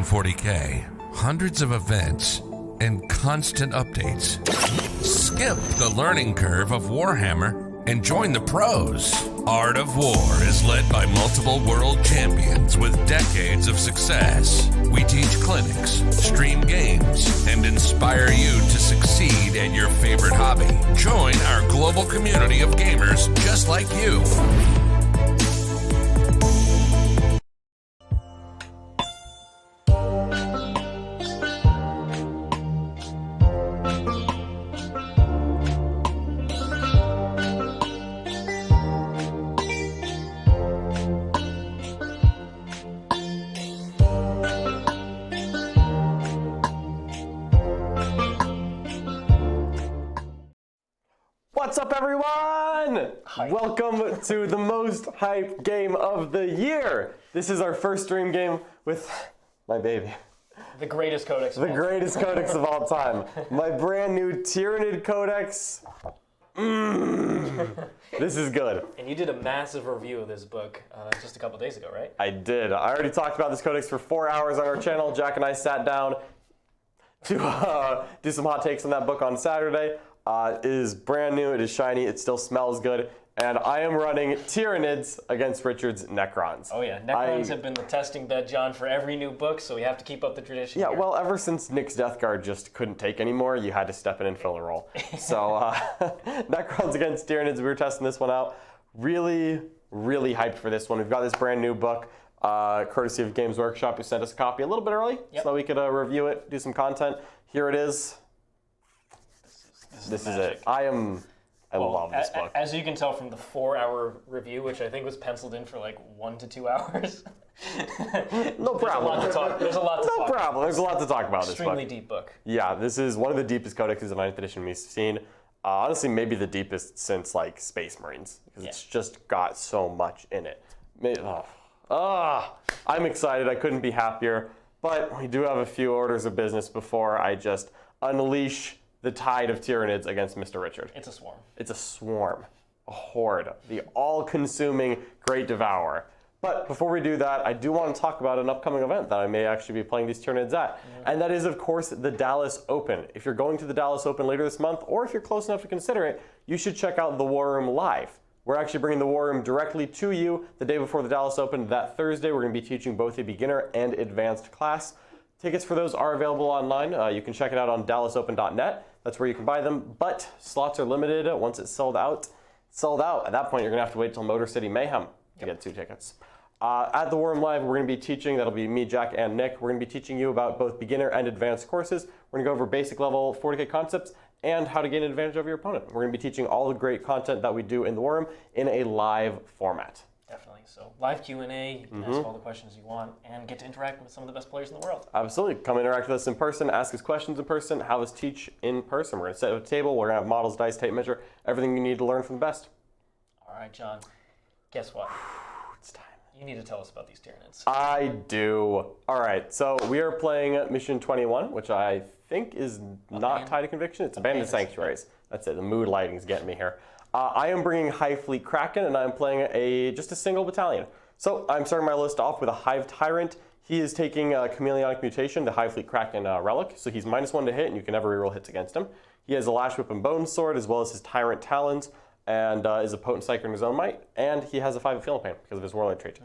140k, hundreds of events, and constant updates. Skip the learning curve of Warhammer and join the pros. Art of War is led by multiple world champions with decades of success. We teach clinics, stream games, and inspire you to succeed at your favorite hobby. Join our global community of gamers just like you. What's up, everyone? Hype. Welcome to the most hype game of the year. This is our first stream game with my baby. The greatest codex of all time. My brand new Tyranid codex. This is good. And you did a massive review of this book just a couple days ago, right? I did. I already talked about this codex for 4 hours on our channel. Jack and I sat down to do some hot takes on that book on Saturday. It is brand new, it is shiny, it still smells good, and I am running Tyranids against Richard's Necrons. Oh yeah, Necrons have been the testing bed, John, for every new book, so we have to keep up the tradition Yeah, here. Well, ever since Nick's Death Guard just couldn't take anymore, you had to step in and fill the role. So, Necrons against Tyranids, we were testing this one out. Really, really hyped for this one. We've got this brand new book, courtesy of Games Workshop, who sent us a copy a little bit early, so that we could review it, do some content. Here it is. This is it. I love this book. As you can tell from the 4-hour review, which I think was penciled in for like 1 to 2 hours. No problem. There's a lot to talk about. No problem. There's a lot to talk about this book. Extremely deep book. Yeah, this is one of the deepest codexes of 9th edition we've seen. Honestly, maybe the deepest since like Space Marines, because it's just got so much in it. I'm excited. I couldn't be happier. But we do have a few orders of business before I just unleash the tide of Tyranids against Mr. Richard. It's a swarm. It's a swarm, a horde, the all-consuming Great Devourer. But before we do that, I do want to talk about an upcoming event that I may actually be playing these Tyranids at. And that is, of course, the Dallas Open. If you're going to the Dallas Open later this month, or if you're close enough to consider it, you should check out the War Room live. We're actually bringing the War Room directly to you the day before the Dallas Open. That Thursday, we're going to be teaching both a beginner and advanced class. Tickets for those are available online. You can check it out on dallasopen.net. That's where you can buy them, but slots are limited. Once it's sold out, it's sold out. At that point, you're going to have to wait till Motor City Mayhem to get 2 tickets. At the War Room Live, we're going to be teaching, that'll be me, Jack, and Nick. We're going to be teaching you about both beginner and advanced courses. We're going to go over basic level 40k concepts and how to gain an advantage over your opponent. We're going to be teaching all the great content that we do in the War Room in a live format. Definitely. So live Q&A, you can ask all the questions you want and get to interact with some of the best players in the world. Absolutely. Come interact with us in person, ask us questions in person, have us teach in person. We're going to set up a table, we're going to have models, dice, tape measure, everything you need to learn from the best. All right, John. Guess what? It's time. You need to tell us about these Tyranids. I do. All right, so we are playing Mission 21, which I think is not Tide of Conviction. It's Abandoned Sanctuaries. That's it. The mood lighting's getting me here. I am bringing Hive Fleet Kraken, and I'm playing just a single battalion. So I'm starting my list off with a Hive Tyrant. He is taking Chameleonic mutation, the Hive Fleet Kraken relic, so he's -1 to hit, and you can never reroll hits against him. He has a Lashwhip and Bonesword, as well as his Tyrant Talons, and is a potent psyker in his own might, and he has a 5 of Feeling Pain because of his Warlord trait.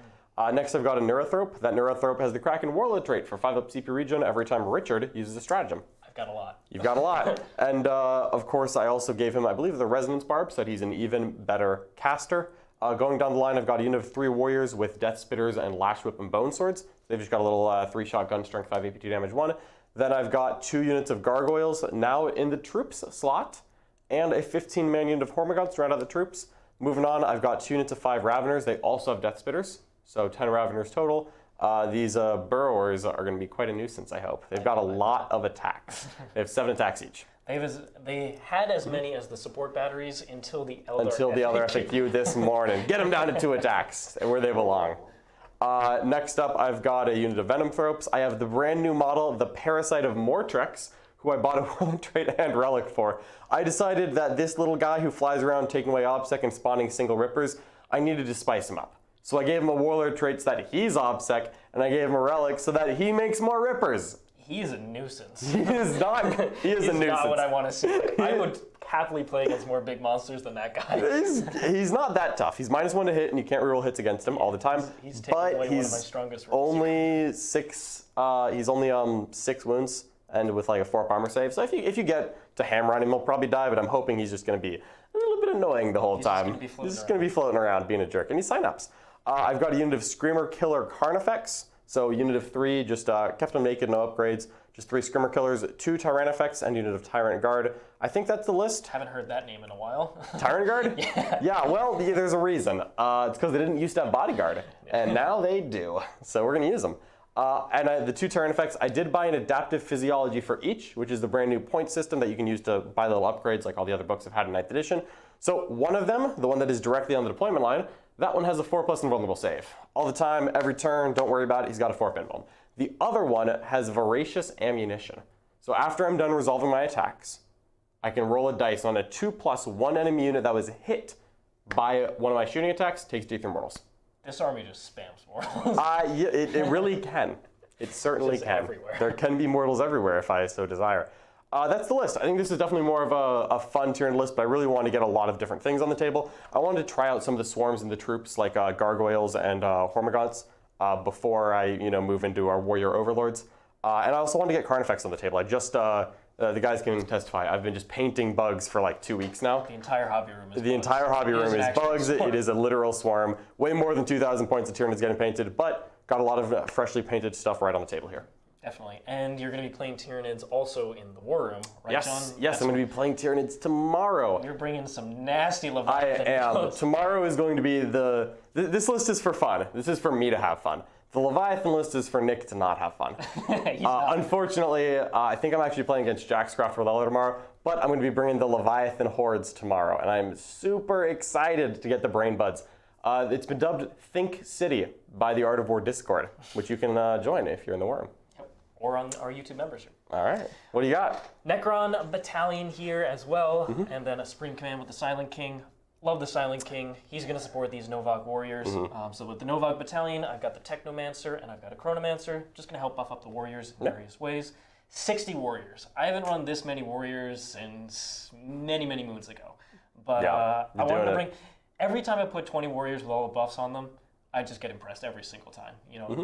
Next I've got a Neurothrope. That Neurothrope has the Kraken Warlord trait for 5 up CP regen every time Richard uses a stratagem. I've got a lot. You've got a lot. And of course I also gave him, I believe, the Resonance Barb, so that he's an even better caster. Going down the line, I've got a unit of 3 warriors with Deathspitters and Lashwhip and Boneswords. They've just got a little 3-shot gun, strength 5, AP2 damage 1. Then I've got 2 units of Gargoyles now in the troops slot, and a 15-man unit of Hormagaunts to round out the troops. Moving on, I've got 2 units of 5 Raveners. They also have Deathspitters, so 10 Raveners total. These Burrowers are going to be quite a nuisance, I hope. They've got a lot of attacks. They have 7 attacks each. They had as many as the support batteries until the Elder FAQ this morning. Get them down to 2 attacks, where they belong. Next up, I've got a unit of Venomthropes. I have the brand new model, the Parasite of Mortrex, who I bought a Warlord trait and relic for. I decided that this little guy who flies around taking away OBSEC and spawning single rippers, I needed to spice him up. So I gave him a Warlord trait so that he's OBSEC, and I gave him a relic so that he makes more Rippers. He is a nuisance. He is not. He is a nuisance. Not what I want to see. I would happily play against more big monsters than that guy. He's not that tough. He's -1 to hit, and you can't reroll hits against him all the time. He's taking away one of my strongest rolls. Only 6. He's only 6 wounds, and with like a 4-up armor save. So if you get to hammer on him, he'll probably die. But I'm hoping he's just going to be a little bit annoying the whole time. He's just going to be floating around, being a jerk, and he sign-ups. I've got a unit of Screamer Killer Carnifex. So unit of 3, just kept them naked, no upgrades. Just 3 Screamer Killers, 2 Tyrannifex, and unit of Tyrant Guard. I think that's the list. Haven't heard that name in a while. Tyrant Guard? Yeah, well, there's a reason. It's because they didn't used to have Bodyguard, and now they do. So we're going to use them. And the 2 Tyrannifex, I did buy an Adaptive Physiology for each, which is the brand new point system that you can use to buy little upgrades like all the other books have had in 9th edition. So one of them, the one that is directly on the deployment line, that one has a 4+ invulnerable save. All the time, every turn, don't worry about it, he's got a 4-up invuln. The other one has Voracious Ammunition. So after I'm done resolving my attacks, I can roll a dice on a 2+1 enemy unit that was hit by one of my shooting attacks, takes D3 mortals. This army just spams mortals. Yeah, it really can. It certainly can. Everywhere. There can be mortals everywhere if I so desire. That's the list. I think this is definitely more of a fun Tyranid list, but I really want to get a lot of different things on the table. I wanted to try out some of the swarms and the troops like Gargoyles and Hormagaunts before I move into our Warrior Overlords. And I also wanted to get Carnifex on the table. I just, the guys can testify, I've been just painting bugs for like 2 weeks now. The entire hobby room is bugs. The entire hobby room is bugs. It is a literal swarm. Way more than 2,000 points of Tyranids getting painted, but got a lot of freshly painted stuff right on the table here. Definitely. And you're going to be playing Tyranids also in the War Room, right, yes, John? Yes, I'm going to be playing Tyranids tomorrow. You're bringing some nasty Leviathan. I am. Tomorrow is going to be this list is for fun. This is for me to have fun. The Leviathan list is for Nick to not have fun. Unfortunately, I think I'm actually playing against Jack Scroft with Ella tomorrow, but I'm going to be bringing the Leviathan Hordes tomorrow, and I'm super excited to get the Brain Buds. It's been dubbed Think City by the Art of War Discord, which you can join if you're in the War Room. Or on our YouTube membership. All right. What do you got? Necron Battalion here as well, and then a Supreme Command with the Silent King. Love the Silent King. He's going to support these Novokh warriors. So with the Novokh Battalion, I've got the Technomancer and I've got a Chronomancer. Just going to help buff up the warriors in various ways. 60 warriors. I haven't run this many warriors since many, many moons ago. But I wanted to bring... Every time I put 20 warriors with all the buffs on them, I just get impressed every single time.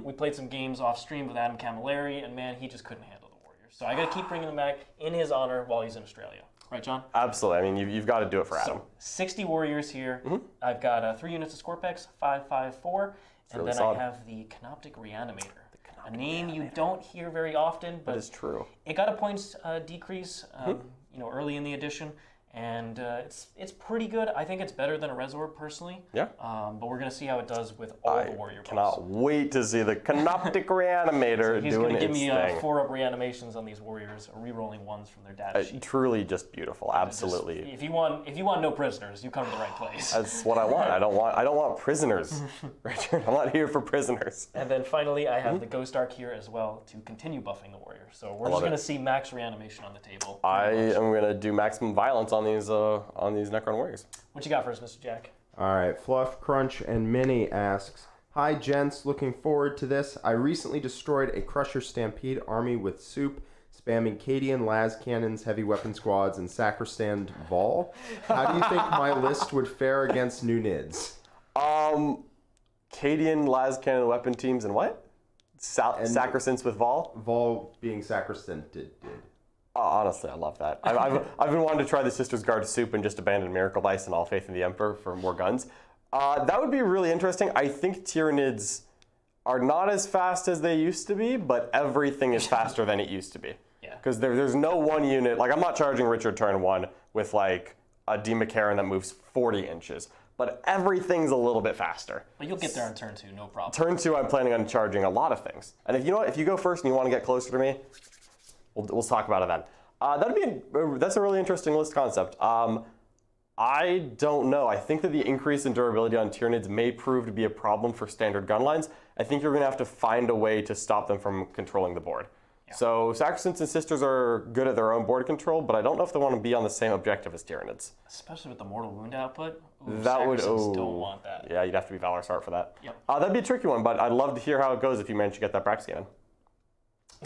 We played some games off stream with Adam Camilleri, and man, he just couldn't handle the Warriors. So I got to keep bringing them back in his honor while he's in Australia. Right, John? Absolutely. I mean, you've got to do it for Adam. So, 60 Warriors here. I've got 3 units of Skorpekh, 5/5/4, and really then solid. I have the Canoptek Reanimator. A name you don't hear very often, but it's true. It got a points decrease, early in the edition. And it's pretty good. I think it's better than a Resorb personally. Yeah. But we're going to see how it does with all the warrior buffs. Cannot wait to see the Canoptek Reanimator He's doing going to give me thing. 4-up reanimations on these warriors, re-rolling ones from their data sheet. Truly just beautiful. Absolutely. If you want no prisoners, you come to the right place. That's what I want. I don't want prisoners. Richard, I'm not here for prisoners. And then finally, I have the Ghost Arc here as well to continue buffing the warrior. So we're just going to see max reanimation on the table. I am going to do maximum violence on these Necron warriors. What you got for us, Mr. Jack? All right, Fluff, Crunch, and Minnie asks, "Hi, gents. Looking forward to this. I recently destroyed a Crusher Stampede army with soup, spamming Cadian, Las Cannons, heavy weapon squads, and Sacristan Vol. How do you think my list would fare against new Nids?" Cadian, Las Cannon weapon teams, and what? Sacristants with Vol? Vol being Sacristan did. Oh, honestly, I love that. I've been wanting to try the Sisters Guard soup and just abandon Miracle Dice and All Faith in the Emperor for more guns. That would be really interesting. I think Tyranids are not as fast as they used to be, but everything is faster than it used to be. Yeah. Because there's no one unit, like I'm not charging Richard turn 1 with like a D. McCarran that moves 40 inches. But everything's a little bit faster. But you'll get there on turn 2, no problem. Turn 2, I'm planning on charging a lot of things. And if you go first and you want to get closer to me, we'll talk about it then. That's a really interesting list concept. I don't know. I think that the increase in durability on Tyranids may prove to be a problem for standard gun lines. I think you're going to have to find a way to stop them from controlling the board. So Sacristants and Sisters are good at their own board control, but I don't know if they want to be on the same objective as Tyranids. Especially with the mortal wound output. Ooh, That would. Sacristants don't want that. Yeah, you'd have to be Valor Start for that. Yep. That'd be a tricky one, but I'd love to hear how it goes if you manage to get that Brax in.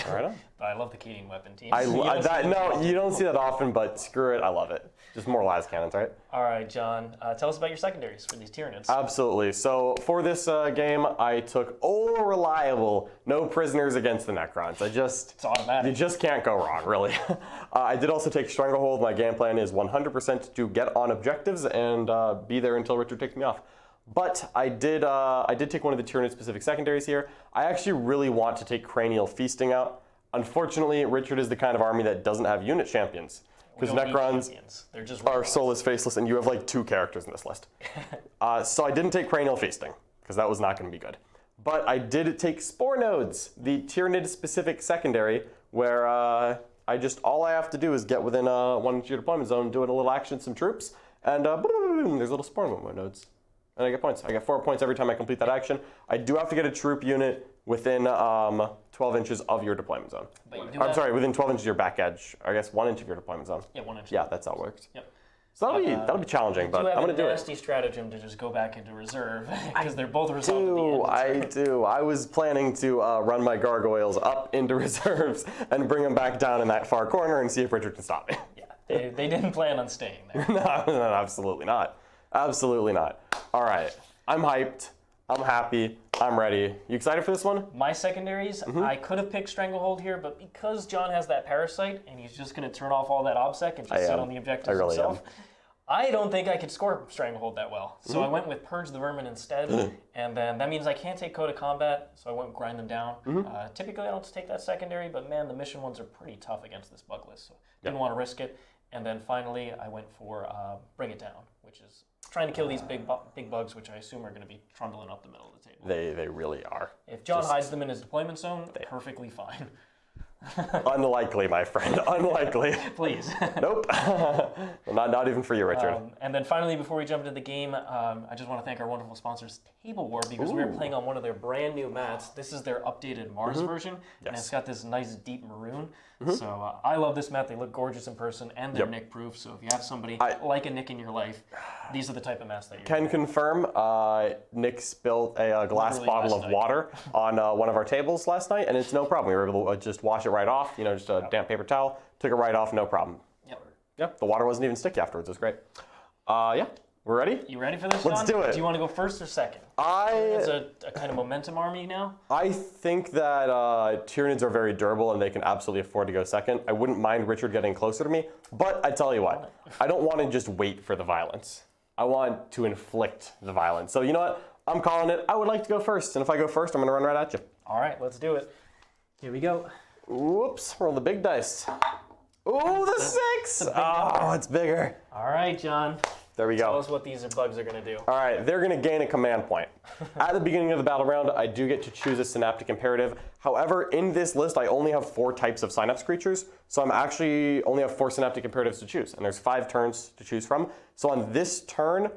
All right. But I love the Keating weapon team. You don't see that often, but screw it, I love it. Just more las cannons, right? All right, John, tell us about your secondaries for these Tyranids. Absolutely. So for this game, I took reliable, no prisoners against the Necrons. It's automatic. You just can't go wrong, really. I did also take Stranglehold. My game plan is 100% to get on objectives and be there until Richard takes me off. But I did take one of the Tyranid-specific secondaries here. I actually really want to take Cranial Feasting out. Unfortunately, Richard is the kind of army that doesn't have unit champions. Because Necrons are soulless, faceless, and you have like 2 characters in this list. So I didn't take Cranial Feasting, because that was not going to be good. But I did take Spore Nodes, the Tyranid-specific secondary, where all I have to do is get within 1 inch of your deployment zone, doing a little action, some troops, and boom, there's little Spore Nodes. And I get points. I get 4 points every time I complete that action. I do have to get a troop unit within 12 inches of your deployment zone. I'm sorry, within 12 inches of your back edge. I guess 1 inch of your deployment zone. Yeah, 1 inch. Yeah, that's how it works. Yep. So that'll be challenging, but I'm going to do it. You have a nasty stratagem to just go back into reserve because they're both resolved at the end. I do. I was planning to run my gargoyles up into reserves and bring them back down in that far corner and see if Richard can stop me. Yeah, they didn't plan on staying there. No, absolutely not. Absolutely not. All right, I'm hyped. I'm happy. I'm ready. You excited for this one? My secondaries, I could have picked Stranglehold here, but because John has that Parasite and he's just going to turn off all that OBSEC and just sit on the objectives himself, I don't think I could score Stranglehold that well. So I went with Purge the Vermin instead, and then that means I can't take Code of Combat, so I went grind them down. Typically I don't take that secondary, but man, the mission ones are pretty tough against this bug list, so didn't want to risk it. And then finally I went for Bring It Down, which is trying to kill these big bugs, which I assume are going to be trundling up the middle of the table. They really are. If John hides them in his deployment zone, perfectly fine. Unlikely, my friend. Unlikely. Please. Nope. not even for you, Richard. And then finally, before we jump into the game, I just want to thank our wonderful sponsors, TableWar, because we are playing on one of their brand new mats. This is their updated Mars version, and it's got this nice deep maroon. So I love this mat. They look gorgeous in person, and they're Nick-proof. So if you have somebody like a Nick in your life, these are the type of mats that you can confirm. Nick spilled a glass bottle of water on one of our tables last night, and it's no problem. We were able to just wash it right off. Just a damp paper towel. Took it right off, no problem. Yep. The water wasn't even sticky afterwards. It was great. We're ready? You ready for this, Let's John? do it. Do you want to go first or second? It's a kind of momentum army now. I think that Tyranids are very durable and they can absolutely afford to go second. I wouldn't mind Richard getting closer to me, but I tell you what, I don't want to just wait for the violence. I want to inflict the violence. So you know what? I'm calling it. I would like to go first, and if I go first, I'm going to run right at you. All right, let's do it. Here we go. Whoops, roll the big dice. Ooh, the 6! Oh, it's bigger. All right, John. There we go. Tell us what these bugs are going to do. All right, they're going to gain a command point. At the beginning of the battle round, I do get to choose a Synaptic Imperative. However, in this list, I only have 4 types of Synapse creatures, so I'm actually only have 4 Synaptic Imperatives to choose, and there's 5 turns to choose from. So on this turn,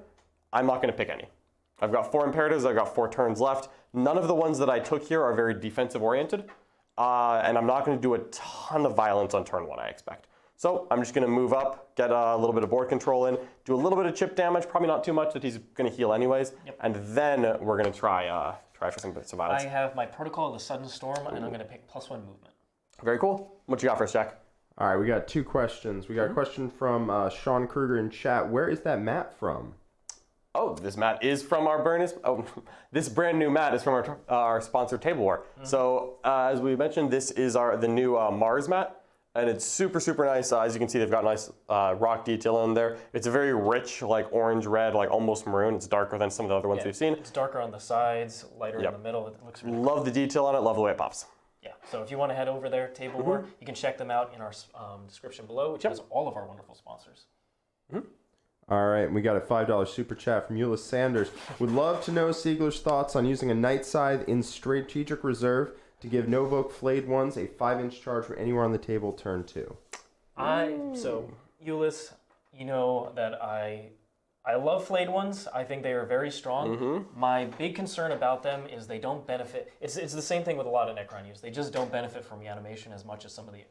I'm not going to pick any. I've got 4 Imperatives, I've got 4 turns left. None of the ones that I took here are very defensive-oriented, and I'm not going to do a ton of violence on turn 1, I expect. So I'm just going to move up, get a little bit of board control in, do a little bit of chip damage, probably not too much that he's going to heal anyways, and then we're going to try for some bits of violence. I have my Protocol of the Sudden Storm, and I'm going to pick +1 movement. Very cool. What you got for us, Jack? All right, we got 2 questions. We got a question from Sean Kruger in chat. Where is that mat from? Oh, this mat is from our this brand new mat is from our sponsor TableWar. So as we mentioned, this is the new Mars mat. And it's super, super nice. As you can see, they've got nice rock detail in there. It's a very rich, like orange-red, like almost maroon. It's darker than some of the other ones we've seen. It's darker on the sides, lighter in the middle. It looks really Love the detail on it. Love the way it pops. Yeah, so if you want to head over there, TableWar, you can check them out in our description below, which has all of our wonderful sponsors. All right, we got a $5 super chat from Euless Sanders. Would love to know Siegler's thoughts on using a Night Scythe in Strategic Reserve to give Novokh Flayed Ones a 5-inch charge for anywhere on the table turn 2. So, Euless, you know that I I love flayed ones. I think they are very strong. My big concern about them is they don't benefit. It's the same thing with a lot of Necron use. They just don't benefit from reanimation as much as some of the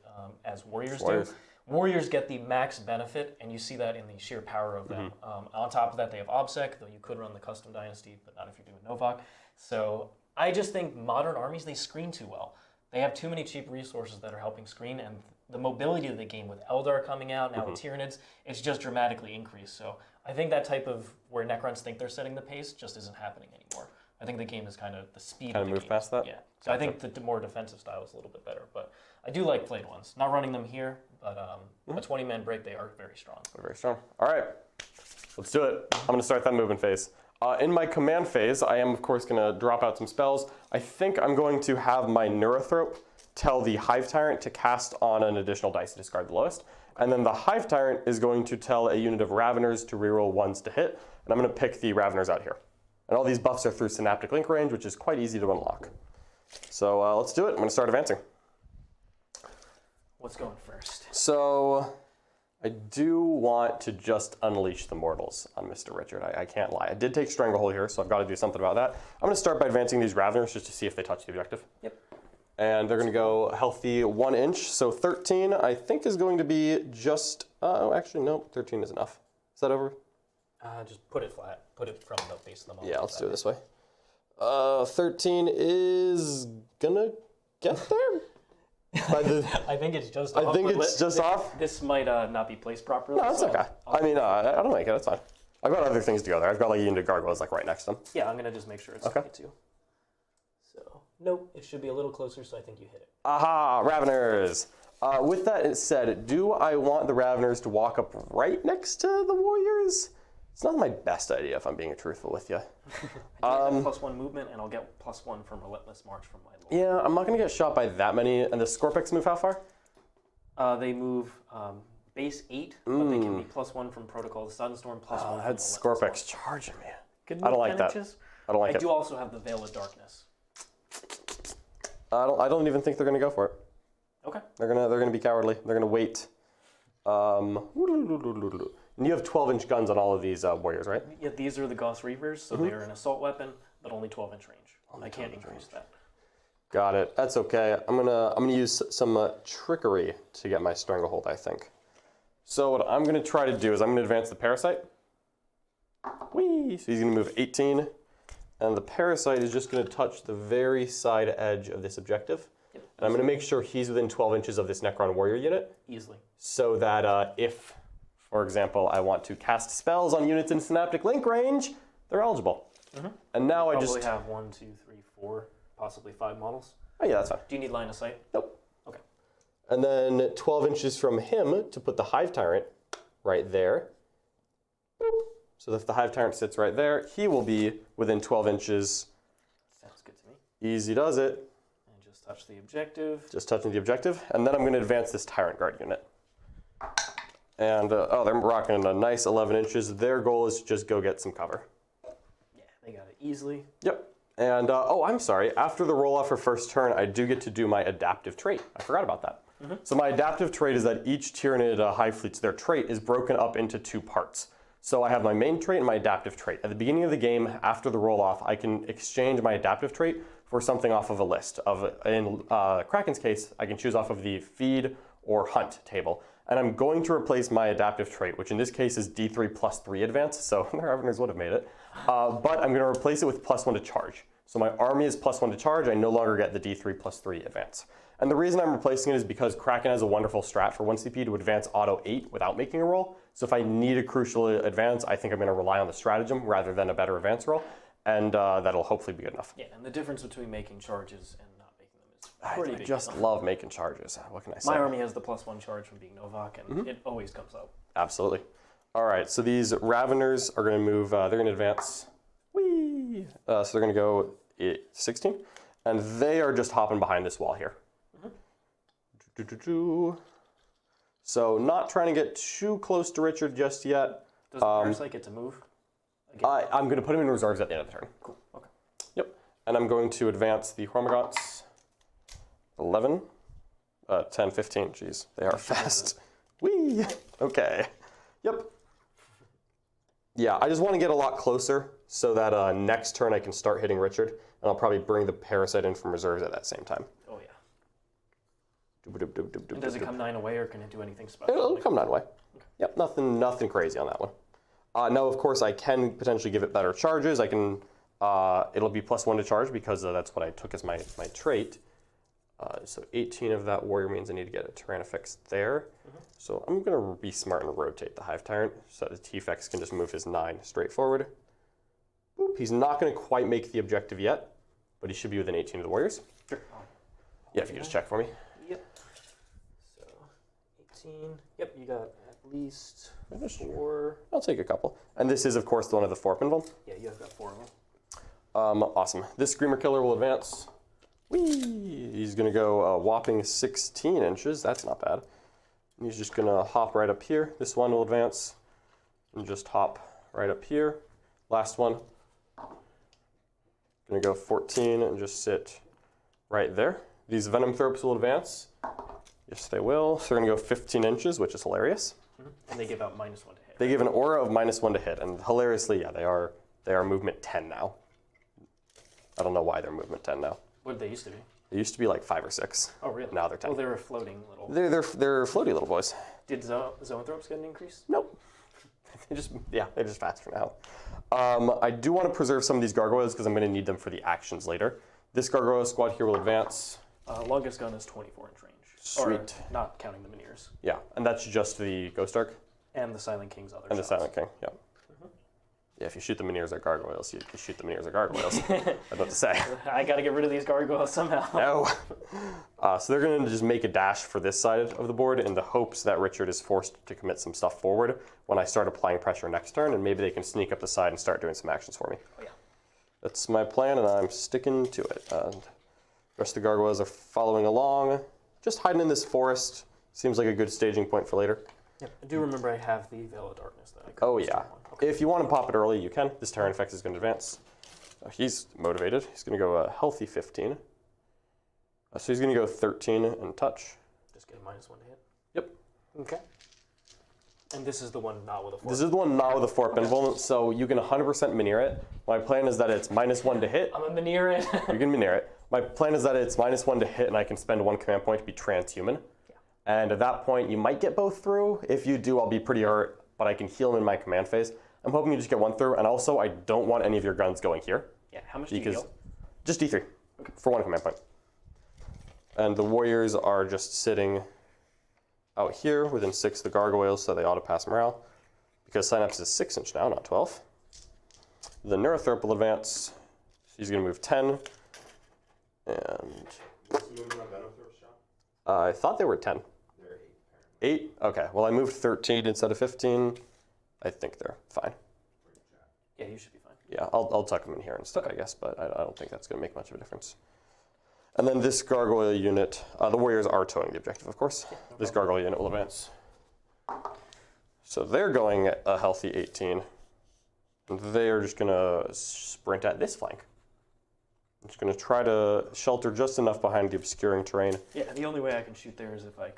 as warriors do. Warriors get the max benefit, and you see that in the sheer power of them. On top of that, they have OBSEC, though you could run the custom dynasty, but not if you're doing Novokh. So I just think modern armies, they screen too well. They have too many cheap resources that are helping screen, and the mobility of the game with Eldar coming out, now with Tyranids, it's just dramatically increased. So I think that type of where Necrons think they're setting the pace just isn't happening anymore. I think the game is kind of the speed of the moved game. past that? Yeah. So I think the more defensive style is a little bit better. But I do like played ones. Not running them here, but a 20-man break, they are very strong. They're very strong. All right, let's do it. I'm going to start that movement phase. In my command phase, I am, of course, going to drop out some spells. I think I'm going to have my Neurothrope tell the Hive Tyrant to cast on an additional dice to discard the lowest. And then the Hive Tyrant is going to tell a unit of Raveners to reroll 1s to hit. And I'm going to pick the Raveners out here. And all these buffs are through Synaptic Link range, which is quite easy to unlock. So let's do it. I'm going to start advancing. What's going first? So I do want to just unleash the mortals on Mr. Richard. I can't lie. I did take Stranglehold here, so I've got to do something about that. I'm going to start by advancing these Raveners just to see if they touch the objective. Yep. And they're going to go healthy 1 inch. So 13, I think, is going to be just... Oh, actually, no. 13 is enough. Is that over? Just put it flat. Put it from the base of the model. Yeah, let's do it this way. 13 is going to get there? I think it's just off. I think it's just off. This might not be placed properly. No, that's okay. I mean, I don't make it. That's fine. I've got other things to go there. I've got like a unit of gargoyles like right next to them. Yeah, I'm going to just make sure it's okay too. So, nope, it should be a little closer, so I think you hit it. Aha, Raveners. With that said, do I want the Raveners to walk up right next to the Warriors? It's not my best idea, if I'm being truthful with you. I have +1 movement, and I'll get +1 from Relentless March from my lord. Yeah, I'm not going to get shot by that many. And the Skorpekhs move how far? They move base 8, but they can be +1 from Protocol. The Sunstorm +1 from That's Relentless Skorpekhs charging me. Good I don't like 10 that. inches. I don't like I it. do also have the Veil of Darkness. I don't even think they're going to go for it. Okay. They're gonna be cowardly. They're gonna wait. And you have 12-inch guns on all of these warriors, right? Yeah, these are the Gauss Reavers, so they're an assault weapon, but only 12-inch range. I can't increase that. Got it. That's okay. I'm gonna use some trickery to get my Stranglehold, I think. So what I'm gonna try to do is I'm gonna advance the Parasite. Whee! So he's gonna move 18, and the Parasite is just gonna touch the very side edge of this objective. Yep. And I'm gonna make sure he's within 12 inches of this Necron warrior unit. Easily. So that if, for example, I want to cast spells on units in Synaptic Link range, they're eligible. And now I Probably have 1, 2, 3, 4, possibly 5 models. Oh yeah, that's fine. Do you need line of sight? Nope. Okay. And then 12 inches from him to put the Hive Tyrant right there. Boop. So if the Hive Tyrant sits right there, he will be within 12 inches. Sounds good to me. Easy does it. And just touch the objective. Just touching the objective. And then I'm going to advance this Tyrant Guard unit. And, oh, they're rocking a nice 11 inches. Their goal is to just go get some cover. Yeah, they got it easily. Yep. And, oh, I'm sorry. After the roll-off for first turn, I do get to do my adaptive trait. I forgot about that. So my adaptive trait is that each Tyranid Hive Fleets, their trait is broken up into 2 parts. So I have my main trait and my adaptive trait. At the beginning of the game, after the roll-off, I can exchange my adaptive trait for something off of a list. In Kraken's case, I can choose off of the feed or hunt table. And I'm going to replace my adaptive trait, which in this case is D3 +3 advance, so the Raveners would have made it. But I'm going to replace it with +1 to charge. So my army is +1 to charge, I no longer get the D3 +3 advance. And the reason I'm replacing it is because Kraken has a wonderful strat for 1 CP to advance auto 8 without making a roll. So if I need a crucial advance, I think I'm going to rely on the stratagem rather than a better advance roll. And that'll hopefully be good enough. Yeah, and the difference between making charges and not making them is pretty big. I just love making charges. What can I say? My army has the +1 charge from being Novokh, and it always comes up. Absolutely. All right, so these Raveners are going to move, they're going to advance. Whee! So they're going to go 16. And they are just hopping behind this wall here. So not trying to get too close to Richard just yet. Does the Parasite get to move? I'm going to put him in reserves at the end of the turn. Cool, okay. Yep. And I'm going to advance the Hormagaunts. 11, 10, 15. Jeez, they are fast. Whee! Okay. Yep. Yeah, I just want to get a lot closer so that next turn I can start hitting Richard, and I'll probably bring the Parasite in from reserves at that same time. Oh yeah. And does it come 9 away, or can it do anything special? It'll come 9 away. Okay. Yep, nothing crazy on that one. Now, of course, I can potentially give it better charges. I can. It'll be +1 to charge because that's what I took as my trait. So 18 of that warrior means I need to get a Tyrannifex there. So I'm going to be smart and rotate the Hive Tyrant so that the T-Fex can just move his 9 straight forward. Boop. He's not going to quite make the objective yet, but he should be within 18 of the warriors. Sure. Yeah, if you could just check for me. Yep. So 18. Yep, you got at least 4. I'll take a couple. And this is, of course, the one of the Thorpenville. Yeah, you have got 4 of them. Awesome. This Screamer Killer will advance. Whee! He's going to go a whopping 16 inches. That's not bad. And he's just going to hop right up here. This one will advance and just hop right up here. Last one. Going to go 14 and just sit right there. These Venom Thropes will advance. Yes, they will. So they're going to go 15 inches, which is hilarious. And they give out -1 to hit. They give an aura of -1 to hit. And hilariously, yeah, they are movement 10 now. I don't know why they're movement 10 now. What did they used to be? They used to be like 5 or 6. Oh, really? Now they're 10. Well, they were floating little. They're floaty little boys. Did Zoanthropes get an increase? Nope. They're just faster now. I do want to preserve some of these gargoyles because I'm going to need them for the actions later. This gargoyle squad here will advance. Longest gun is 24-inch range. Sweet. Or not counting the Mineers. Yeah, and that's just the Ghost Arc. And the Silent King's other And shots. the Silent King, yeah. Yeah, if you shoot the Mineers at gargoyles, you shoot the Mineers at gargoyles. I don't know what to say. I gotta get rid of these gargoyles somehow. No. So they're going to just make a dash for this side of the board in the hopes that Richard is forced to commit some stuff forward when I start applying pressure next turn, and maybe they can sneak up the side and start doing some actions for me. Oh, yeah. That's my plan, and I'm sticking to it. The rest of the gargoyles are following along, just hiding in this forest. Seems like a good staging point for later. Yeah, I do remember I have the Veil of Darkness that I could. Oh yeah. Okay. If you want to pop it early, you can. This Tyrannifex is going to advance. He's motivated. He's going to go a healthy 15. So he's going to go 13 and touch. Just get a -1 to hit. Yep. Okay. And this is the one not with a 4. This is the one not with a Fork Invuln, so you can 100% Mineer it. My plan is that it's -1 to hit. I'm a Mineer it. You can Mineer it. My plan is that it's -1 to hit, and I can spend 1 command point to be transhuman. Yeah. And at that point, you might get both through. If you do, I'll be pretty hurt, but I can heal him in my command phase. I'm hoping you just get 1 through, and also I don't want any of your guns going here. Yeah, how much do you heal? Just D3 for 1 command point. And the warriors are just sitting out here within 6 of the gargoyles, so they auto pass morale. Because Synapse is 6-inch now, not 12. The Neurothrope will advance. He's going to move 10. And I thought they were 10. They're 8? Okay, well I moved 13 instead of 15. I think they're fine. Yeah, you should be fine. Yeah, I'll tuck them in here instead, I guess, but I don't think that's going to make much of a difference. And then this gargoyle unit, the warriors are towing the objective, of course. Yeah, no this gargoyle unit will advance. So they're going a healthy 18. And they are just going to sprint at this flank. I'm just going to try to shelter just enough behind the obscuring terrain. Yeah, the only way I can shoot there is if I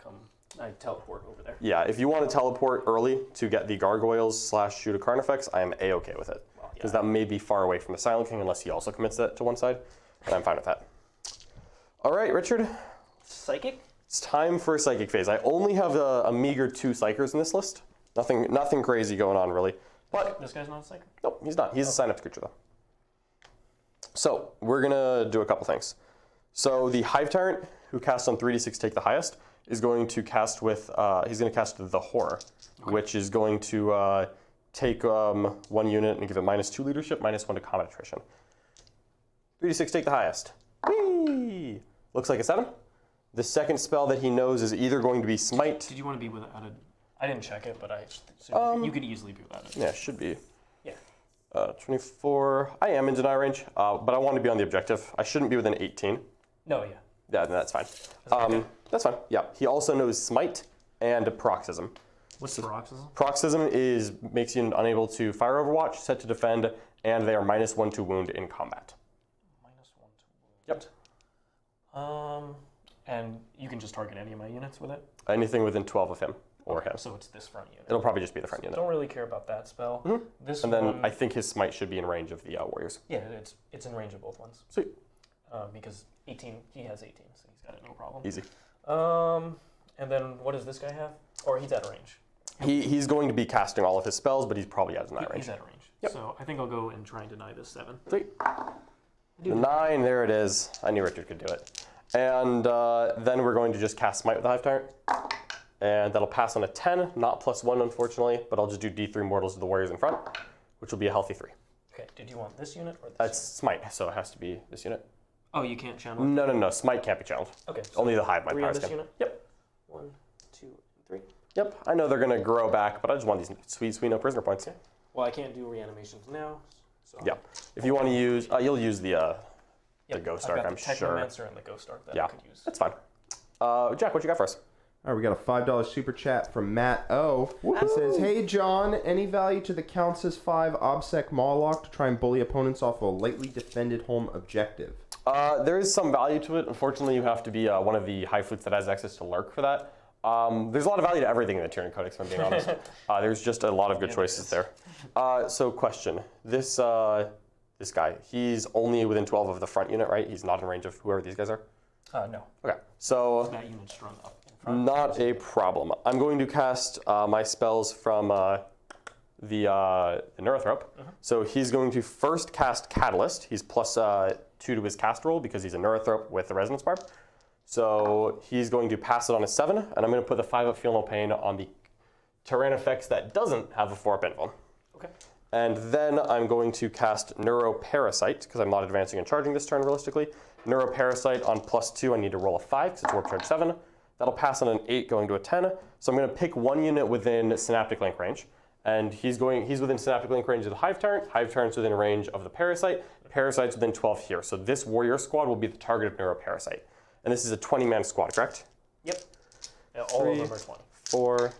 teleport over there. Yeah, if you want to teleport early to get the gargoyles / shoot a Carnifex, I am A-okay with it. Because that may be far away from the Silent King unless he also commits that to one side. And I'm fine with that. All right, Richard. Psychic? It's time for a Psychic phase. I only have a meager 2 Psychers in this list. Nothing crazy going on, really. But this guy's not a Psychic? Nope, he's not. He's a Synapse creature, though. So we're going to do a couple things. So the Hive Tyrant, who casts on 3d6 take the highest, is going to cast with, he's going to cast the Horror, which is going to take 1 unit and give it -2 leadership, -1 to combat attrition. 3d6 take the highest. Whee! Looks like a 7. The second spell that he knows is either going to be Smite. Did you want to be without it? I didn't check it, but I you could easily be without it. Yeah, it should be. Yeah. 24. I am in deny range, but I want to be on the objective. I shouldn't be within 18. No, yeah. Yeah, that's fine. That's fine. Yeah. He also knows Smite and Paroxysm. What's Paroxysm? Paroxysm makes you unable to fire Overwatch, set to defend, and they are -1 to wound in combat. -1 to wound. Yep. And you can just target any of my units with it? Anything within 12 of him. or him. So it's this front unit. It'll probably just be the front unit. Don't really care about that spell. This And then one, I think his smite should be in range of the warriors. yeah, it's in range of both ones. Sweet. Because 18, he has 18, so he's got it no problem. Easy. And then what does this guy have? Or he's out of range. He's going to be casting all of his spells, but he's probably out of that range. He's out of range. Yep. So I think I'll go and try and deny this 7. Sweet. The 9, there it is. I knew Richard could do it. And then we're going to just cast Smite with the Hive Tyrant. And that'll pass on a 10, not +1 unfortunately, but I'll just do D3 mortals to the warriors in front, which will be a healthy 3. Okay, did you want this unit or this? That's Smite, so it has to be this unit. Oh, you can't channel? No. Smite can't be channeled. Okay. So Only the Hive, my 3 on powers this can. unit? Yep. 1, 2, and 3. Yep, I know they're going to grow back, but I just want these sweet no prisoner points. Okay. Well, I can't do reanimations now. So Yeah. If you want to use, you'll use the Ghost Arc, I've got I'm the sure. Technomancer and the Ghost Arc that I could use. That's fine. Jack, what you got for us? All right, we got a $5 super chat from Matt O. He says, "Hey John, any value to the Countess 5 Obsec Mawlock to try and bully opponents off a lightly defended home objective?" There is some value to it. Unfortunately, you have to be one of the Hive fleets that has access to Lurk for that. There's a lot of value to everything in the Tyranid Codex, if I'm being honest. There's just a lot of good choices there. So question, this guy, he's only within 12 of the front unit, right? He's not in range of whoever these guys are? No. Okay, so That unit's strung up in front. not a problem. I'm going to cast my spells from the Neurothrope. So he's going to first cast Catalyst. He's +2 to his cast roll because he's a Neurothrope with the Resonance Barb. So he's going to pass it on a 7, and I'm going to put the 5-up Feel No Pain on the Tyrannifex that doesn't have a 4-up Invuln. Okay. And then I'm going to cast Neuroparasite, because I'm not advancing and charging this turn realistically. Neuroparasite on +2, I need to roll a 5, because it's Warp Charge 7. That'll pass on an 8 going to a 10. So I'm going to pick one unit within Synaptic Link range. And he's within Synaptic Link range of the Hive Tyrant. Hive Tyrant's within range of the Parasite. Parasite's within 12 here. So this warrior squad will be the target of Neuroparasite. And this is a 20-man squad, correct? Yep. Yeah, all of them are 20. 4,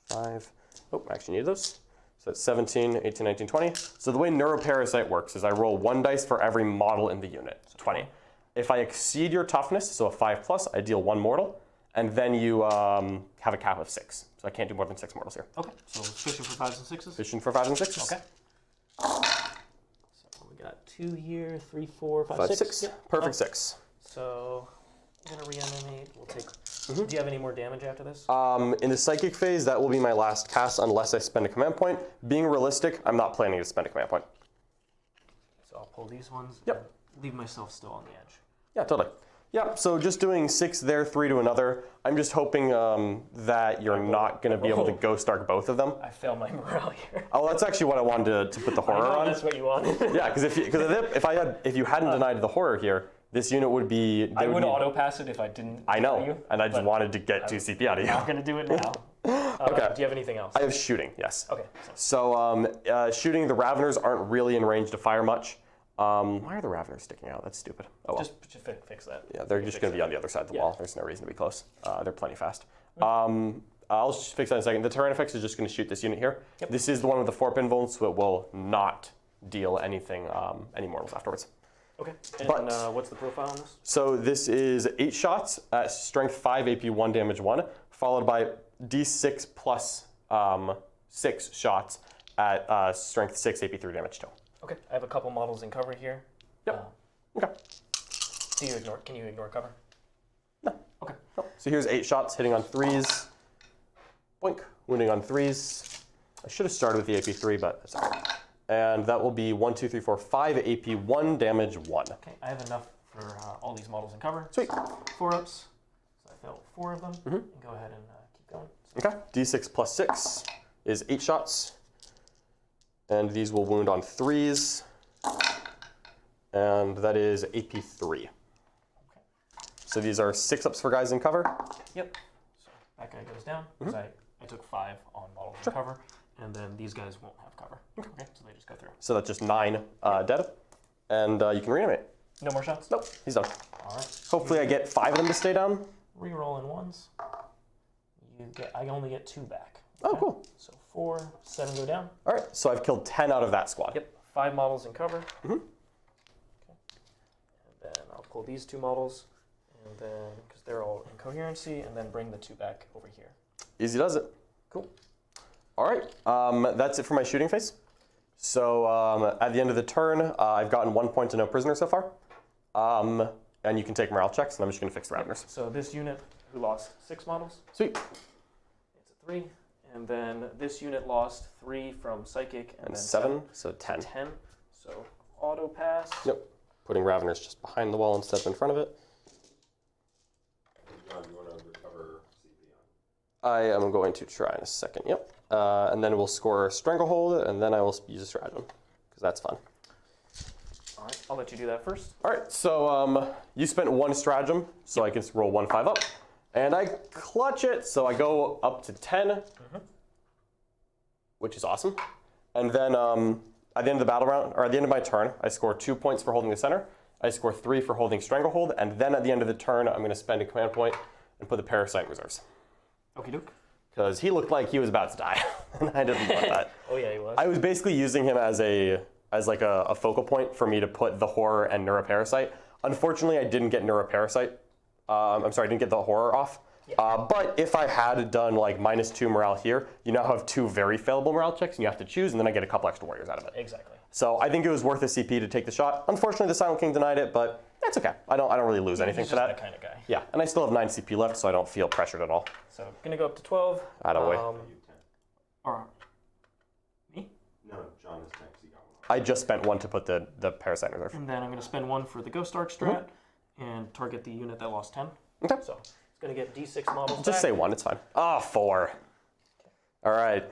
5. Oh, I actually need those. So that's 17, 18, 19, 20. So the way Neuroparasite works is I roll 1 dice for every model in the unit. So 20. If I exceed your toughness, so a 5+, I deal 1 mortal. And then you have a cap of 6. So I can't do more than 6 mortals here. Okay. So fishing for 5s and 6s? Fishing for 5s and 6s. Okay. So we got 2 here, 3, 4, 5, 5, 6. 6. Yep. Perfect 6. So I'm going to reanimate. We'll take... Do you have any more damage after this? In the Psychic phase, that will be my last cast unless I spend a command point. Being realistic, I'm not planning to spend a command point. So I'll pull these ones Yep. and leave myself still on the edge. Yeah, totally. Yeah, so just doing 6 there, 3 to another. I'm just hoping that you're not going to be able to Ghost Arc both of them. I failed my morale here. Oh, that's actually what I wanted to put the horror on. That's what you wanted. Yeah, because if you hadn't denied the horror here, this unit would be. I would auto pass it if I didn't. I know, you, and I just wanted to get 2 CP out of you. I'm going to do it now. Okay. Do you have anything else? I have shooting, yes. Okay. So shooting, the Raveners aren't really in range to fire much. Why are the Raveners sticking out? That's stupid. Oh well. Just fix that. Yeah, they're just going to be on the other side of the wall. There's no reason to be close. They're plenty fast. I'll fix that in a second. The Tyrannifex is just going to shoot this unit here. Yep. This is the one with the 4-up Invuln, so it will not deal anything, any mortals afterwards. Okay. And But- what's the profile on this? So this is 8 shots at strength 5, AP 1, damage 1, followed by D6 plus 6 shots at strength 6, AP 3, damage 2. Okay. I have a couple models in cover here. Yep. Okay. Can you ignore cover? No. Okay. So here's 8 shots hitting on 3s. Boink. Wounding on 3s. I should have started with the AP 3, but that's all right. And that will be 1, 2, 3, 4, 5 AP 1, damage 1. Okay. I have enough for all these models in cover. Sweet. 4-ups. So I failed 4 of them. And go ahead and keep going. Okay. D6 plus 6 is 8 shots. And these will wound on 3s. And that is AP 3. Okay. So these are 6-ups for guys in cover. Yep. So that guy goes down because I took 5 on models in cover, and then these guys won't have cover. Okay. So they just go through. So that's just 9 dead. And you can reanimate. No more shots? Nope, he's done. All right. Hopefully I get 5 of them to stay down. Reroll in ones. I only get 2 back. Oh, cool. So 4, 7 go down. All right, so I've killed 10 out of that squad. Yep. 5 models in cover. Okay. And then I'll pull these 2 models, And then, because they're all in coherency, and then bring the 2 back over here. Easy does it. Cool. All right, that's it for my shooting phase. So at the end of the turn, I've gotten 1 point to no prisoner so far. And you can take morale checks, and I'm just going to fix the Raveners. So this unit, who lost 6 models, Sweet. it's a 3. And then this unit lost 3 from Psychic, and then 7, so 10. 10. So auto pass. Yep. Putting Raveners just behind the wall instead of in front of it. John, you want to recover CP I am going to try in a second, yep. And then we'll score Stranglehold, and then I will use a stratagem, because that's fun. All right, I'll let you do that first. All right, so you spent 1 stratagem, so I can roll 1 5 up. And I clutch it, so I go up to 10, which is awesome. And then at the end of the battle round, or at the end of my turn, I score 2 points for holding the center. I score 3 for holding Stranglehold, and then at the end of the turn, I'm going to spend a command point and put the Parasite in reserves. Okie doke. Because he looked like he was about to die, and I didn't want that. Oh yeah, he was. I was basically using him as like a focal point for me to put the Horror and Neuroparasite. Unfortunately, I didn't get Neuroparasite. I'm sorry, I didn't get the Horror off. Yeah. But if I had done like -2 morale here, you now have 2 very failable morale checks, and you have to choose, and then I get a couple extra warriors out of it. Exactly. So I think it was worth the CP to take the shot. Unfortunately, the Silent King denied it, but that's okay. I don't really lose anything He's for just that. that kind of guy. Yeah, and I still have 9 CP left, so I don't feel pressured at all. So gonna go up to 12. Attaboy. Or me? No, John is next. He got 1. I just spent 1 to put the Parasite in reserve. And then I'm gonna spend 1 for the Ghost Arc strat and target the unit that lost 10. Okay. So it's gonna get D6 models Just back. say 1, it's fine. Ah, 4. All right.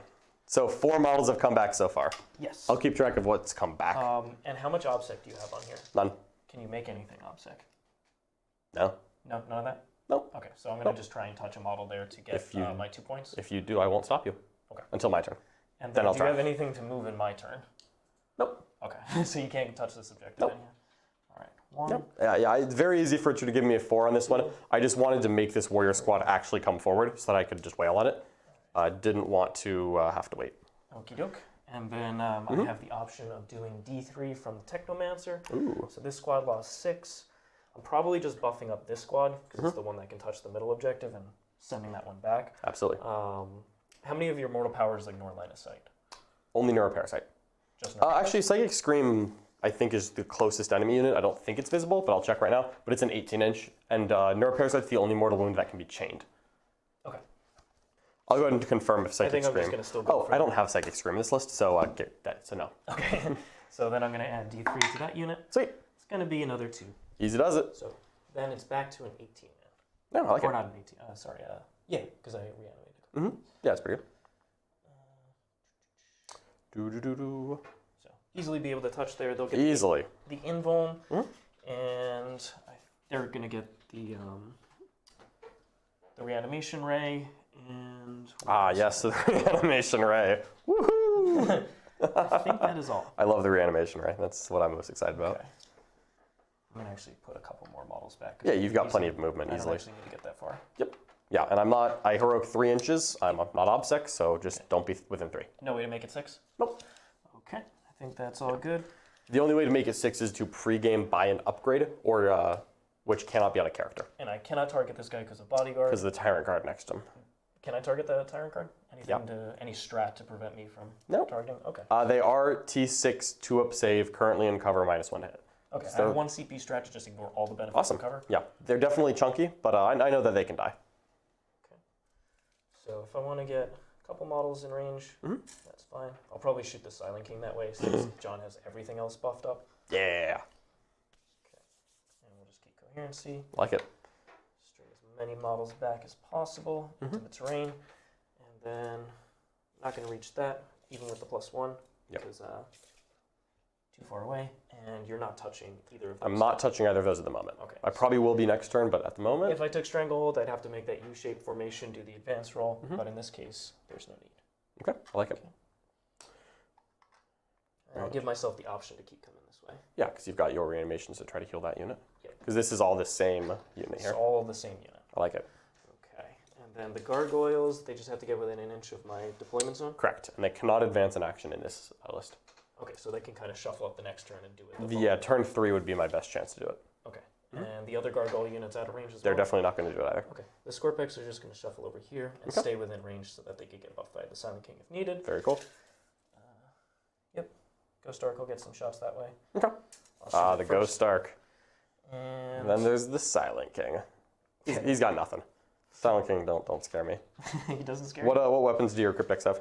So 4 models have come back so far. Yes. I'll keep track of what's come back. And how much OBSEC do you have on here? None. Can you make anything OBSEC? No. No, none of that? Nope. Okay, so I'm gonna just try and touch a model there to get my 2 points. If you do, I won't stop you. Okay. Until my turn. And then then I'll do try. you have anything to move in my turn? Nope. Okay, so you can't touch this objective Nope. in here. All right, 1. Yep. Yeah, it's very easy for you to give me a 4 on this one. I just wanted to make this warrior squad actually come forward so that I could just wail on it. I didn't want to have to wait. Okie doke. And then I have the option of doing D3 from the Technomancer. Ooh. So this squad lost 6. I'm probably just buffing up this squad because it's the one that can touch the middle objective and sending that one back. Absolutely. How many of your mortal powers ignore line of sight? Only Neuroparasite. Just Neuroparasite. Actually, Psychic Scream, I think, is the closest enemy unit. I don't think it's visible, but I'll check right now. But it's an 18-inch, and Neuroparasite's the only mortal wound that can be chained. Okay. I'll go ahead and confirm if Psychic I think Scream. I'm just going to still go for I don't have Psychic Scream in this list, so get that. So no. Okay. So then I'm going to add D3 to that unit. Sweet. It's going to be another 2. Easy does it. So then it's back to an 18 No, I like or it. not an 18. Sorry. Yeah, because I reanimated. Mm-hmm. Yeah, it's pretty good. So easily be able to touch there. They'll get Easily. the invuln, and they're going to get the reanimation ray. And Yes, the reanimation ray. Woohoo! I think that is all. I love the reanimation ray. That's what I'm most excited about. Okay. I'm gonna actually put a couple more models back. Yeah, you've got plenty of movement I don't easily. actually need to get that far. Yep. Yeah, and I heroic 3 inches. I'm not OBSEC, so just don't be within 3. No way to make it 6? Nope. Okay, I think that's all good. The only way to make it 6 is to pre-game buy an upgrade, or which cannot be on a character. And I cannot target this guy because of bodyguard. Because of the Tyrant card next to him. Can I target the Tyrant card? Anything Yeah. any strat to prevent me from Nope. targeting? Okay. They are T6 2-up save, currently in cover, -1 to hit. Okay, I So- have 1 CP strat to just ignore all the benefits Awesome. of cover. Yeah, they're definitely chunky, but I know that they can die. Okay. So if I want to get a couple models in range, that's fine. I'll probably shoot the Silent King that way since John has everything else buffed up. Yeah, Okay. And we'll just keep coherency. like it. String as many models back as possible into the terrain. And then I'm not going to reach that, even with the +1, Yep. because too far away. And you're not touching either of those. I'm not touching either of those at the moment. Okay. I probably will be next turn, but at the moment, If I took Stranglehold, I'd have to make that U-shaped formation, do the advance roll. But in this case, there's no need. okay, I like it. And I'll give myself the option to keep coming this way. Yeah, because you've got your reanimations to try to heal that unit. Yeah. Because this is all the same unit It's here. all the same unit. I like it. Okay. And then the gargoyles, they just have to get within an inch of my deployment zone. Correct, and they cannot advance an action in this list. Okay, so they can kind of shuffle up the next turn and do it. Yeah, turn 3 would be my best chance to do it. Okay. and the other gargoyle units out of range as They're well. definitely not going to do it either. Okay, the Skorpeks are just going to shuffle over here and stay within range so that they can get buffed by the Silent King if needed. Very cool. Yep, Ghost Ark will get some shots that way. Okay. The Ghost Ark. And then there's the Silent King. He's got nothing. Silent King, don't scare me. he doesn't scare What weapons do your Cryptex have?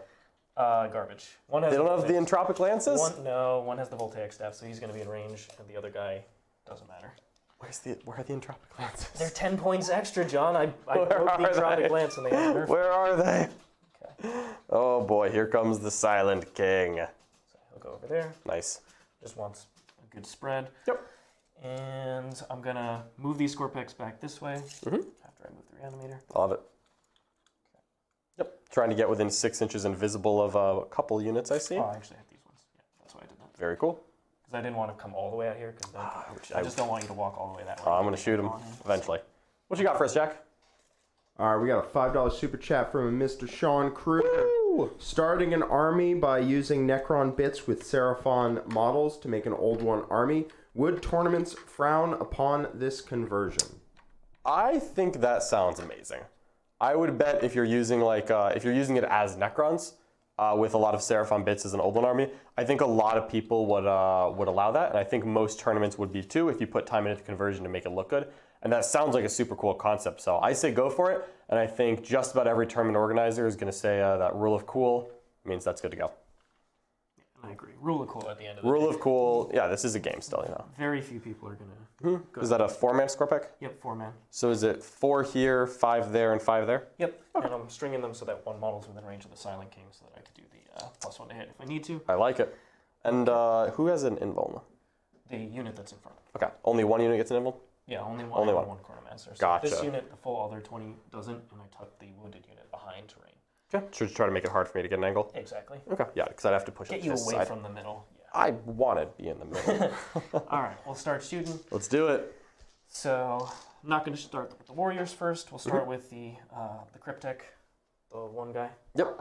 Garbage. One has They don't have the Entropic Lances? One has the voltaic staff, so he's going to be in range, and the other guy doesn't matter. Where are the Entropic Lances? They're 10 points extra, John. I broke the Entropic Lance and they have nerfed. Where are they? Okay. Oh boy, here comes the Silent King. So he'll go over there. Nice. Just wants a good spread. Yep. And I'm going to move these Skorpeks back this way after I move the Reanimator. Love it. Yep. Trying to get within 6 inches invisible of a couple units I see. Oh, I actually have these ones. Yeah, that's why I did that. Very cool. Because I didn't want to come all the way out here, because I just don't want you to walk all the way that way. I'm going to shoot him eventually. What you got for us, Jack? All right, we got a $5 super chat from Mr. Sean Kruger. Starting an army by using Necron bits with Szarekhan models to make an old one army. Would tournaments frown upon this conversion? I think that sounds amazing. I would bet if you're using if you're using it as Necrons with a lot of Szarekhan bits as an old one army, I think a lot of people would allow that, and I think most tournaments would be too if you put time into conversion to make it look good. And that sounds like a super cool concept, so I say go for it. And I think just about every tournament organizer is going to say that rule of cool means that's good to go. I agree. Rule of cool at the end of the Rule day. of cool, yeah, this is a game still, you know. Very few people are going to... Is that a 4-man Skorpekh? Yep, 4-man. So is it 4 here, 5 there, and 5 there? Yep, and I'm stringing them so that one model's within range of the Silent King so that I could do the +1 to hit if I need to. I like it. And who has an invuln? The unit that's in front. Okay, only one unit gets an invuln? Yeah, only one. Only one. One Chronomancer. So Gotcha. this unit, the full other 20 doesn't, and I tuck the wounded unit behind terrain. Okay, should try to make it hard for me to get an angle. Exactly. Okay, yeah, because I'd have to push Get it you this away side. from the middle. Yeah. I want to be in the middle. All right, we'll start shooting. Let's do it. So I'm not going to start with the warriors first. We'll start with the Cryptek, the one guy. Yep.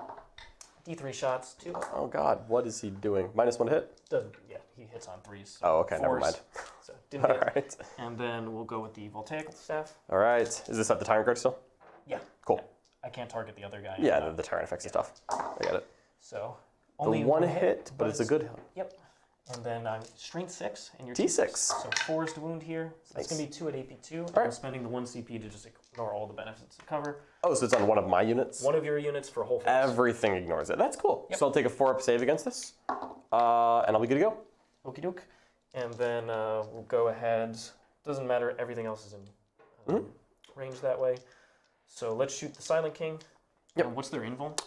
D3 shots, 2. Oh god, what is he doing? -1 hit? Doesn't. Yeah, he hits on 3s. So Oh, okay, never 4s, mind. So didn't hit. Alright. And then we'll go with the voltaic staff. Alright. Is this at the Tyrant card still? Yeah. Cool. I can't target the other guy. Yeah, the Tyrant affects the stuff. I get it. So The only one hit, but it's a good hit. Yep. And then strength 6 and your T6. So 4 is to wound here. So that's Nice. going to be 2 at AP2. And Alright. I'm spending the 1 CP to just ignore all the benefits to cover. Oh, so it's on one of my units? One of your units for a whole phase. Everything ignores it. That's cool. Yep. So I'll take a 4-up save against this. And I'll be good to go. Okie doke. And then we'll go ahead. Doesn't matter. Everything else is in range that way. So let's shoot the Silent King. Yep. What's their invul?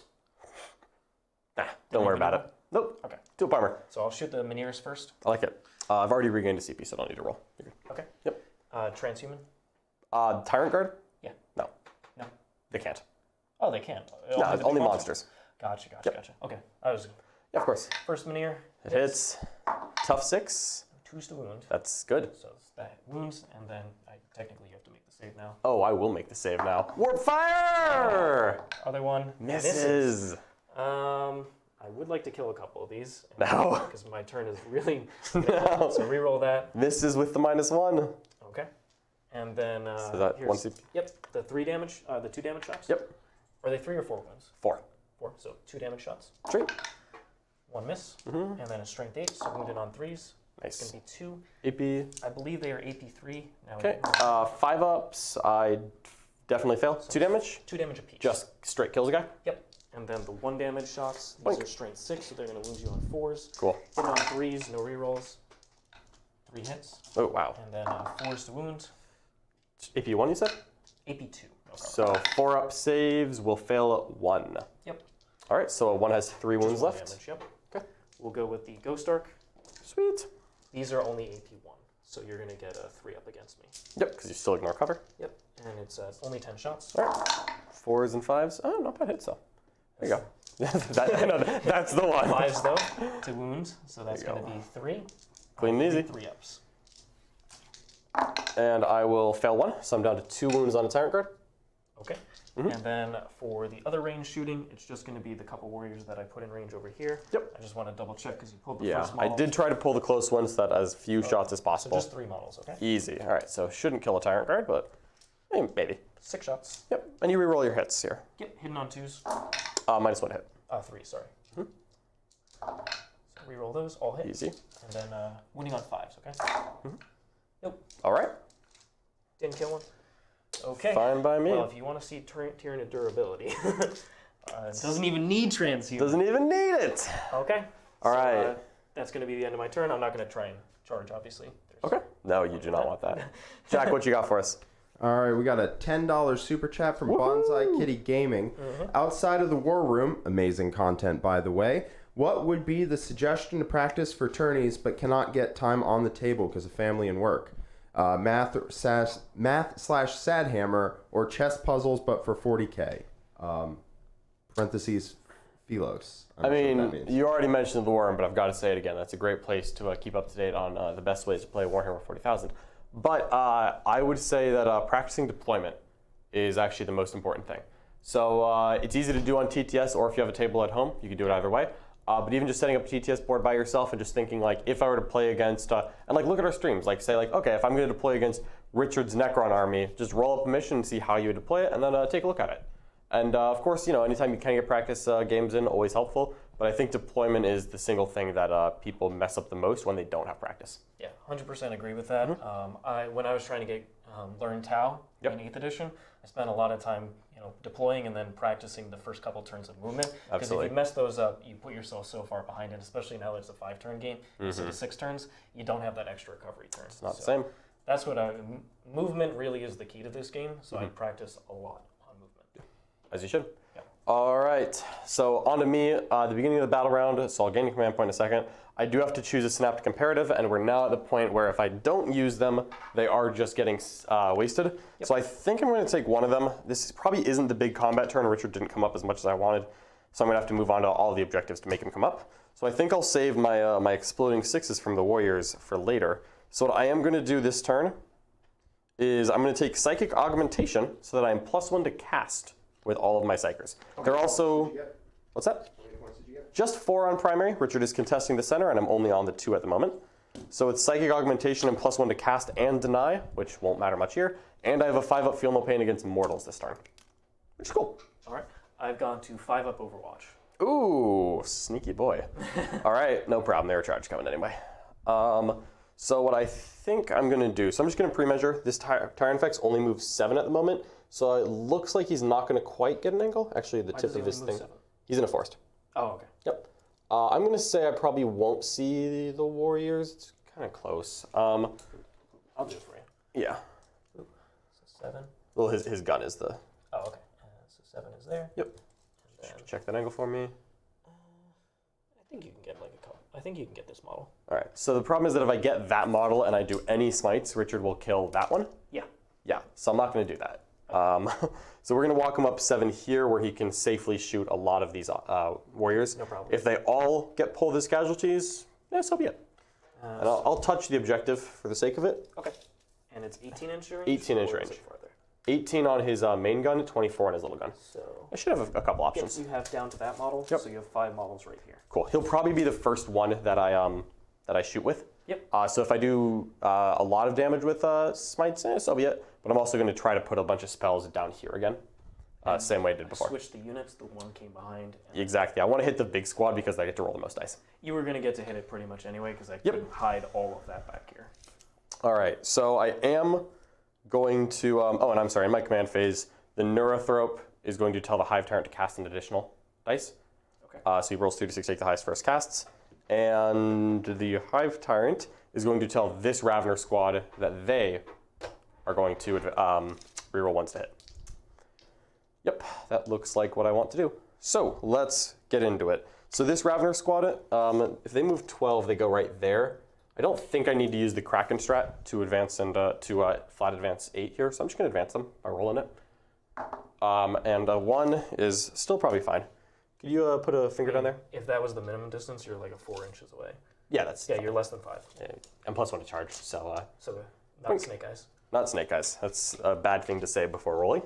Nah, don't worry about it. Nope. Okay. Do a bomber. So I'll shoot the Minis first. I like it. I've already regained a CP, so I don't need to roll. You're good. Okay. Yep. Transhuman? Tyrant guard? Yeah. No. No. They can't. Oh, they can. No, the only big monsters. Gotcha. Yep. Gotcha. Okay. I was Yeah, of course. first Minir. It hits. Tough 6. 2's to wound. That's good. So that wounds, and then technically you have to make the save now. Oh, I will make the save now. Warpfire! Other one Misses. I would like to kill a couple of these. No. Because my turn is really. No. So reroll that. Misses with the -1. Okay. And then. So that here's- 1 CP? Yep. The 3 damage. The 2 damage shots. Yep. Are they 3 or 4 wounds? 4. 4. So 2 damage shots. 3. 1 miss. And then a strength 8. So wounded on 3s. It's Nice. going to be 2. AP. I believe they are AP3. Now Okay. 5-ups. I definitely fail. 2 damage. 2 damage apiece. Just straight kills a guy. Yep. And then the 1 damage shots. These Boink. are strength 6, so they're going to wound you on 4s. Cool. Hit on 3s, no rerolls. 3 hits. Oh, wow. And then 4s to wound. AP1, you said? AP2. No problem. So 4-up saves will fail at 1. Yep. All right, so 1 has 3 wounds Just 1 left. damage, yep. Okay. We'll go with the Ghost Ark. Sweet. These are only AP1, so you're going to get a 3 up against me. Yep, because you still ignore cover. Yep. And it's only 10 shots. All right. 4s and 5s. Oh, not bad hits, though. There you go. That's the one. 5s, though, to wound, so that's There you going to be 3. Clean and easy. 3 ups. And I will fail 1, so I'm down to 2 wounds on a Tyrant guard. Okay. And then for the other range shooting, it's just going to be the couple warriors that I put in range over here. Yep. I just want to double check because you pulled the Yeah, first I model. did try to pull the close ones so that as few shots as So possible. just 3 models, okay? Easy. All right, so shouldn't kill a Tyrant guard, but maybe. 6 shots. Yep, and you reroll your hits here. Yep, hidden on 2s. -1 hit. 3, sorry. So reroll those, all hits. Easy. And then winning on 5s, okay? Nope, All right. didn't kill one. Okay. Fine by me. Well, if you want to see Tyranid durability, it doesn't even need transhuman. Doesn't even need it. Okay. All So, right. that's going to be the end of my turn. I'm not going to try and charge, obviously. Okay. No, you do not want that. Jack, what you got for us? All right, we got a $10 super chat from Bonsai Kitty Gaming. Outside of the War Room, amazing content, by the way. What would be the suggestion to practice for tourneys but cannot get time on the table because of family and work? Math/Sad Hammer or chess puzzles but for 40K. Parentheses, Philos. I mean, you already mentioned the War Room, but I've got to say it again. That's a great place to keep up to date on the best ways to play Warhammer 40,000. But I would say that practicing deployment is actually the most important thing. So it's easy to do on TTS, or if you have a table at home, you can do it either way. But even just setting up a TTS board by yourself and just thinking, like, if I were to play against, and like look at our streams, like say, like, okay, if I'm going to deploy against Richard's Necron army, just roll up a mission and see how you would deploy it, and then take a look at it. And of course, you know, anytime you can get practice games in, always helpful. But I think deployment is the single thing that people mess up the most when they don't have practice. Yeah, 100% agree with that. When I was trying to get learn Tau in 8th edition, I spent a lot of time, deploying and then practicing the first couple turns of movement. Because if you mess those up, you put yourself so far behind, and especially now that it's a 5-turn game instead of 6 turns, you don't have that extra recovery turn. It's not the same. That's what movement really is the key to this game. So I practice a lot on movement. As you should. All right, so on to me, the beginning of the battle round, so I'll gain a command point in a second. I do have to choose a Synaptic Imperative, and we're now at the point where if I don't use them, they are just getting wasted. So I think I'm going to take one of them. This probably isn't the big combat turn. Richard didn't come up as much as I wanted, so I'm going to have to move on to all the objectives to make him come up. So I think I'll save my, my Exploding Sixes from the Warriors for later. So what I am going to do this turn is I'm going to take Psychic Augmentation so that I'm +1 to cast with all of my Psychers. They're also, what's that? How many points did you get? Just 4 on primary. Richard is contesting the center, and I'm only on the 2 at the moment. So it's Psychic Augmentation and +1 to cast and deny, which won't matter much here. And I have a 5-up Feel No Pain against Mortals this turn, which is cool. All right, I've gone to 5-up Overwatch. Ooh, sneaky boy. All right, no problem. They were charge coming anyway. So what I think I'm going to do, so I'm just going to pre-measure. This Tyranids only moves 7 at the moment. So it looks like he's not going to quite get an angle. Actually, the tip of this thing. 7? He's in a forest. Oh, okay. Yep. I'm going to say I probably won't see the Warriors. It's kind of close. I'll do it for you. Yeah. So 7. Well, his gun is the... Oh, okay. So 7 is there. Yep. And then, Check that angle for me. I think you can get like a couple. I think you can get this model. All right. So the problem is that if I get that model and I do any smites, Richard will kill that one. Yeah. Yeah. So I'm not going to do that. So we're going to walk him up 7 here where he can safely shoot a lot of these warriors. No problem. If they all get pulled as casualties, yeah, so be it. And I'll touch the objective for the sake of it. Okay. And it's 18-inch range? 18-inch range. 18 on his main gun, 24 on his little gun. So I should have a couple options. you have down to that model, Yep. so you have 5 models right here. Cool. He'll probably be the first one that I shoot with. Yep. So if I do a lot of damage with smites, so be it. But I'm also going to try to put a bunch of spells down here again, same way I did before. Switch the units, the one came behind. And Exactly. I want to hit the big squad because I get to roll the most dice. you were going to get to hit it pretty much anyway because I couldn't hide all of that back here. All right. So I am going to, oh, and I'm sorry, in my command phase, the Neurothrope is going to tell the Hive Tyrant to cast an additional dice. Okay. So he rolls 2 to 6, take the highest first casts. And the Hive Tyrant is going to tell this Ravener squad that they are going to reroll 1s to hit. Yep, that looks like what I want to do. So let's get into it. So this Ravener squad, if they move 12, they go right there. I don't think I need to use the Kraken strat to advance and to flat advance 8 here, so I'm just going to advance them by rolling it. And 1 is still probably fine. Could you put a finger down there? If that was the minimum distance, you're like 4 inches away. Yeah, that's Yeah, you're less than 5. and +1 to charge. So So not snake eyes. Not Snake Eyes. That's a bad thing to say before rolling.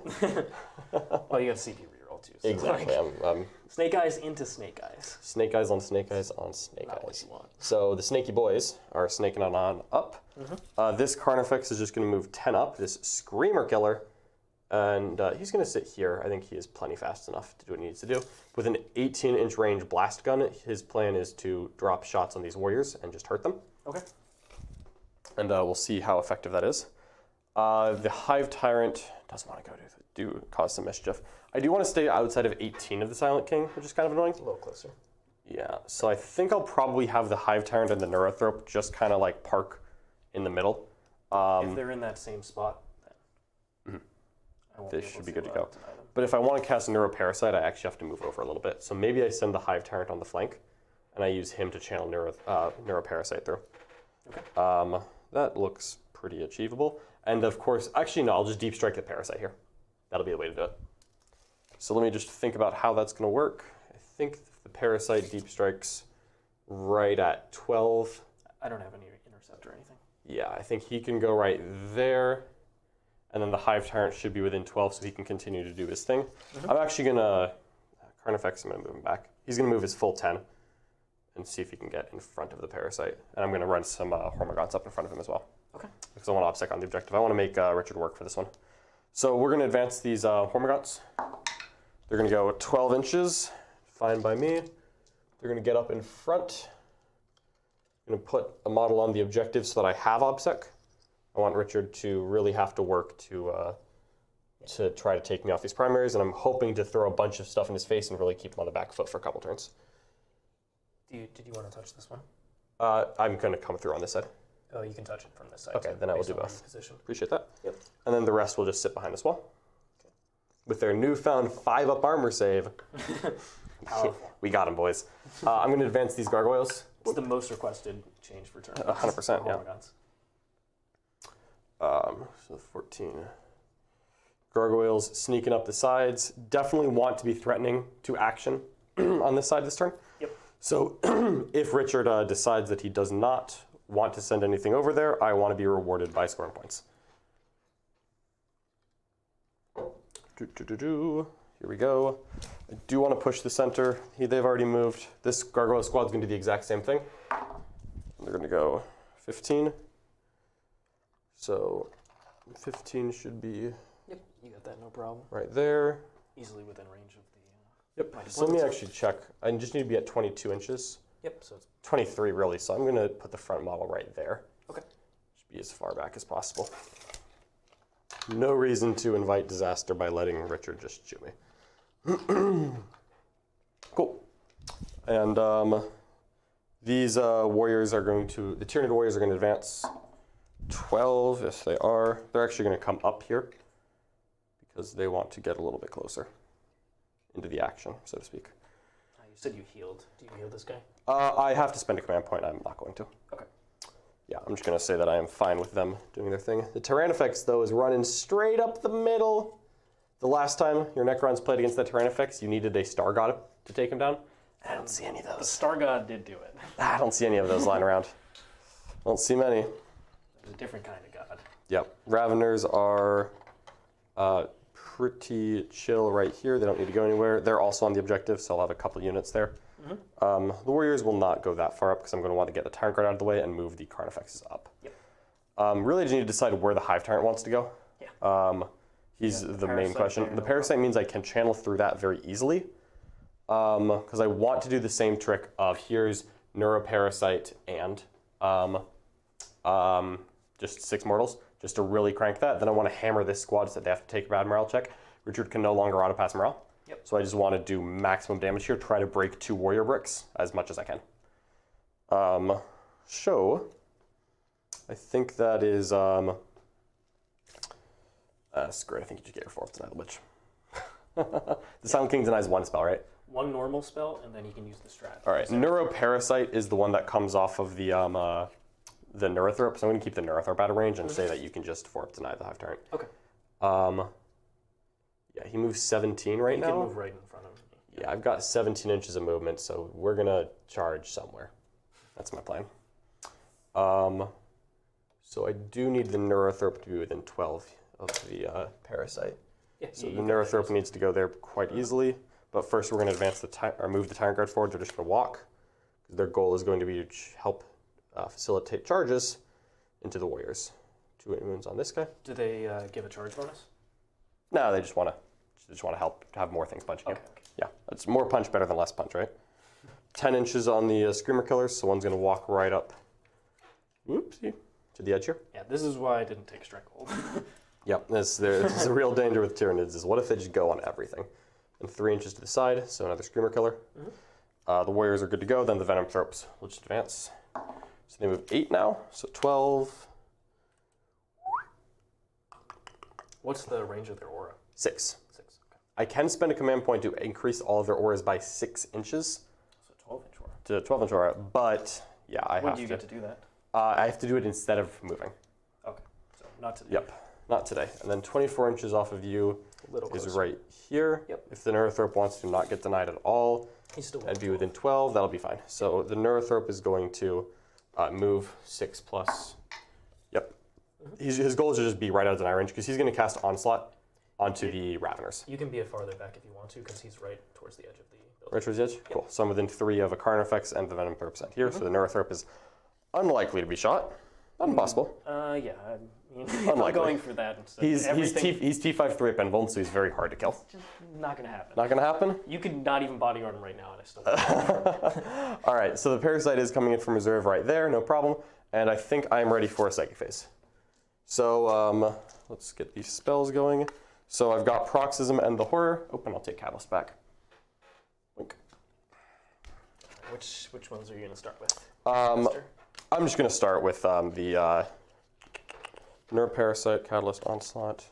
Well, you got CP reroll too. So Exactly. like, Snake Eyes into Snake Eyes. Snake Eyes on Snake Eyes on Snake Not what Eyes. you want. So the snaky boys are snaking on up. This Carnifex is just going to move 10 up, this Screamer Killer, and he's going to sit here. I think he is plenty fast enough to do what he needs to do. With an 18-inch range blast gun, his plan is to drop shots on these warriors and just hurt them. Okay. And we'll see how effective that is. The Hive Tyrant does want to do cause some mischief. I do want to stay outside of 18 of the Silent King, which is kind of annoying. A little closer. Yeah, so I think I'll probably have the Hive Tyrant and the Neurothrope just kind of like park in the middle. If they're in that same spot, then I won't This able should be good to go. deny them. But if I want to cast Neuroparasite, I actually have to move over a little bit. So maybe I send the Hive Tyrant on the flank, and I use him to channel Neuroparasite through. Okay. That looks pretty achievable. And of course, actually no, I'll just Deep Strike the Parasite here. That'll be the way to do it. So let me just think about how that's going to work. I think the Parasite Deep Strikes right at 12. I don't have any intercept or anything. Yeah, I think he can go right there. And then the Hive Tyrant should be within 12 so he can continue to do his thing. I'm actually going to, Carnifex, I'm going to move him back. He's going to move his full 10 and see if he can get in front of the Parasite. And I'm going to run some Hormagaunts up in front of him as well. Okay. Because I want to OBSEC on the objective. I want to make Richard work for this one. So we're going to advance these Hormagaunts. They're going to go 12 inches, fine by me. They're going to get up in front. I'm going to put a model on the objective so that I have OBSEC. I want Richard to really have to work to try to take me off these primaries, and I'm hoping to throw a bunch of stuff in his face and really keep him on the back foot for a couple turns. Did you want to touch this one? I'm going to come through on this side. Oh, you can touch it from this side. Okay, too, then I will based do on where both. you position. Appreciate that. Yep. And then the rest will just sit behind this wall. With their newfound 5-up armor save. Powerful. We got him, boys. I'm going to advance these gargoyles. It's the most requested change for turn. 100%, yeah. Hormagaunts. So 14. Gargoyles sneaking up the sides. Definitely want to be threatening to action on this side this turn. Yep. So if Richard decides that he does not want to send anything over there, I want to be rewarded by scoring points. Here we go. I do want to push the center. They've already moved. This gargoyle squad is going to do the exact same thing. They're going to go 15. So 15 should be Yep, you got that, no problem. right there. Easily within range of the. Yep. So let me actually check. I just need to be at 22 inches. Yep. So it's 23 really. So I'm going to put the front model right there. okay. Should be as far back as possible. No reason to invite disaster by letting Richard just shoot me. Cool. And these warriors are going to, the Tyranid warriors are going to advance 12, yes they are. They're actually going to come up here because they want to get a little bit closer into the action, so to speak. You said you healed. Do you heal this guy? I have to spend a command point. I'm not going to. Okay. Yeah, I'm just going to say that I am fine with them doing their thing. The Tyrannifex, though, is running straight up the middle. The last time your Necrons played against the Tyrannifex, you needed a Star God to take him down. I don't see any of The those. Star God did do it. I don't see any of those lying around. Don't see many. It's a different kind of god. Yep. Raveners are pretty chill right here. They don't need to go anywhere. They're also on the objective, so I'll have a couple units there. The Warriors will not go that far up because I'm going to want to get the Tyrant Guard out of the way and move the Carnifexes up. Yep. Really just need to decide where the Hive Tyrant wants to go. Yeah. He's Yeah, the the main Parasite question. there, The no Parasite means I can channel through that very easily because I want to do the same trick of here's Neuroparasite and just 6 mortals just to really crank that. Then I want to hammer this squad so that they have to take a bad morale check. Richard can no longer auto-pass morale. Yep. So I just want to do maximum damage here, try to break 2 warrior bricks as much as I can. I think that is, screw it, I think you just get your 4 up to Deny the Witch. The Silent King denies 1 spell, right? 1 normal spell, and then he can use the strat. All right, Neuroparasite is the one that comes off of the Neurothrope, so I'm going to keep the Neurothrope out of range and say that you can just 4 up deny the Hive Tyrant. Okay. Yeah, he moves 17 right You now. can move right in front of me. Yeah, I've got 17 inches of movement, so we're going to charge somewhere. That's my plan. So I do need the Neurothrope to be within 12 of the Parasite. Yeah, So the Neurothrope needs to go there quite easily. But first we're going to advance or move the Tyrant Guard forward. They're just going to walk. Their goal is going to be to help facilitate charges into the Warriors. 2 wounds on this guy. Do they give a charge bonus? No, they just want to help have more things punching you. Okay. Yeah, it's more punch better than less punch, right? 10 inches on the Screamer Killers, so one's going to walk right up. Oopsie. To the edge here. Yeah, this is why I didn't take Stranglehold. Yep, this is a real danger with Tyranids, is what if they just go on everything? And 3 inches to the side, so another Screamer Killer. The Warriors are good to go, then the Venom Thropes will just advance. So they move 8 now, so 12. What's the range of their aura? 6. 6. Okay. I can spend a command point to increase all of their auras by 6 inches. So 12-inch aura. To 12-inch aura, but yeah, I have to. When do you get to do that? I have to do it instead of moving. Okay, so not today. Yep, not today. And then 24 inches off of you is right here. Yep. If the Neurothrope wants to not get denied at all He's still and be within 12, that'll be fine. So the Neurothrope is going to move 6 plus. Yep. His goal is to just be right out of deny range because he's going to cast Onslaught onto the Raveners. You can be a farther back if you want to because he's right towards the edge of the building. Right towards the edge? Yep. Cool. So I'm within 3 of a Carnifex and the Venom Thrope here. So the Neurothrope is unlikely to be shot. Not impossible. Yeah, I mean, Unlikely. I'm going for that. So He's T5-3 up and Vuln, so he's very hard to kill. just not going to happen. Not gonna happen? You could not even bodyguard him right now and I still All right, so the Parasite is coming in from reserve right there, no problem. And I think I'm ready for a Psychic Phase. So let's get these spells going. So I've got Paroxysm and the Horror. Open, I'll take Catalyst back. Wink. Which ones are you going to start with? I'm just going to start with the Neuroparasite, Catalyst, Onslaught.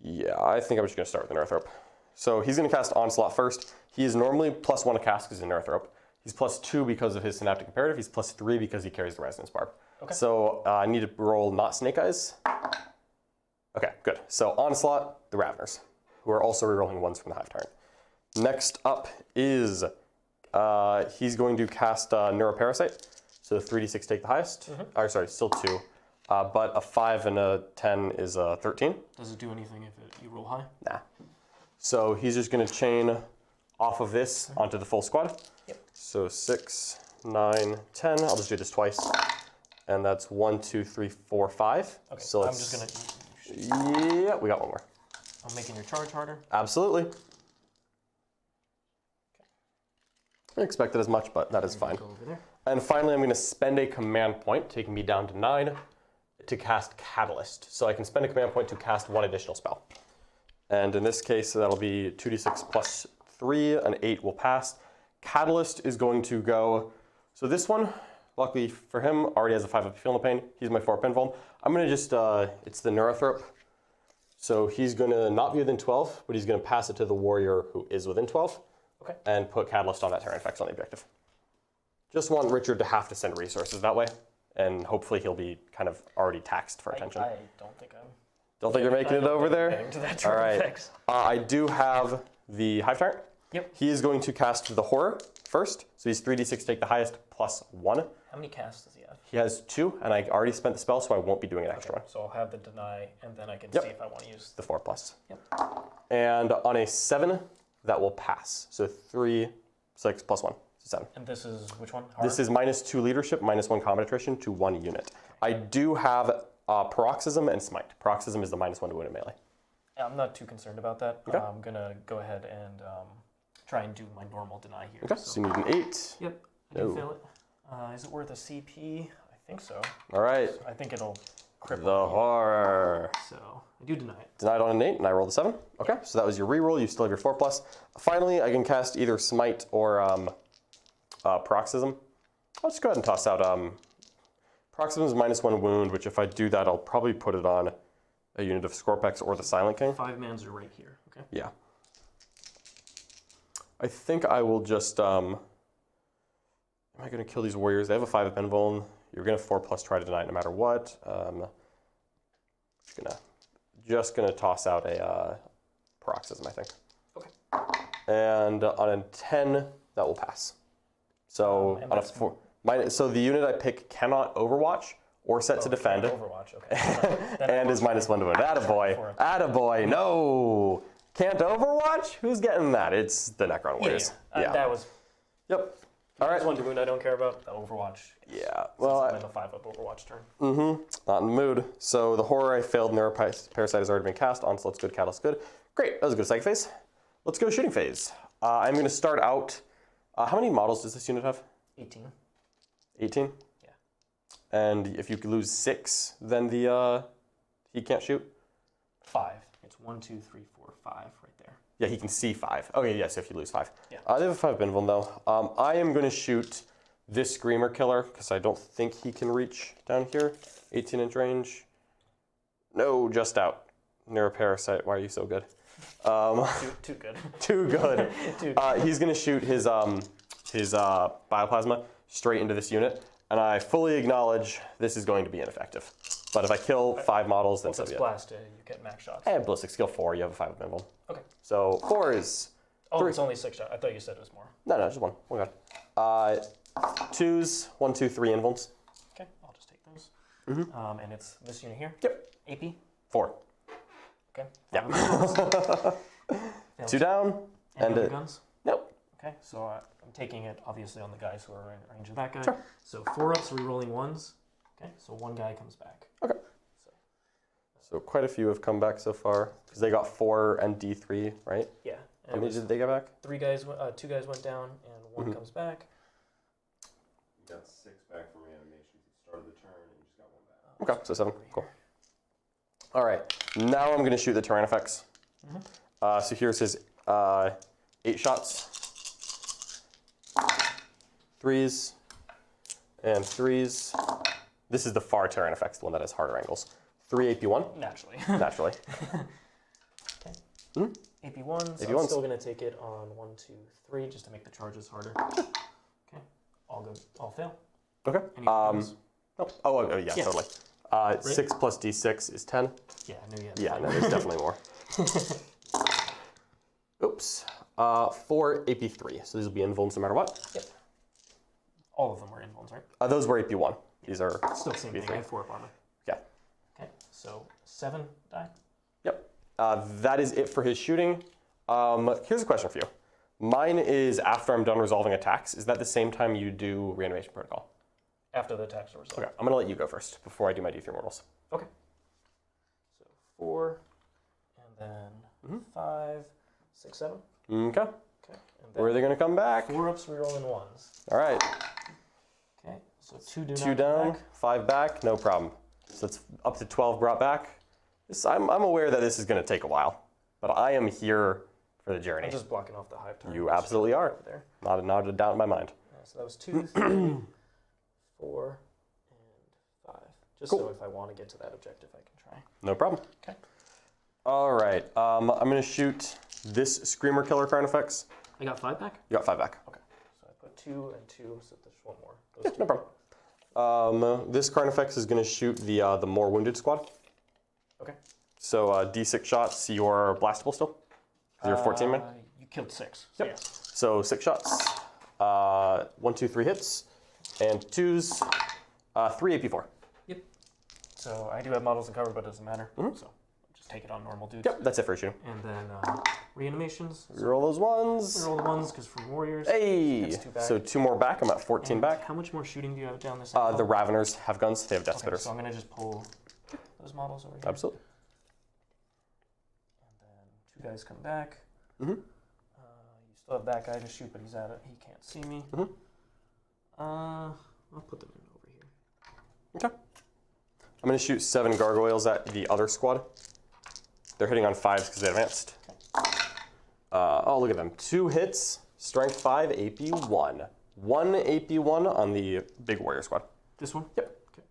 Yeah, I think I'm just going to start with the Neurothrope. So he's going to cast Onslaught first. He is normally +1 to cast because he's a Neurothrope. He's +2 because of his Synaptic Imperative. He's +3 because he carries the Resonance Barb. Okay. So I need to roll not Snake Eyes. Okay, good. So Onslaught, the Raveners, who are also rerolling 1s from the Hive Tyrant. Next up is he's going to cast Neuroparasite. So 3d6 take the highest. Or sorry, still 2. But a 5 and a 10 is a 13. Does it do anything if you roll high? Nah. So he's just going to chain off of this onto the full squad. Yep. So 6, 9, 10. I'll just do this twice. And that's 1, 2, 3, 4, 5. Okay, so I'm just going to... Yeah, we got one more. I'm making your charge harder. Absolutely. I expected as much, but that is fine. Go over there. And finally, I'm going to spend a command point, taking me down to 9, to cast Catalyst. So I can spend a command point to cast 1 additional spell. And in this case, that'll be 2d6 plus 3, an 8 will pass. Catalyst is going to go, so this one, luckily for him, already has a 5 up Feel No Pain. He's my 4 pinfall. I'm going to just, it's the Neurothrope. So he's going to not be within 12, but he's going to pass it to the warrior who is within 12. Okay. And put Catalyst on that Terran effects on the objective. Just want Richard to have to send resources that way, and hopefully he'll be kind of already taxed for attention. I don't think I'm... Don't think you're making it over there? Getting to that All turn right. effects. I do have the Hive Tyrant. Yep. He is going to cast the Horror first, so he's 3d6 take the highest plus 1. How many casts does he have? He has 2, and I already spent the spell, so I won't be doing an extra one. So I'll have the deny, and then I can Yep. see if I want to use... The 4 plus. Yep. And on a 7, that will pass. So 3, 6 plus 1, so 7. And this is which one? This is -2 leadership, -1 combat attrition to 1 unit. I do have Paroxysm and Smite. Paroxysm is the -1 to wound in melee. I'm not too concerned about that. Okay. I'm going to go ahead and try and do my normal deny here. Okay, so you need an 8. Yep, I No. can fail it. Is it worth a CP? I think so. All right, I think it'll cripple the me. Horror. So I do deny it. Denied on an 8, and I rolled a 7. Okay, so that was your reroll. You still have your 4 plus. Finally, I can cast either Smite or Paroxysm. I'll just go ahead and toss out Paroxysm is -1 wound, which if I do that, I'll probably put it on a unit of Skorpekh or the Silent King. 5 mans are right here. Okay. Yeah. I think I will just, am I going to kill these warriors? They have a 5 up invuln. You're going to 4 plus try to deny it no matter what. Just gonna toss out a Paroxysm, I think. Okay. And on a 10, that will pass. So on a 4, so the unit I pick cannot Overwatch or set to defend. Overwatch, okay. And is -1 to wound. Attaboy. Attaboy. No. Can't Overwatch? Who's getting that? It's the Necron Warriors. Yeah. That was. Yep. All right. -1 to wound I don't care about. The Overwatch. Yeah. Well, I'm in the 5-up Overwatch turn. Not in the mood. So the horror I failed. Neuroparasite has already been cast. Onslaught's good. Catalyst's good. Great. That was a good psych phase. Let's go shooting phase. I'm going to start out. How many models does this unit have? 18. 18? Yeah. And if you lose 6, then he can't shoot? 5. It's 1, 2, 3, 4, 5 right there. Yeah, he can see 5. Okay, yes, if you lose 5. Yeah. They have a 5 Binvuln though. I am going to shoot this Screamer Killer because I don't think he can reach down here. 18-inch range. No, just out. Neuroparasite, why are you so good? Too good. Too good. Too good. He's going to shoot his Bioplasma straight into this unit, and I fully acknowledge this is going to be ineffective. But if I kill 5 models, then so be it. Blast, you get max shots. And ballistic skill 4, you have a 5 Binvuln. Okay. So 4 is... Oh, 3. it's only 6 shots. I thought you said it was more. No, just 1. Oh my god. 2s, 1, 2, 3 Invulns. Okay, I'll just take those. And it's this unit here? Yep. AP? 4. Okay. Yeah. 2 down. And other guns? Nope. Okay, so I'm taking it obviously on the guys who are in range of that guy. Sure. So 4-ups, rerolling 1s. Okay, so 1 guy comes back. Okay. So quite a few have come back so far because they got 4 and D3, right? Yeah. How many did they get back? 2 guys went down and 1 comes back. You got 6 back from reanimation. You started the turn and you just got 1 back. Okay, so 7. Cool. All right, now I'm going to shoot the Tyranifex. So here's his 8 shots. 3s and 3s. This is the far Tyranifex, the one that has harder angles. 3 AP1. Naturally. Naturally. Okay. AP1, so I'm still going to take it on 1, 2, 3 just to make the charges harder. Okay, all good. All fail. Okay. Any fails? Nope. Oh, yeah, totally. 6 plus D6 is 10. Yeah, I knew you had Yeah, no, there's definitely more. Oops. 4 AP3. So these will be invulns no matter what. Yep. All of them were invulns, right? Those were AP1. These are Still the same thing. I have 4 up armor. Yeah. Okay, so 7 die. Yep. That is it for his shooting. Here's a question for you. Mine is after I'm done resolving attacks. Is that the same time you do reanimation protocol? After the attacks are resolved. Okay, I'm going to let you go first before I do my D3 mortals. Okay. So 4, and then 5, 6, 7. Okay. Okay. And then Where are they going to come back? 4-ups, rerolling 1s. All right. Okay, so 2 do 2 not down, come back. 5 back, no problem. So it's up to 12 brought back. I'm aware that this is going to take a while, but I am here for the journey. I'm just blocking off the Hive turn. You absolutely are. Over there. Not a doubt in my mind. So that was 2, 3, 4, and 5. Just so if I want to get to that objective, I can try. No problem. Okay. All right. I'm going to shoot this Screamer Killer Carnifex. I got 5 back? You got 5 back. Okay. So I put 2 and 2, so there's 1 more. Yeah, no problem. This Carnifex is going to shoot the more wounded squad. Okay. So D6 shots, you're blastable still? You're 14 man? You killed 6. So Yep. yes. So 6 shots. 1, 2, 3 hits. And 2s. 3 AP4. Yep. So I do have models in cover, but it doesn't matter. So just take it on normal dudes. Yep, that's it for your shooting. And then reanimations. Roll those ones. Roll the 1s because from warriors. Hey! Gets 2 back. So 2 more back. I'm at 14 And back. How much more shooting do you have down this The angle? Raveners have guns. They have Deathspitters. Okay, so I'm going to just pull those models over here. Absolutely. And then 2 guys come back. Mm-hmm. You still have that guy to shoot, but he's at it. He can't see me. Mm-hmm. I'll put them in over here. Okay. I'm going to shoot 7 gargoyles at the other squad. They're hitting on 5s because they advanced. Oh, look at them. 2 hits, strength 5, AP 1. 1 AP 1 on the big warrior squad. This one? Yep. Okay.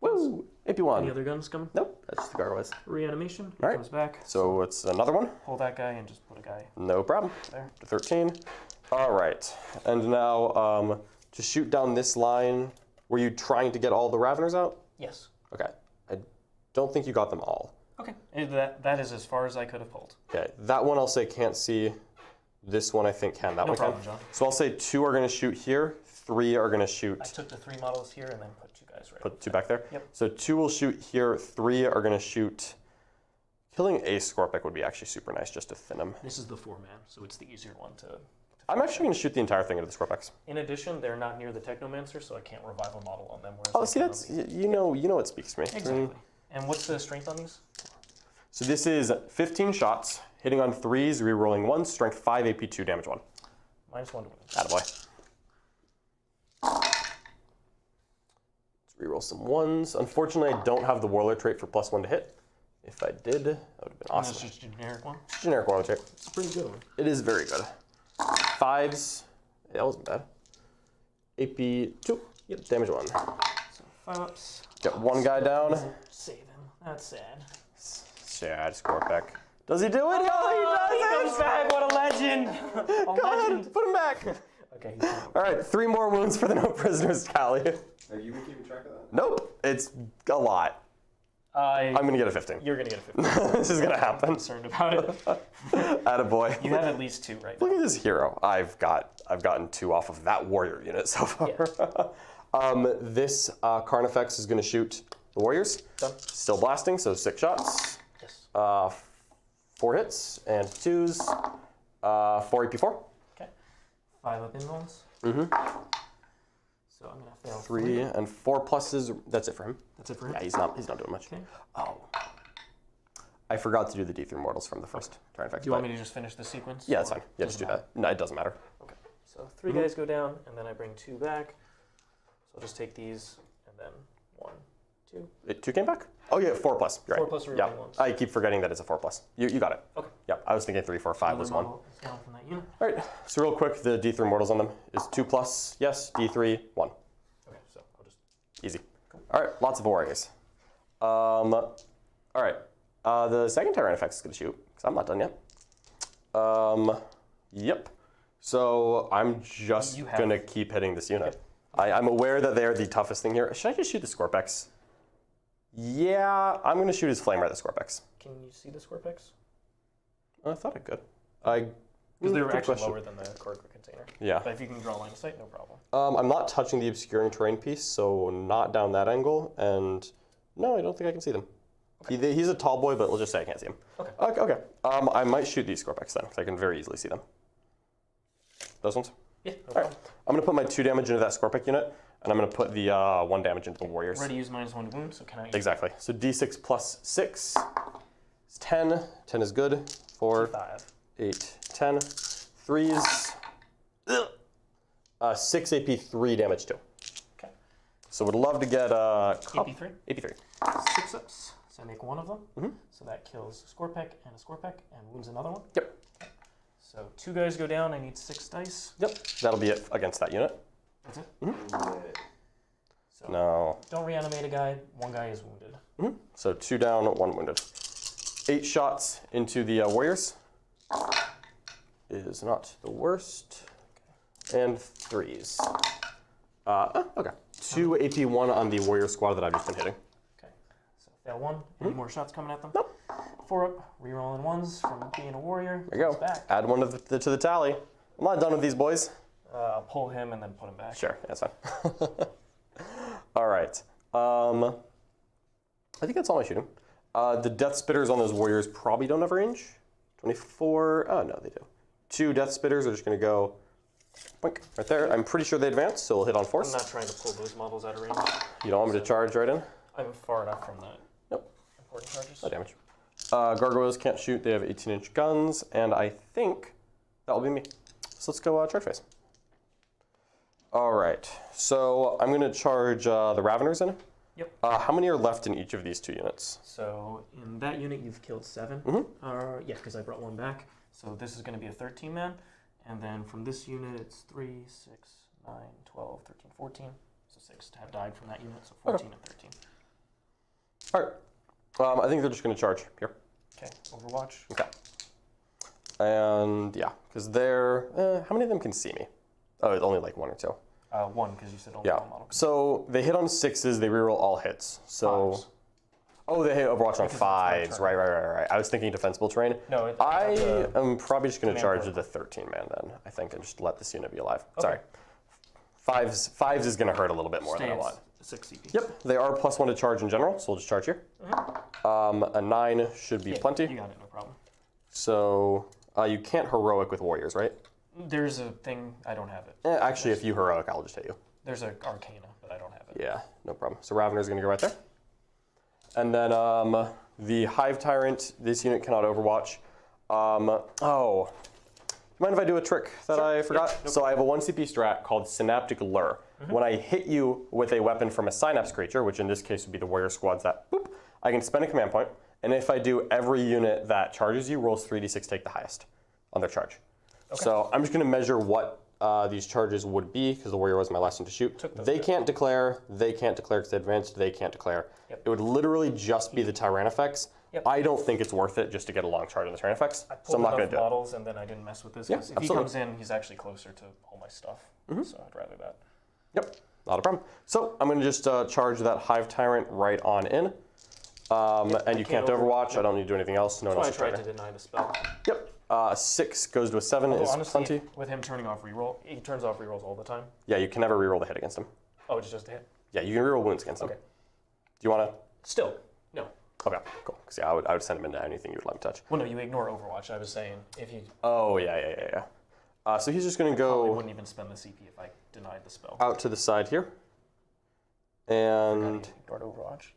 Woo! AP 1. Any other guns coming? Nope, that's just the gargoyles. Reanimation. He All right. comes back. So it's another one. Pull that guy and just put a guy No problem. there. To 13. All right. And now to shoot down this line, were you trying to get all the Raveners out? Yes. Okay. I don't think you got them all. Okay. That is as far as I could have pulled. Okay. That one I'll say can't see. This one I think can. That No one problem, can. John. So I'll say 2 are going to shoot here. 3 are going to shoot. I took the 3 models here and then put 2 guys guys right. Put 2 back there? Yep. So 2 will shoot here, 3 are going to shoot. Killing a Skorpekh would be actually super nice just to thin him. This is the 4-man, so it's the easier one to I'm actually going to shoot the entire thing into the Skorpechs. In addition, they're not near the Technomancer, so I can't revive a model on them. Oh, see, that's, you know what speaks to me. Exactly. And what's the strength on these? So this is 15 shots, hitting on 3s, re-rolling 1, strength 5, AP 2, damage 1. -1 to win. Attaboy. Let's re-roll some 1s. Unfortunately, I don't have the Warlord trait for +1 to hit. If I did, that would have been And awesome. that's just a generic one? Generic Warlord trait. It's a pretty good one. It is very good. 5s. Yeah, that wasn't bad. AP 2. Yep, damage 1. So 5 ups. Get 1 guy down. Save him. That's sad. Sad Skorpekh. Does he do it? Oh, he he comes does back. What a legend. A Go legend. ahead, put him back. Okay, he's fine. All right, 3 more wounds for the no prisoners tally. Have you been keeping track of that? Nope, it's a lot. I'm gonna get a 15. You're gonna get a 15. This is gonna I'm happen. concerned about it. Attaboy. You have at least 2 right Look now. at this hero. I've gotten 2 off of that warrior unit so far. This Carnifex is gonna shoot the warriors. Done. Still blasting, so 6 shots. Yes. 4 hits and 2s. 4 AP4. Okay. 5 up in ones. So I'm gonna fail 3 and 4 pluses. That's it for him. That's it for him. Yeah, he's not doing much. Okay. Oh. I forgot to do the D3 mortals from the first turn effect. Do you want me to just finish the sequence? Yeah, that's or fine. Yeah, just do doesn't that. No, it doesn't matter. Okay. So 3 guys go down, and then I bring 2 back. So I'll just take these, and then 1, 2. 2 came back? Oh yeah, 4 plus. You're 4 right. plus Yeah, remaining ones. I keep forgetting that it's a 4 plus. You got it. Okay. Yeah, I was thinking 3, 4, 5 was 1. Another model is down from that unit. All right, so real quick, the D3 mortals on them is 2 plus, yes, D3, 1. Okay, so I'll just... Easy. All right, lots of warriors. All right, the second Tyranids is gonna shoot, because I'm not done yet. Yep. So I'm just gonna keep hitting this unit. I'm aware that they are the toughest thing here. Should I just shoot the Skorpechs? Yeah, I'm gonna shoot his flame right at the Skorpechs. Can you see the Skorpechs? I thought I could. Because they were good actually question. lower than the Conqueror container. Yeah. But if you can draw line of sight, no problem. I'm not touching the obscuring terrain piece, so not down that angle. And no, I don't think I can see them. Okay. He's a tall boy, but we'll just say I can't see him. Okay. Okay. I might shoot these Skorpechs then, because I can very easily see them. Those ones? Yeah, no All problem. right. I'm going to put my 2 damage into that Skorpekh unit, and I'm going to put the 1 damage into the warriors. Ready to use -1 to wound, so can I use Exactly. So D6 plus 6 is 10. 10 is good. 4, 5? 8, 10. 3s. 6 AP3 damage too. Okay. So would love to get AP3? AP3. 6 ups. So I make 1 of them. So that kills a Skorpekh and a Skorpekh and wounds another one. Yep. So 2 guys go down. I need 6 dice. Yep. That'll be it against that unit. That's it. So No. don't reanimate a guy. 1 guy is wounded. So 2 down, 1 wounded. 8 shots into the warriors. Is not the worst. And 3s. Okay. 2 AP1 on the warrior squad that I've just been hitting. Okay. So fail 1. Any more shots coming at them? Nope. 4 up. Rerolling 1s from being a warrior. There you He's go. back. Add 1 to the tally. I'm not done with these boys. I'll pull him and then put him back. Sure, that's fine. All right. I think that's all my shooting. The Deathspitters on those warriors probably don't have range. 24. Oh, no, they do. 2 Deathspitters are just going to go boink, right there. I'm pretty sure they advance, so we'll hit on force. I'm not trying to pull those models out of range. You don't want me to charge right in? I'm far enough from the Nope. important charges. No damage. Gargoyles can't shoot. They have 18-inch guns, and I think that will be me. So let's go charge phase. All right. So I'm going to charge the Raveners in. Yep. How many are left in each of these 2 units? So in that unit, you've killed 7. Yeah, because I brought 1 back. So this is going to be a 13-man. And then from this unit, it's 3, 6, 9, 12, 13, 14. So 6 have died from that unit, so 14 and 13. All right. I think they're just going to charge here. Okay, Overwatch. Okay. And yeah, because they're... how many of them can see me? Oh, it's only like 1 or 2. 1, because you said only Yeah. 1 model. So they hit on 6s, they reroll all hits. So... 5s. Oh, they hit Overwatch on Because it's my 5s. turn. Right. I was thinking defensible terrain. No, I am probably just going to command charge the 13-man then, I think, and just let this unit be alive. Okay. Sorry. 5s is going to hurt a little bit more than I want. 6 CP. Yep, they are +1 to charge in general, so we'll just charge here. A 9 should be plenty. You got it, no problem. So you can't heroic with warriors, right? There's a thing, I don't have it. Actually, if you heroic, I'll just hit you. There's an Arcana, but I don't have it. Yeah, no problem. So Ravener's going to go right there. And then the Hive Tyrant, this unit cannot overwatch. Oh, do you mind if I do a trick that I forgot? Yeah, no So I have a 1 CP strat called Synaptic Lure. When I hit you with a weapon from a Synapse creature, which in this case would be the warrior squads that, boop, I can spend a command point, and if I do, every unit that charges you rolls 3d6, take the highest on their charge. Okay. So I'm just going to measure what these charges would be, because the warrior was my last one to shoot. They can't declare because they advanced, they can't declare. Yep. It would literally just be the Tyrannifex. Yep. I don't think it's worth it just to get a long charge on the Tyrannifex, so I'm not going to do it. models and then I didn't mess with this. Yeah, If he absolutely. comes in, he's actually closer to all my stuff. So I'd rather that. Yep, not a problem. So I'm going to just charge that Hive Tyrant right on in. And you can't overwatch. I don't need to do anything else. No one else That's is why I trying tried to deny the spell. Yep. 6 goes to a 7 is Honestly, plenty. with him turning off reroll, he turns off rerolls all the time. Yeah, you can never reroll the hit against him. Oh, it's just a hit? Yeah, you can reroll wounds against him. Okay. Do you want to? Still, no. Okay, cool. Because yeah, I would send him into anything you would let me touch. Well, no, you ignore Overwatch. I was saying if you Oh, yeah. So he's just going to probably go wouldn't even spend the CP if I denied the spell. out to the side here. And Ignored Overwatch.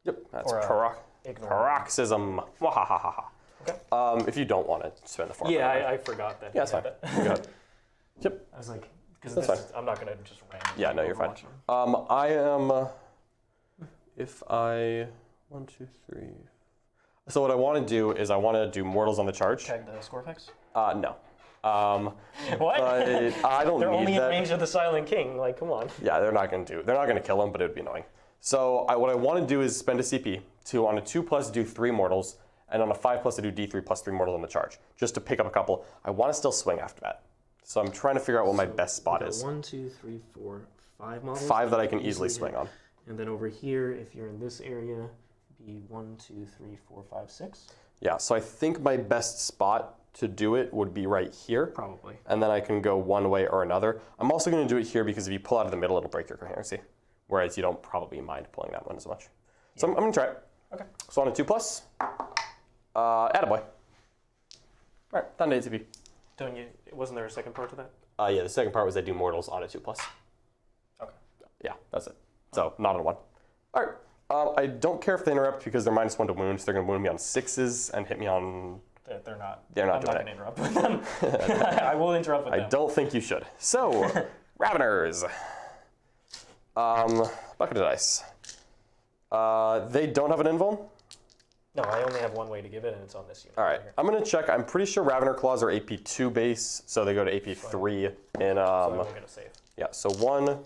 yep, that's Or, ignore. Paroxysm. Wahahaha. Okay. If you don't want to spend the 4. Yeah, I forgot that. Yeah, that's fine. You got it. Yep. I was like, because That's I'm not going to just randomly. Yeah, no, you're fine. Overwatch him. I am. If I 1, 2, 3. So what I want to do is I want to do mortals on the charge. Tag the Skorpekh? No. What? But I don't They're need only in that. range of the Silent King. Like, come on. Yeah, they're not going to kill him, but it would be annoying. So what I want to do is spend a CP to on a 2+ do 3 mortals, and on a 5+ to do D3 + 3 mortals on the charge, just to pick up a couple. I want to still swing after that. So I'm trying to figure out what my best spot is. 1, 2, 3, 4, 5 models. 5 that I can easily swing on. And then over here, if you're in this area, be 1, 2, 3, 4, 5, 6. Yeah, so I think my best spot to do it would be right here. Probably. And then I can go one way or another. I'm also going to do it here because if you pull out of the middle, it'll break your coherency. Whereas you don't probably mind pulling that one as much. So I'm going to try it. Okay. So on a 2+, attaboy. All right, done to ATP. Don't you? Wasn't there a second part to that? Yeah, the second part was I do mortals on a 2+. Okay. Yeah, that's it. So not on 1. All right. I don't care if they interrupt because they're -1 to wounds. They're going to wound me on 6s and hit me on... They're not. They're not I'm doing not going to interrupt with them. I will interrupt with them. I don't think you should. So, Raveners. Bucket of dice. They don't have an invuln? No, I only have one way to give it, and it's on this unit. All right, here. I'm going to check. I'm pretty sure Ravener Claws are AP2 base, so they go to AP3 in... So I won't get a save. Yeah, so 1,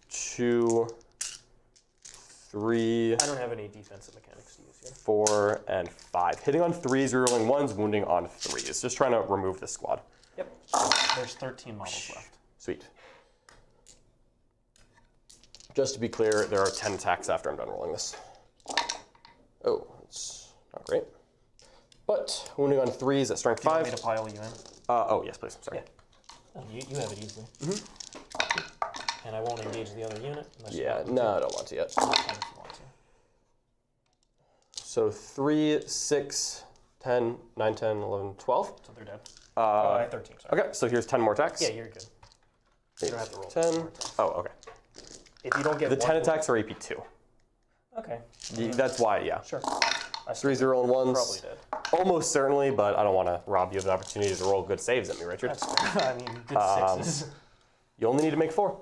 2, 3... I don't have any defensive mechanics to use here. 4, and 5. Hitting on 3s, rerolling 1s, wounding on 3s. Just trying to remove this squad. Yep. There's 13 models left. Sweet. Just to be clear, there are 10 attacks after I'm done rolling this. Oh, that's not great. But wounding on 3s at strength 5. Do you want me to pile you in? Oh, yes, please. Sorry. Yeah. Oh, you have it easily. And I won't engage the other unit. Unless Yeah, you want no, I don't want to yet. to. If you want to. So 3, 6, 10, 9, 10, 11, 12. So they're dead. I have 13, sorry. Okay, so here's 10 more attacks. Yeah, you're good. You don't have to roll. 10. Oh, okay. If you don't get The 10 one, attacks are AP2. Okay. That's why, yeah. Sure. 3, 0, and 1s. Probably dead. Almost certainly, but I don't want to rob you of the opportunity to roll good saves at me, Richard. That's fair. I mean, good sixes. You only need to make 4.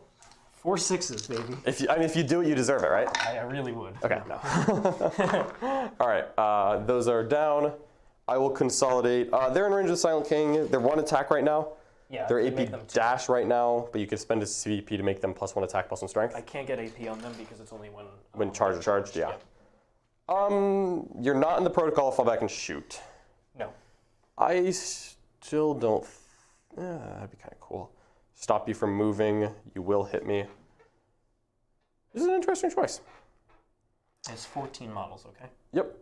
4 sixes, baby. If you do it, you deserve it, right? I really would. Okay, no. All right, those are down. I will consolidate. They're in range of the Silent King. They're 1 attack right now. Yeah, They're you make AP them 2. dash right now, but you can spend a CP to make them +1 attack, +1 strength. I can't get AP on them because it's only When charged, yeah. You're not in the protocol, fall back and shoot. No. I still don't. That'd be kind of cool. Stop you from moving. You will hit me. This is an interesting choice. It's 14 models, okay? Yep.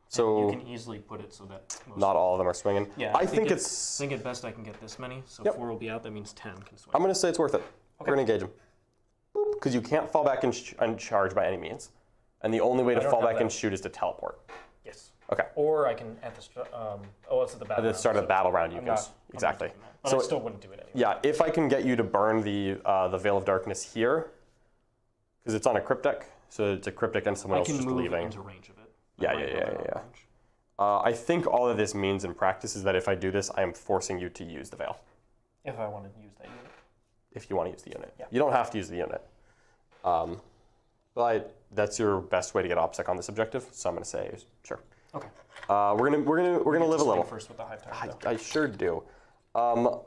So you can easily put it so that most not all of them are swinging. Yeah, I think it's. I think at best I can get this many. So Yep. 4 will be out. That means 10 can swing. I'm gonna say it's worth it. We're gonna engage him. Boop. because you can't fall back and charge by any means. And the only way to don't fall have back that. and shoot is to teleport. Yes. Okay. Or I can at the it's at the battle. At the start of the battle round, you I'm can not exactly. doing that. But So I still wouldn't do it anyway. yeah, if I can get you to burn the Veil of Darkness here, because it's on a cryptic, so it's a cryptic and someone I else can just move leaving. into range of it. Yeah, I might yeah, go yeah, right on yeah. range. I think all of this means in practice is that if I do this, I am forcing you to use the Veil. If I want to use that unit. If you want to use the unit. Yeah. You don't have to use the unit. But that's your best way to get OPSEC on this objective, so I'm going to say sure. Okay. We're gonna live a little. First with the Hive Tower. I sure do.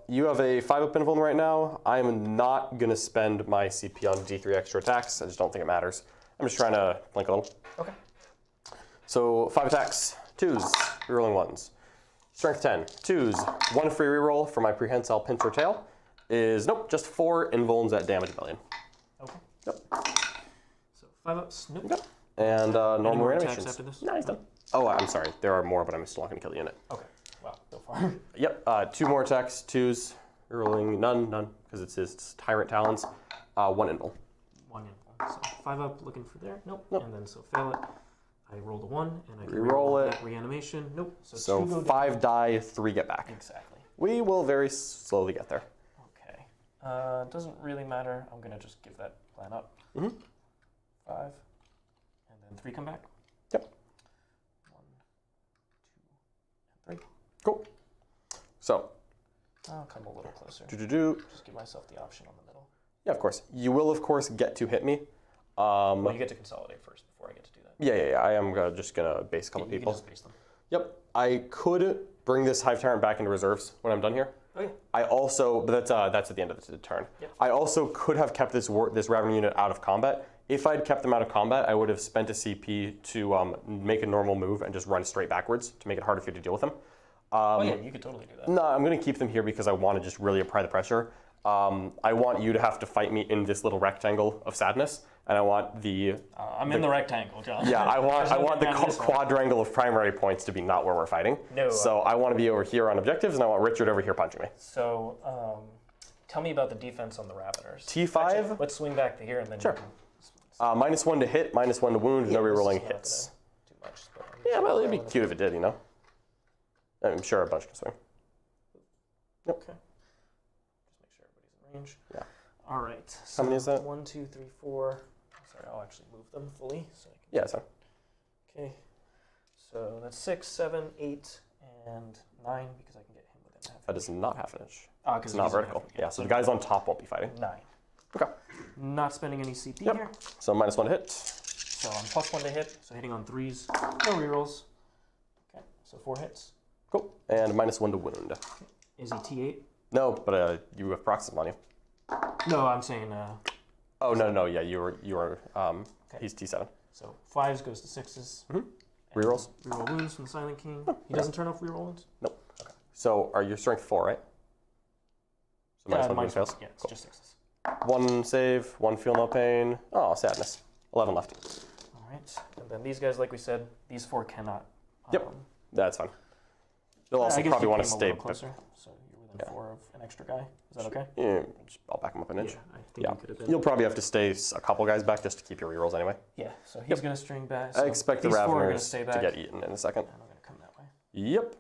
You have a 5-up invuln right now. I am not gonna spend my CP on D3 extra attacks. I just don't think it matters. I'm just trying to blink a little. Okay. So 5 attacks, 2s, rerolling 1s. Strength 10, 2s, 1 free reroll for my prehensile pincer tail is nope, just 4 invulns at damage million. Okay. Yep. So 5-ups. Nope. Yep. And normal more attacks reanimations. after this? No, he's done. Oh, I'm sorry. There are more, but I'm still not gonna kill the unit. Okay. Wow. So far. Yep, 2 more attacks, 2s, rolling none, because it's his Tyrant Talons, 1 invul. 1 invuln. So 5-up looking for there. Nope. And then so fail it. I rolled a 1 and I can Reroll it. that reanimation. Nope. So 2 go 5 die, 3 get back. down. Exactly. We will very slowly get there. Okay. Doesn't really matter. I'm gonna just give that plan up. 5. And then 3 come back. Yep. 1, 2, and 3. Cool. So, I'll come a little closer. do. Just give myself the option on the middle. Yeah, of course. You will, of course, get to hit me. Well, you get to consolidate first before I get to do that. Yeah. I am just gonna base a couple You people. can just base them. Yep. I could bring this Hive Tyrant back into reserves when I'm done here. Okay. I also, but that's at the end of the turn. Yep. I also could have kept this Raven unit out of combat. If I'd kept them out of combat, I would have spent a CP to make a normal move and just run straight backwards to make it harder for you to deal with them. Oh yeah, you could totally do that. No, I'm going to keep them here because I want to just really apply the pressure. I want you to have to fight me in this little rectangle of sadness, and I want the I'm in the rectangle, John. yeah, I want the Down this one. quadrangle of primary points to be not where we're fighting. No. So I want to be over here on objectives, and I want Richard over here punching me. So, tell me about the defense on the Raveners. T5. Actually, let's swing back to here and then. Sure. You can, -1 to hit, -1 to wound, no this is rerolling not hits. Too much. But Yeah, well, it'd be cute if it did, you know. I'm sure a bunch can swing. Yep. Okay. Just make sure everybody's in range. Yeah. All right. How many is that? 1, 2, 3, 4. Sorry, I'll actually move them fully so I can. Yeah, so. Okay. So that's 6, 7, 8, and 9 because I can get him within half. That is not half an inch. Ah, It's not vertical. Yeah, so the guys on top won't be fighting. 9. Okay. Not spending any CP Yep. here. So -1 to hit. So I'm +1 to hit, so hitting on 3s, no rerolls. Okay, so 4 hits. Cool. And -1 to wound. Is he T8? No, but you have Paroxysm on you. No, I'm saying, Oh, no, yeah, you were he's T7. so 5s goes to 6s. Rerolls? Reroll wounds from the Silent King. He doesn't turn off reroll wounds? Nope. Okay. So are your strength 4, right? So -1 wound minus fails? one. Yeah, it's Cool. just 6s. 1 save, 1 feel no pain. Oh, sadness. 11 left. All right, and then these guys, like we said, these 4 cannot. Yep. That's fine. They'll also I guess probably you want to came a stay. little closer, so you're within 4 of an extra guy. Is that okay? Yeah, I'll back him up an inch. Yeah, I think you could have been. You'll probably have to stay a couple guys back just to keep your rerolls anyway. Yeah, so he's going to string back. I So expect the these 4 are going to Raveners stay to back. get eaten in a second. And I'm going to come that way. Yep.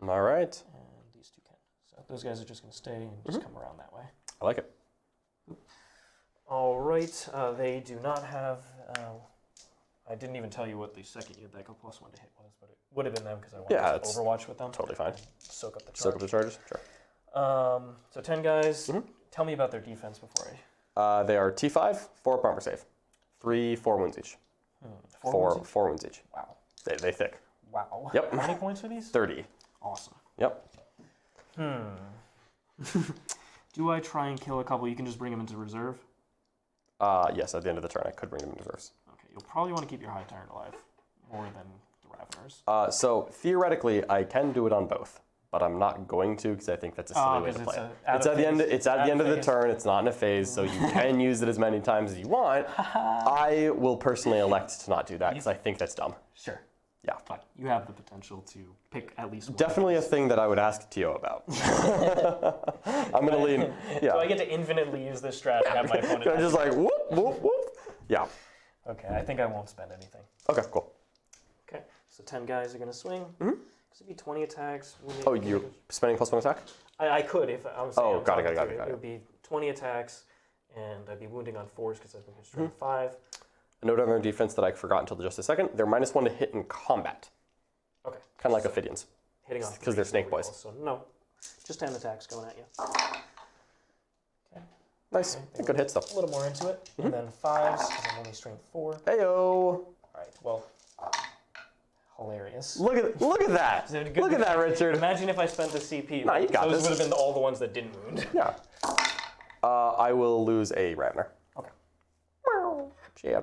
All right. And these 2 can. So those guys are just going to stay and just come around that way. I like it. All right, they do not have. I didn't even tell you what the second unit that got +1 to hit was, but it would have been them because I wanted Yeah, to it's Overwatch with them. Totally fine. Soak up the charge. Soak up the charges? Sure. So 10 guys. Tell me about their defense before They are T5, 4 armor save. 3, 4 wounds each. I. 4 wounds each. Wow. They thick. Wow. Yep. How many points for these? 30. Awesome. Yep. Do I try and kill a couple? You can just bring them into reserve. Yes, at the end of the turn, I could bring them in reserves. Okay, you'll probably want to keep your Hive Tyrant alive more than the Raveners. So theoretically, I can do it on both, but I'm not going to because I think that's a silly way to 'cause play it's it. out It's of at the end. phase. It's at Out the of end of the phase. turn. It's not in a phase, so you can use it as many times as you want. I will personally elect to not do that because I think that's dumb. Sure. Yeah. But you have the potential to pick at least one. Definitely a thing that I would ask Tio about. I'm gonna lean. Yeah. So I get to infinitely use this strat and have my opponent. I'm just like whoop whoop whoop. Yeah. Okay, I think I won't spend anything. Okay, cool. Okay, so 10 guys are gonna swing. Because it'd be 20 attacks. Oh, you're spending +1 attack? I could if I'm saying. Oh, I'm got it. It would be 20 attacks, and I'd be wounding on 4s because I've been destroying 5. A note on their defense that I forgot until just a second. They're -1 to hit in combat. Okay. Kind of like Ophidians. Hitting on because they're snake boys. So no, just 10 attacks going at you. Okay. Nice. Okay, Good hits though. A little more into it, and then 5s because I'm only strength 4. Heyo. All right. Well. Hilarious. Look at that. Look at that, Richard. Imagine if I spent the CP. Nah, you got those this. would have been all the ones that didn't wound. Yeah. I will lose a Ravener. Okay. Yeah.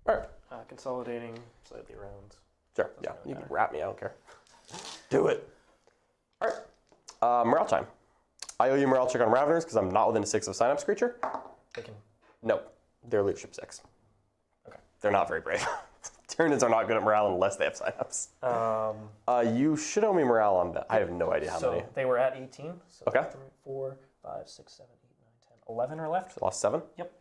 All right. Consolidating slightly around. Sure. Yeah. You can wrap me. I don't care. Do it. All right. Morale time. I owe you morale check on Raveners because I'm not within 6 of Synapse creature. They can. No. They're leadership 6. Okay. They're not very brave. Tyranids are not good at morale unless they have Synapse. You should owe me morale on that. I have no idea how many. So they were at 18. So Okay. 3, 4, 5, 6, 7, 8, 9, 10, 11 are left. So lost 7. Yep.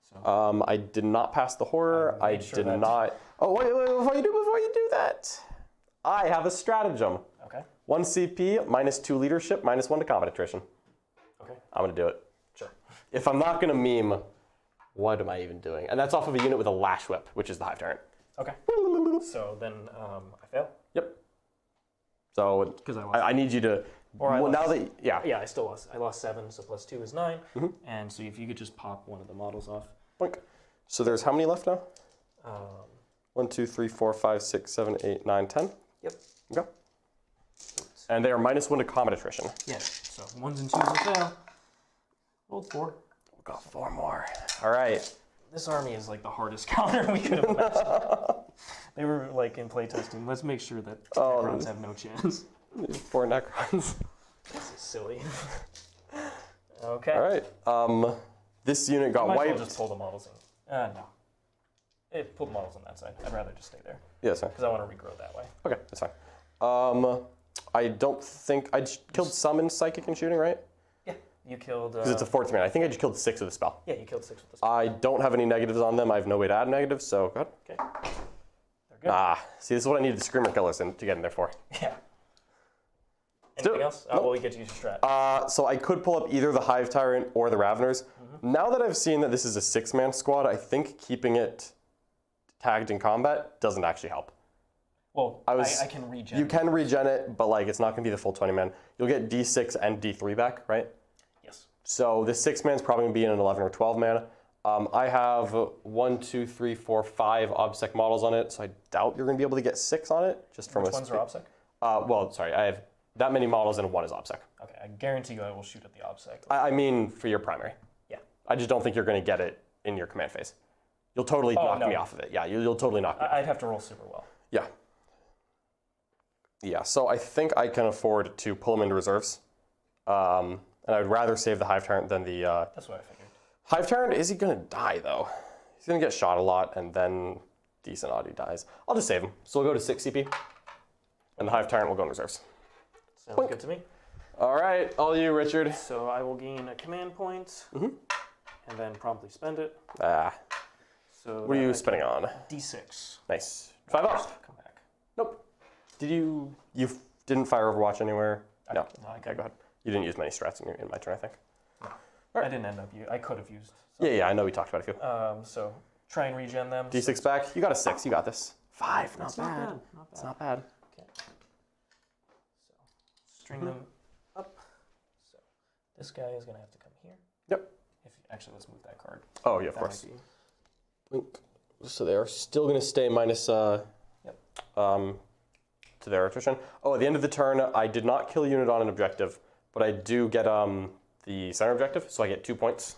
So I did not pass the horror. I made sure did that- not. Oh wait! Before you do that, I have a stratagem. okay. 1 CP, -2 leadership, -1 to combat attrition. Okay. I'm gonna do it. Sure. If I'm not gonna meme, what am I even doing? And that's off of a unit with a Lashwhip, which is the Hive Tyrant. Okay. So then I fail. Yep. So 'Cause I lost. I need you to. Or I well, now lost. that yeah. Yeah, I still lost. I lost 7, so +2 is 9. And so if you could just pop one of the models off. Boink. So there's how many left now? Um, 1, 2, 3, 4, 5, 6, 7, 8, 9, 10. yep. Okay. And they are -1 to combat attrition. Yeah. So 1s and 2s will fail. Rolled 4. We've got 4 more. All right. This army is like the hardest counter we could have imagined. They were like in playtesting. Let's make sure that Necrons have no chance. 4 Necrons. This is silly. Okay. All right. This unit got Might as well wiped. just pull the models in. No. Pull the models on that side. I'd rather just stay there Yeah, sorry. because I want to regrow that way. Okay, that's fine. I don't think I killed some in psychic and shooting, right? Yeah. You killed. Because it's a 4th man. I think I just killed 6 with the spell. Yeah, you killed 6 with this. I don't have any negatives on them. I have no way to add negatives, so go ahead. Okay. They're good. See, this is what I needed the Screamer Killers to get in there for. Yeah. do Anything it. else? Nope. Well, you get to use your strat. So I could pull up either the Hive Tyrant or the Raveners. Now that I've seen that this is a 6-man squad, I think keeping it tagged in combat doesn't actually help. Well, I can regen. You can regen it, but like it's not going to be the full 20-man. You'll get D6 and D3 back, right? Yes. So this 6-man's probably going to be in an 11 or 12-man. I have 1, 2, 3, 4, 5 OBSEC models on it, so I doubt you're going to be able to get 6 on it. Just from Which ones are OBSEC? Well, sorry, I have that many models and 1 is OBSEC. Okay, I guarantee you I will shoot at the OBSEC. I mean for your primary. Yeah. I just don't think you're going to get it in your command phase. You'll totally knock me off of it. Yeah, you'll totally knock me off. I'd have to roll super well. Yeah. Yeah, so I think I can afford to pull him into reserves. And I would rather save the Hive Tyrant than the... That's what I figured. Hive Tyrant, is he going to die, though? He's going to get shot a lot, and then decent odd he dies. I'll just save him. So we'll go to 6 CP, and the Hive Tyrant will go in reserves. Sounds good to me. All right, all you, Richard. So I will gain a command point, and then promptly spend it. So What are you spending on? D6. Nice. 5 off. Come back. Nope. Did you didn't fire Overwatch anywhere? No. I Okay, go ahead. You didn't use many strats in my turn, I think. I didn't end up. I could have used. Yeah, I know we talked about a few. So try and regen them. D6 back. You got a 6. You got this. 5. Not bad. Not bad. It's not bad. Okay. So string them up. So this guy is gonna have to come here. Yep. Actually, let's move that card. Oh yeah, of course. Blink. So they are still going to stay minus to their attrition. Oh, at the end of the turn, I did not kill a unit on an objective, but I do get the center objective, so I get 2 points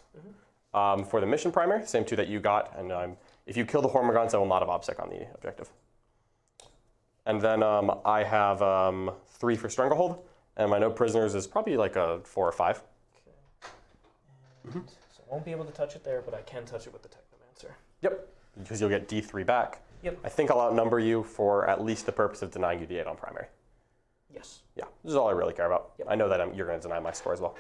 for the mission primary, same 2 that you got. And if you kill the Hormagaunts, I will not have OBSEC on the objective. And then I have 3 for Stranglehold, and my no prisoners is probably like a 4 or 5. Okay. So I won't be able to touch it there, but I can touch it with the Technomancer. Yep, because you'll get D3 back. Yep. I think I'll outnumber you for at least the purpose of denying you D8 on primary. Yes. Yeah, this is all I really care about. Yep. I know that you're going to deny my score as well.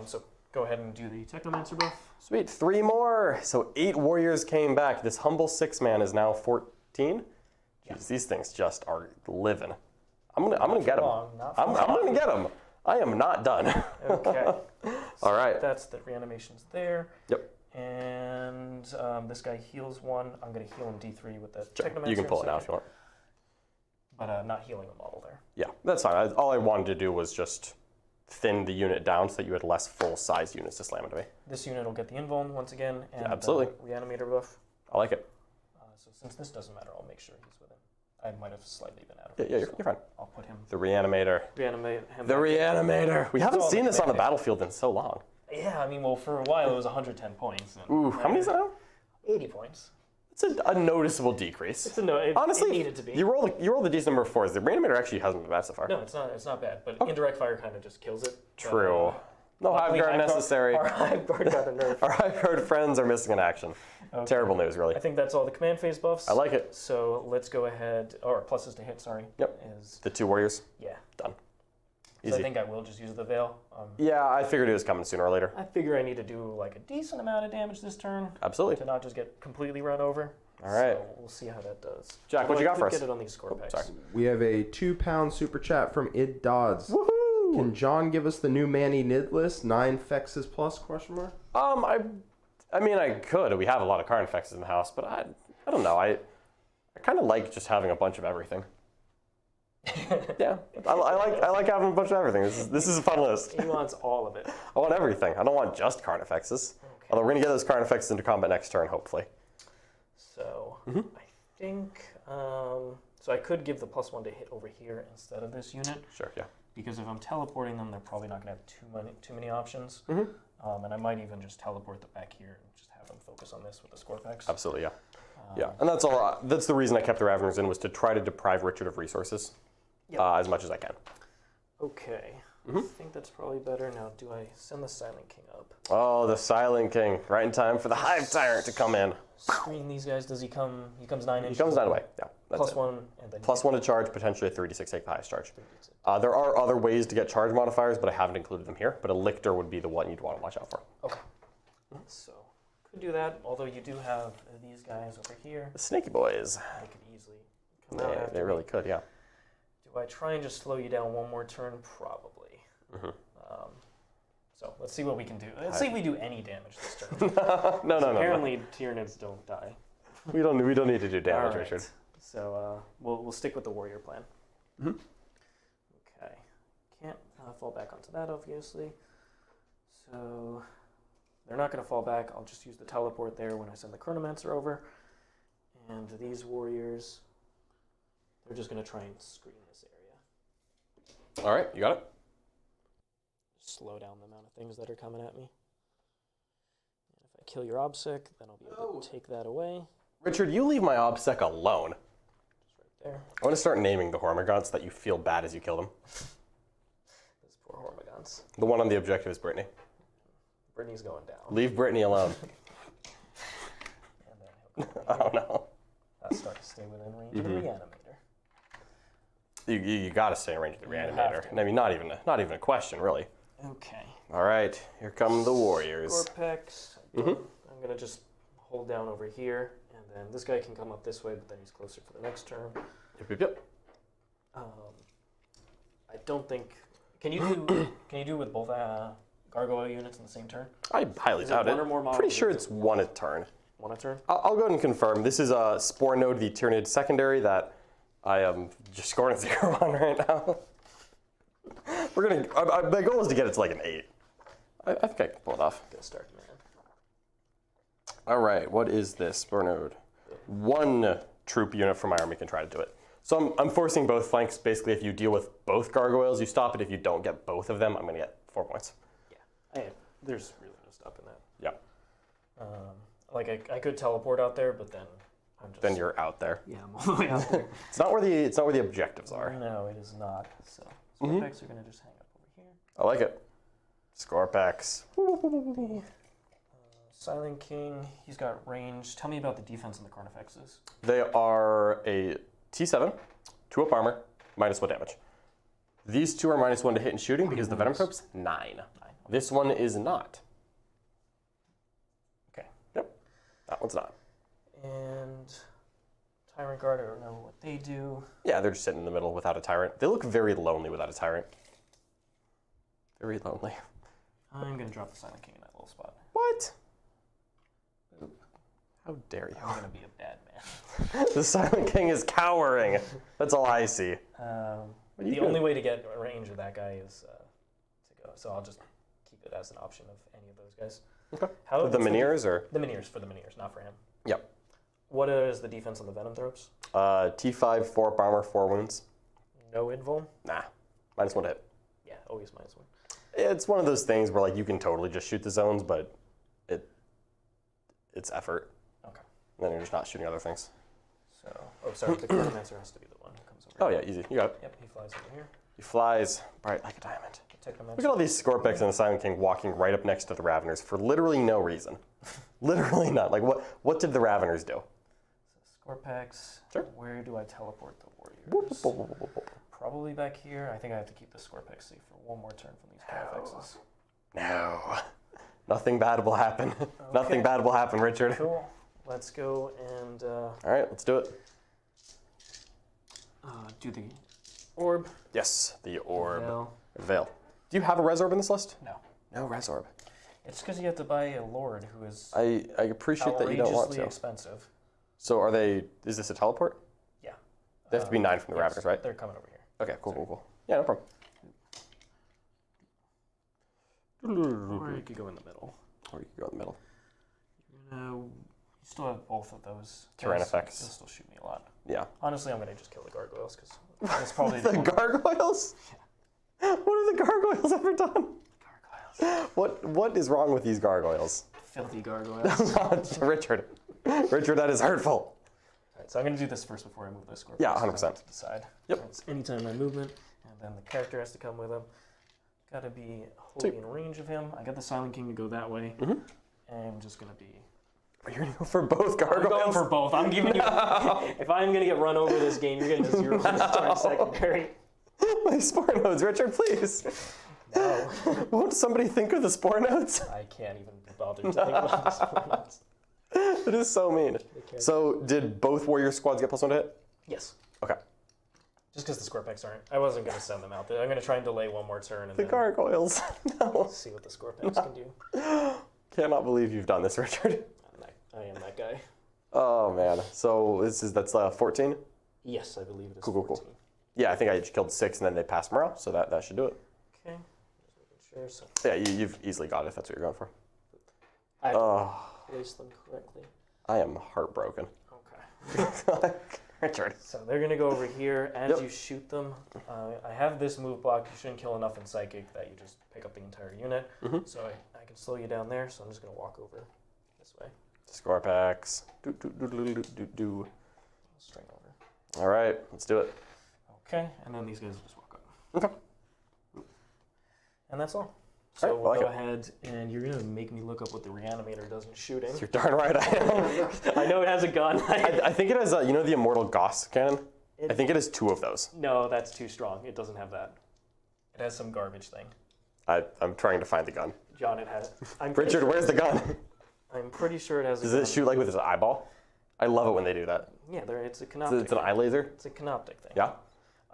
So go ahead and do the Technomancer buff. Sweet, 3 more. So 8 warriors came back. This humble 6-man is now 14. Jeez, these things just are living. I'm gonna get them. I'm gonna get them. I am not done. Okay. All right. That's the reanimations there. Yep. And this guy heals 1. I'm going to heal him D3 with the Technomancer. You can pull it in a now if you want. But not healing a model there. Yeah, that's fine. All I wanted to do was just thin the unit down so that you had less full-size units to slam into me. This unit will get the invuln once again, and Yeah, absolutely. Reanimator buff. I like it. So since this doesn't matter, I'll make sure he's within. I might have slightly been out of Yeah, it, you're fine. I'll put him. The Reanimator. Reanimate him. The Reanimator. We haven't all seen the this on the command battlefield in so long. Yeah, I mean, well, for a while it was 110 points. And Ooh, how many is that now? 80 points. It's a noticeable decrease. It's a no. Honestly, it needed to be. you rolled a decent number of 4s. The Reanimator actually hasn't been bad so far. No, it's not. It's not bad. But indirect fire kind of just kills it. True. No Hive Guard necessary. Our Hive Guard got a nerf. Our Hive Guard friends are missing in action. Okay. Terrible news, really. I think that's all the command phase buffs. I like it. So let's go ahead, or pluses to hit, sorry. Yep. Is, The 2 warriors. yeah. Done. So Easy. I think I will just use the Veil. Yeah, I figured it was coming sooner or later. I figure I need to do like a decent amount of damage this turn Absolutely. to not just get completely run over. All right. So we'll see how that does. Jack, what you got for us? Get it on these Skorpekh. Sorry. We have a 2-pound super chat from Id Dodds. Woohoo! Can John give us the new Manny Nid list? 9 Fexes plus, question mark? I mean, I could. We have a lot of Carnifexes in the house, but I don't know. I kind of like just having a bunch of everything. Yeah, I like having a bunch of everything. This is a fun list. He wants all of it. I want everything. I don't want just Carnifexes. Okay. Although we're gonna get those Carnifexes into combat next turn, hopefully. So I think so. I could give the +1 to hit over here instead of this unit. Sure. Yeah. Because if I'm teleporting them, they're probably not going to have too many options. And I might even just teleport them back here and just have them focus on this with the Skorpekh. Absolutely. Yeah. Yeah. And that's all. That's the reason I kept the Raveners in, was to try to deprive Richard of resources as much as I can. Okay. I think that's probably better. Now, do I send the Silent King up? Oh, the Silent King! Right in time for the Hive Tyrant to come in. Screen these guys. Does he come? He comes 9 inches. He comes 9 away. Yeah. That's it. +1 and then +1 to charge, potentially a 3d6 take the highest charge. There are other ways to get charge modifiers, but I haven't included them here. But a Lictor would be the one you'd want to watch out for. Okay. So could do that. Although you do have these guys over here. The Snaky Boys. They could easily come out. After They really could, yeah. Do I try and just slow you down one more turn? Probably. So let's see what we can do. Let's see if we do any damage this turn. No. Apparently, Tyranids don't die. We don't need to do damage, All right. Richard. So we'll stick with the warrior plan. Okay. Can't fall back onto that, obviously. So they're not going to fall back. I'll just use the teleport there when I send the Chronomancer over. And these warriors, they're just going to try and screen this area. All right, you got it. Slow down the amount of things that are coming at me. And if I kill your Obsec, then I'll be able to take that away. Richard, you leave my Obsec alone. Just right there. I want to start naming the Hormagaunts so that you feel bad as you kill them. Those poor Hormagaunts. The one on the objective is Brittany. Brittany's going down. Leave Brittany alone. And then he'll come Oh no. I'll start to stay within range of the Reanimator. You got to stay in range of the You have Reanimator. to. I mean, not even a question, really. Okay. All right, here come the warriors. Skorpekh. I'm going to just hold down over here, and then this guy can come up this way, but then he's closer for the next turn. Yep. I don't think... Can you do with both gargoyle units in the same turn? I highly Is it doubt it. one or more models, Pretty sure or is it's it one a turn. One a turn? I'll go ahead and confirm. This is a Spore Node, the Tyranid secondary that I am just scoring a 0 on right now. My goal is to get it to like an 8. I think I can pull it off. Good start, man. All right, what is this Spore Node? 1 troop unit from my army can try to do it. So I'm forcing both flanks. Basically, if you deal with both gargoyles, you stop it. If you don't get both of them, I'm going to get 4 points. Yeah. There's really no stopping that. Yeah. Like I could teleport out there, but then I'm just... Then you're out there. Yeah, I'm all the way out there. It's not where the objectives are. No, it is not. So Skorpekh are going to just hang up over here. I like it. Skorpekh. Silent King, he's got range. Tell me about the defense in the Carnifexes. They are a T7, 2 up armor, -1 damage. These two are -1 to hit and shooting because the Venomthrope's 9. This one is not. Okay. Yep. That one's not. And Tyrant Guard, I don't know what they do. Yeah, they're just sitting in the middle without a tyrant. They look very lonely without a tyrant. Very lonely. I'm going to drop the Silent King in that little spot. What? How dare you? I'm going to be a bad man. The Silent King is cowering. That's all I see. The only way to get a range of that guy is to go. So I'll just keep it as an option of any of those guys. Okay. How The Miniers or? The Miniers, for the Miniers, not for him. Yep. What is the defense on the Venomthropes? T5, 4 up armor, 4 wounds. No invul? Nah. -1 to hit. Yeah, always -1. It's one of those things where like you can totally just shoot the zones, but it's effort. Okay. And then you're just not shooting other things. So, oh, sorry, the Chronomancer has to be the one who comes over. Oh yeah, easy. You got it. Yep, he flies over here. He flies bright like a diamond. The Technomancer. Look at all these Skorpeks and the Silent King walking right up next to the Raveners for literally no reason. Literally not. Like what did the Raveners do? So Skorpeks. Sure. Where do I teleport the warriors? Probably back here. I think I have to keep the Skorpeks safe for one more turn from these Carnifexes. No. Nothing bad will happen. Nothing bad will happen, Richard. Cool. Let's go and All right, let's do it. do the orb. Yes, the orb. Veil. Veil. Do you have a res orb in this list? No. No res orb. It's because you have to buy a Lord who is I appreciate that you don't want outrageously to. expensive. So is this a teleport? Yeah. They have to be 9 from the Yes, Raveners, right? They're coming over here. Okay, cool. Yeah, no problem. Or you could go in the middle. Or you can go in the middle. You still have both of those. Tyranids. They'll still shoot me a lot. Yeah. Honestly, I'm going to just kill the gargoyles because that's probably The gargoyles? What have the gargoyles ever done? gargoyles. What is wrong with these gargoyles? Filthy gargoyles. Richard, that is hurtful. Alright, so I'm going to do this first before I move those Skorpekh. Yeah, 100%. To the side. Yep. It's anytime my movement, and then the character has to come with him. Got to be wholly in range of him. I got the Silent King to go that way. And I'm just going to be... You're going to go for both gargoyles? I'm going for both. I'm giving you... If I'm going to get run over this game, you're getting a 0 points secondary. My spore nodes, Richard, please. No. Won't somebody think of the spore nodes? I can't even be bothered to think about this point. It is so mean. So, did both warrior squads get +1 to hit? Yes. Okay. Just because the Skorpeks aren't. I wasn't going to send them out there. I'm going to try and delay one more turn and The then gargoyles. No. see what the Skorpeks can do. Cannot believe you've done this, Richard. I am that guy. Oh, man. So, that's 14? Yes, I believe it is Cool. 14. Yeah, I think I killed 6 and then they passed morale, so that should do it. Okay. Just making sure. So Yeah, you've easily got it if that's what you're going for. I Oh, place them correctly. I am heartbroken. Okay. Richard. So they're going to go over here. As you shoot them, I have this move block. You shouldn't kill enough in Psychic that you just pick up the entire unit. So I can slow you down there, so I'm just going to walk over this way. Skorpeks. String over. All right, let's do it. Okay, and then these guys will just walk up. Okay. And that's all. So Alright, we'll I go like ahead, and you're going to make me look up what the Reanimator does in shooting. You're darn right I am. I know it has a gun. I think it has, you know the Immortal Goss cannon? I think it has 2 of those. No, that's too strong. It doesn't have that. It has some garbage thing. I'm trying to find the gun. John, it has. Richard, where's the gun? I'm pretty sure it has a Does gun. it shoot like with its eyeball? I love it when they do that. Yeah, it's a Canoptek. It's an eye laser? It's a Canoptek thing. Yeah?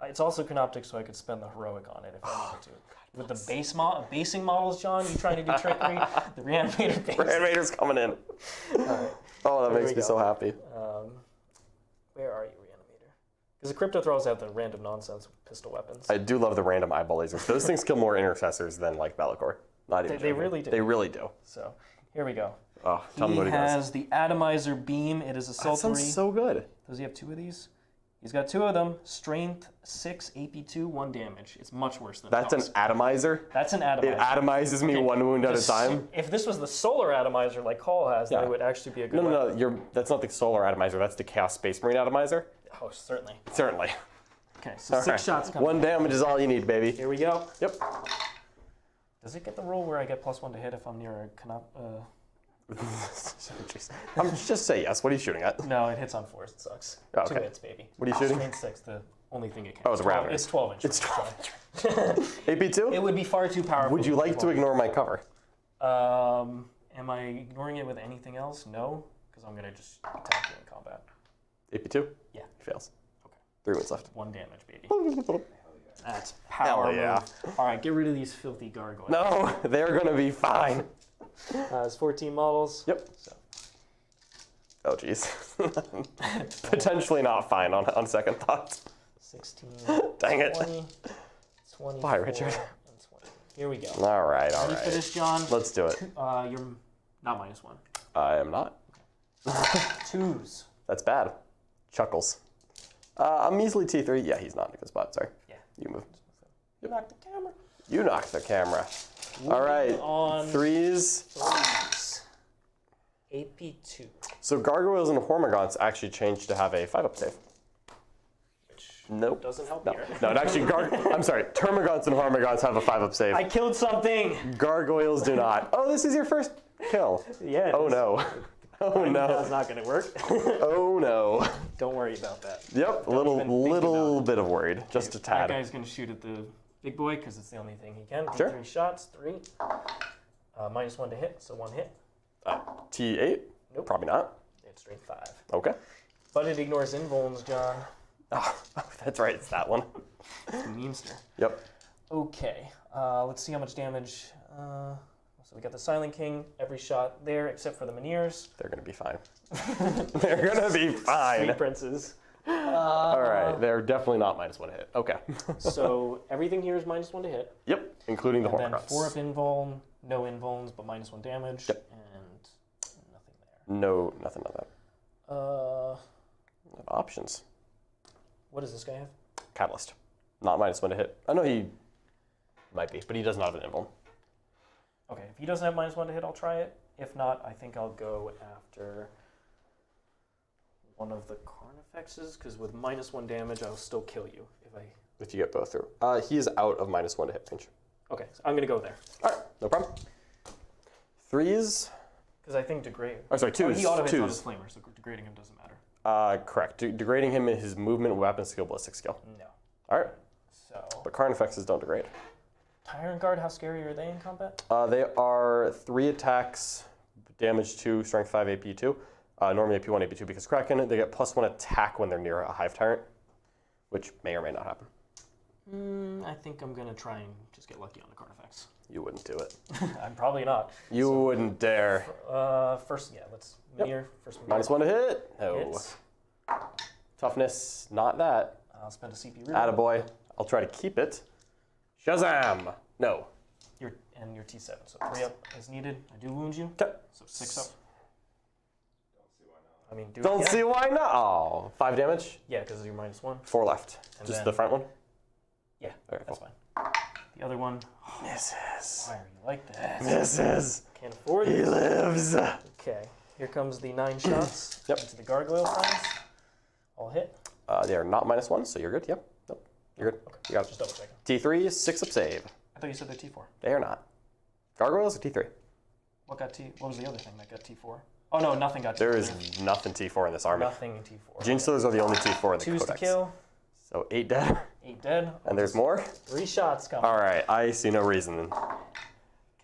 It's also Canoptek, so I could spend the heroic on it if I wanted to. With the basing models, John, you trying to do trickery? The Reanimator base. Reanimator's coming in. Alright. Oh, that There makes we me go. so happy. Where are you, Reanimator? Because the Crypto Thralls have the random nonsense pistol weapons. I do love the random eyeball lasers. Those things kill more intercessors than like Be'lakor. Not even They joking. really do. They really do. So, here we go. Oh, tell me He what he does. has the Atomizer Beam. It is That Assault 3. sounds so good. Does he have 2 of these? He's got 2 of them. Strength 6, AP2, 1 damage. It's much worse than That's an Tusk. atomizer? That's an atomizer. It atomizes me 1 wound at a time? If this was the solar atomizer like Call has, then Yeah. it would actually be a good No, weapon. that's not the solar atomizer. That's the Chaos Space Marine atomizer. Oh, certainly. Certainly. Okay, so All 6 right. shots coming. 1 damage is all you need, baby. Here we go. Yep. Does it get the roll where I get +1 to hit if I'm near a Jeez. Just say yes. What are you shooting at? No, it hits on 4s. It sucks. Oh, 2 okay. hits, baby. What are you shooting? Strength 6, the only thing it can. Oh, it's a Ravener. It's 12 inch. It's 12 inch. AP2? It would be far too powerful. Would you like to ignore my cover? Am I ignoring it with anything else? No, because I'm gonna just attack you in combat. AP2? Yeah. He fails. Okay. 3 wins left. 1 damage, baby. That's power. Hell yeah. Move. All right, get rid of these filthy gargoyles. No, they're gonna be fine. It's 14 models. Yep. So. Oh, jeez. Potentially not fine on second thought. 16. Dang it. 20. 20. Bye, Richard. And 20. Here we go. All right. Ready for this, John? Let's do it. You're not -1. I am not. 2s. That's bad. Chuckles. A measly T3. Yeah, he's not in a good spot. Sorry. Yeah. You move. You knocked the camera. You knocked the camera. All right. On 3s. 3s. AP2. So Gargoyles and Hormagaunts actually changed to have a 5-up save. Which Nope. doesn't help No, here. no, it actually, I'm sorry, Termagants and Hormagaunts have a 5-up save. I killed something. Gargoyles do not. Oh, this is your first kill. Yeah. Oh no. Oh no. That's not going to work. Oh no. Don't worry about that. Yep, a Don't even think little about it. bit of worried, just a That tad. guy's going to shoot at the big boy because it's the only thing he can. Sure. 3 shots, 3. -1 to hit, so 1 hit. T8? Nope. Probably not. It's straight 5. Okay. But it ignores invulns, John. Oh, that's right, it's that one. Meanster. Yep. Okay, let's see how much damage. So we got the Silent King, every shot there except for the Minears. They're gonna be fine. They're gonna be fine. Sweet princes. All right, they're definitely not -1 to hit. Okay. So everything here is -1 to hit. Yep, including the And then Hormagaunts. 4 up invuln, no invulns, but -1 damage. Yep. And nothing there. No, nothing on that. Uh, Options. what does this guy have? Catalyst. Not -1 to hit. I know he might be, but he does not have an invuln. Okay, if he doesn't have -1 to hit, I'll try it. If not, I think I'll go after one of the Carnifexes, because with -1 damage, I'll still kill you If you get both through. He is out of -1 to hit range. Okay, so I'm gonna go there. All right, no problem. 3s. Because I think degrade. Oh, sorry, 2s. He auto hits on his 2s. flamer, so degrading him doesn't matter. Correct. Degrading him in his movement, weapon skill, ballistic skill. No. All right, So, but Carnifexes don't degrade. Tyrant Guard, how scary are they in combat? They are 3 attacks, damage 2, strength 5, AP2. Normally AP1, AP2 because Kraken. They get +1 attack when they're near a Hive Tyrant, which may or may not happen. I think I'm gonna try and just get lucky on the Carnifex. You wouldn't do it. I'm probably not. You wouldn't dare. First, yeah, let's Minier. First -1 to hit. No. hits. Toughness, not that. I'll spend a CP root. Attaboy. I'll try to keep it. Shazam! No. Your T7, so 3 up as needed. I do wound you, Okay. so 6 up. I mean, do it Don't again. see why not. Oh, 5 damage. Yeah, because you're -1. 4 left. And Just then- the front one. Yeah, Okay, that's cool. fine. The other one, Misses. why are you like that? Misses. Can't afford He it. lives. Okay, here comes the 9 shots Yep. into the gargoyle friends. All hit. They are not -1, so you're good. Yep. Nope. You're good. Okay, You got just it. double checking. T3, 6 up save. I thought you said they're T4. They are not. Gargoyles or T3? What was the other thing that got T4? Oh no, nothing got T4. There is nothing T4 in this army. nothing T4. Gene Stealers are the only T4 in the 2s Codex. to kill, So 8 dead. 8 dead. And there's more? 3 shots coming. All right, I see no reason.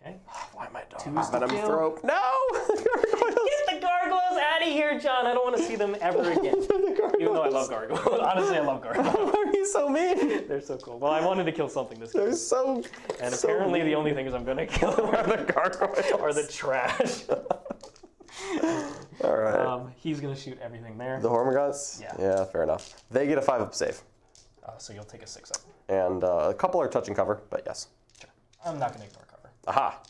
Okay. Why am I dog? 2s to Venom kill. Thrope. No! Gargoyles. Get the gargoyles out of here, John. I don't want to see them ever again. Even though I love gargoyles. Honestly, I love gargoyles. Why are you so mean? They're so cool. Well, I wanted to kill something this game. They're so. And so apparently the mean. only things I'm going to kill Are the gargoyles. are the trash. All right. He's going to shoot everything there. The Hormagaunts? Yeah. Yeah, fair enough. They get a 5 up save. So you'll take a 6 up. And a couple are touch and cover, but yes. I'm not going to ignore cover. Aha.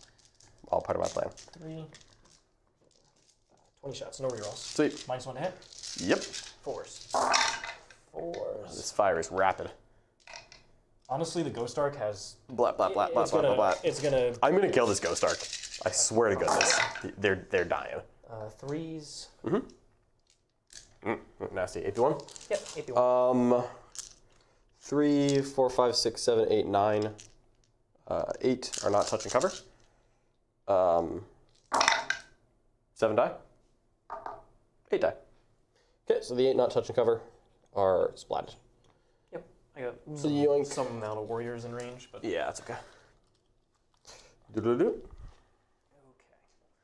All part of my plan. 3. 20 shots. No rerolls. Sweet. -1 to hit. Yep. 4s. 4s. This fire is rapid. Honestly, the Ghost Arc has... Blah, blah, blah, blah, it's blah, gonna, blah, blah. It's going to... I'm going to kill this Ghost Arc. I swear to goodness. They're dying. 3s. Nasty. AP1? Yep, AP1. 3, 4, 5, 6, 7, 8, 9. 8 are not touch and cover. 7 die. 8 die. Okay, so the 8 not touch and cover are splatted. Yep. I got yoink. some amount of warriors in range, but Yeah, that's okay. Do-do-do.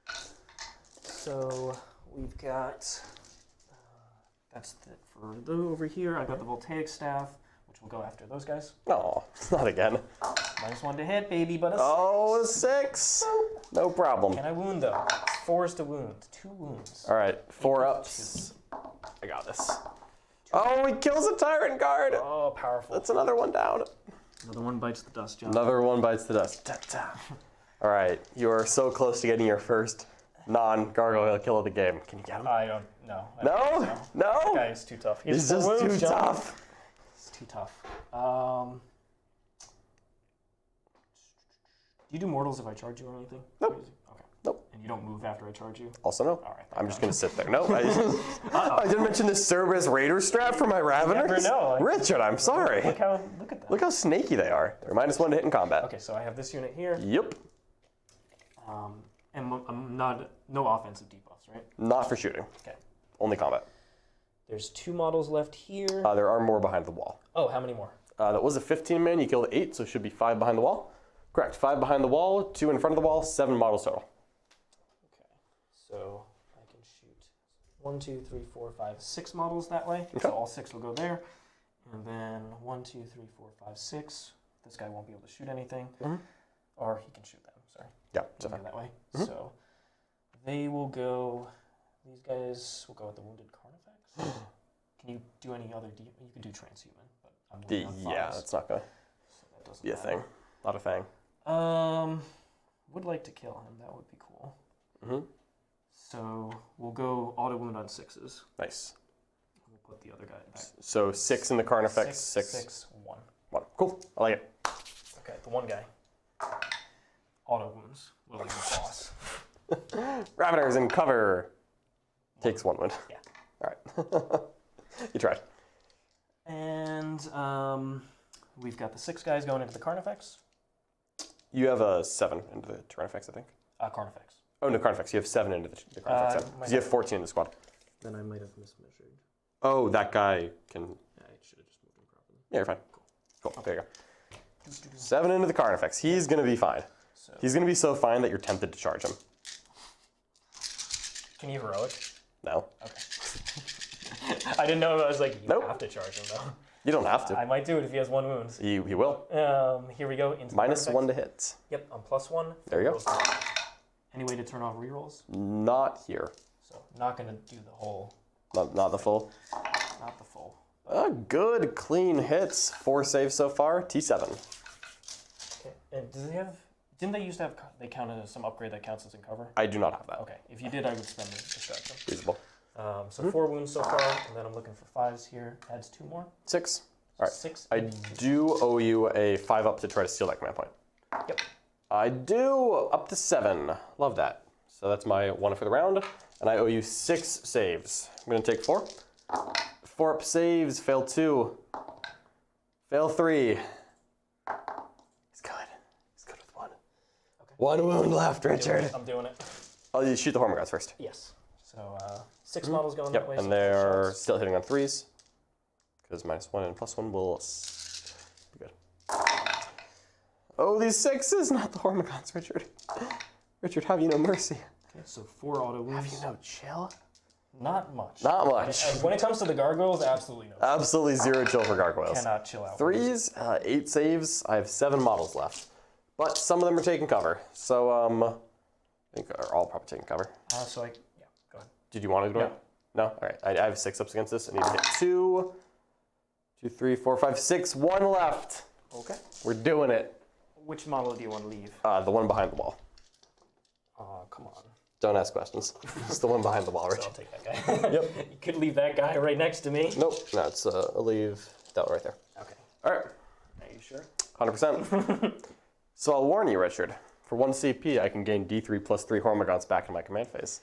okay. So we've got that's it for over here. I got the voltaic staff, which will go after those guys. Oh, not again. -1 to hit, baby, but a Oh, 6. No problem. Can I wound though? It's 4 is to wound. 2 wounds. All right, 4 ups. I got this. Oh, he kills a tyrant guard. Oh, powerful. That's another one down. Another one bites the dust, John. Another one bites the dust. Ta-ta. All right, you are so close to getting your first non-gargoyle kill of the game. Can you get him? I don't know. I No? don't think so. That No? guy is too tough. He's four just wounds, too John. tough. It's too tough. Do you do mortals if I charge you or anything? Nope. Crazy? Okay. Nope. And you don't move after I charge you? Also no. All right. I'm just going to sit there. No, I didn't mention the Cerberus Raider strap for my Raveners. never know. Richard, I'm sorry. Look at that. Look how snaky they are. They're -1 to hit in combat. Okay, so I have this unit here. Yep. And I'm no offensive debuffs, right? Not for shooting. Okay. Only combat. There's 2 models left here. There are more behind the wall. Oh, how many more? That was a 15 man. You killed 8, so it should be 5 behind the wall. Correct. 5 behind the wall, 2 in front of the wall, 7 models total. Okay. So I can shoot 1, 2, 3, 4, 5, 6 models that way. Okay. So all 6 will go there. And then 1, 2, 3, 4, 5, 6. This guy won't be able to shoot anything. Or he can shoot them, sorry. Yeah, We'll go that way. So they will go, these guys will go with the wounded Carnifex. Can you do any other, you can do transhuman, but I'm doing on Yeah, 5s, that's not going to so that doesn't be a matter. thing. Not a thing. Would like to kill him, that would be cool. Mm-hmm. So we'll go auto wound on 6s. Nice. We'll put the other guy back. So 6 in the Carnifex, 6. 6, 1. 1. Cool. I like it. Okay, the one guy. Auto wounds. Will leave the boss. Raveners in cover. Takes 1 wound. Yeah. All right. You tried. And we've got the 6 guys going into the Carnifex. You have a 7 into the Carnifex, I think. Carnifex. Oh, no, Carnifex. You have 7 into the Carnifex. Because you have 14 in the squad. Then I might have mismeasured. Oh, that guy can... I should have just moved him properly. Yeah, you're fine. Cool. There you go. 7 into the Carnifex. He's going to be fine. So, He's going to be so fine that you're tempted to charge him. can you heroic? No. Okay. I didn't know. I was like, you Nope. have to charge him though. You don't have to. I might do it if he has 1 wound. He will. Here we go. Into the -1 Carnifex. to hit. Yep, I'm +1. There you go. Any way to turn off rerolls? Not here. So not gonna do the whole. Not the full. Not the full. Good, clean hits. 4 saves so far. T7. Okay. And does he have? Didn't they used to have? They counted as some upgrade that counts as in cover. I do not have that. Okay. If you did, I would spend the distraction. Reasonable. So 4 wounds so far, and then I'm looking for 5s here. Adds 2 more. 6. All right. 6. I do owe you a 5 up to try to steal that command point. Yep. I do up to 7. Love that. So that's my 1 for the round. And I owe you 6 saves. I'm going to take 4. 4 up saves. Fail 2. Fail 3. He's good. He's good with 1. Okay. 1 wound left, Richard. I'm doing it. Oh, you shoot the Hormogods first. Yes. So 6 models going that Yep, way. and so they're shots. still hitting on 3s. Because -1 and +1 will be good. Oh, these 6s, not the Hormogods, Richard. Richard, have you no mercy? Okay, so 4 auto wounds. Have you no chill? Not much. Not much. And when it comes to the gargoyles, absolutely no. Absolutely 0 chill for gargoyles. Cannot chill out. 3s, 8 saves. I have 7 models left. But some of them are taking cover. So, I think are all probably taking cover. So yeah, go ahead. Did you want to do it? No? All right. I have 6 ups against this. I need to hit 2, 2, 3, 4, 5, 6. 1 left. Okay. We're doing it. Which model do you want to leave? The one behind the wall. Come on. Don't ask questions. It's the one behind the wall, So Rich. I'll take that guy. Yep. You could leave that guy right next to me. Nope. No, it's I'll leave that one right there. Okay. All right. Are you sure? 100%. So I'll warn you, Richard. For 1 CP, I can gain D3 plus 3 Hormogods back in my command phase.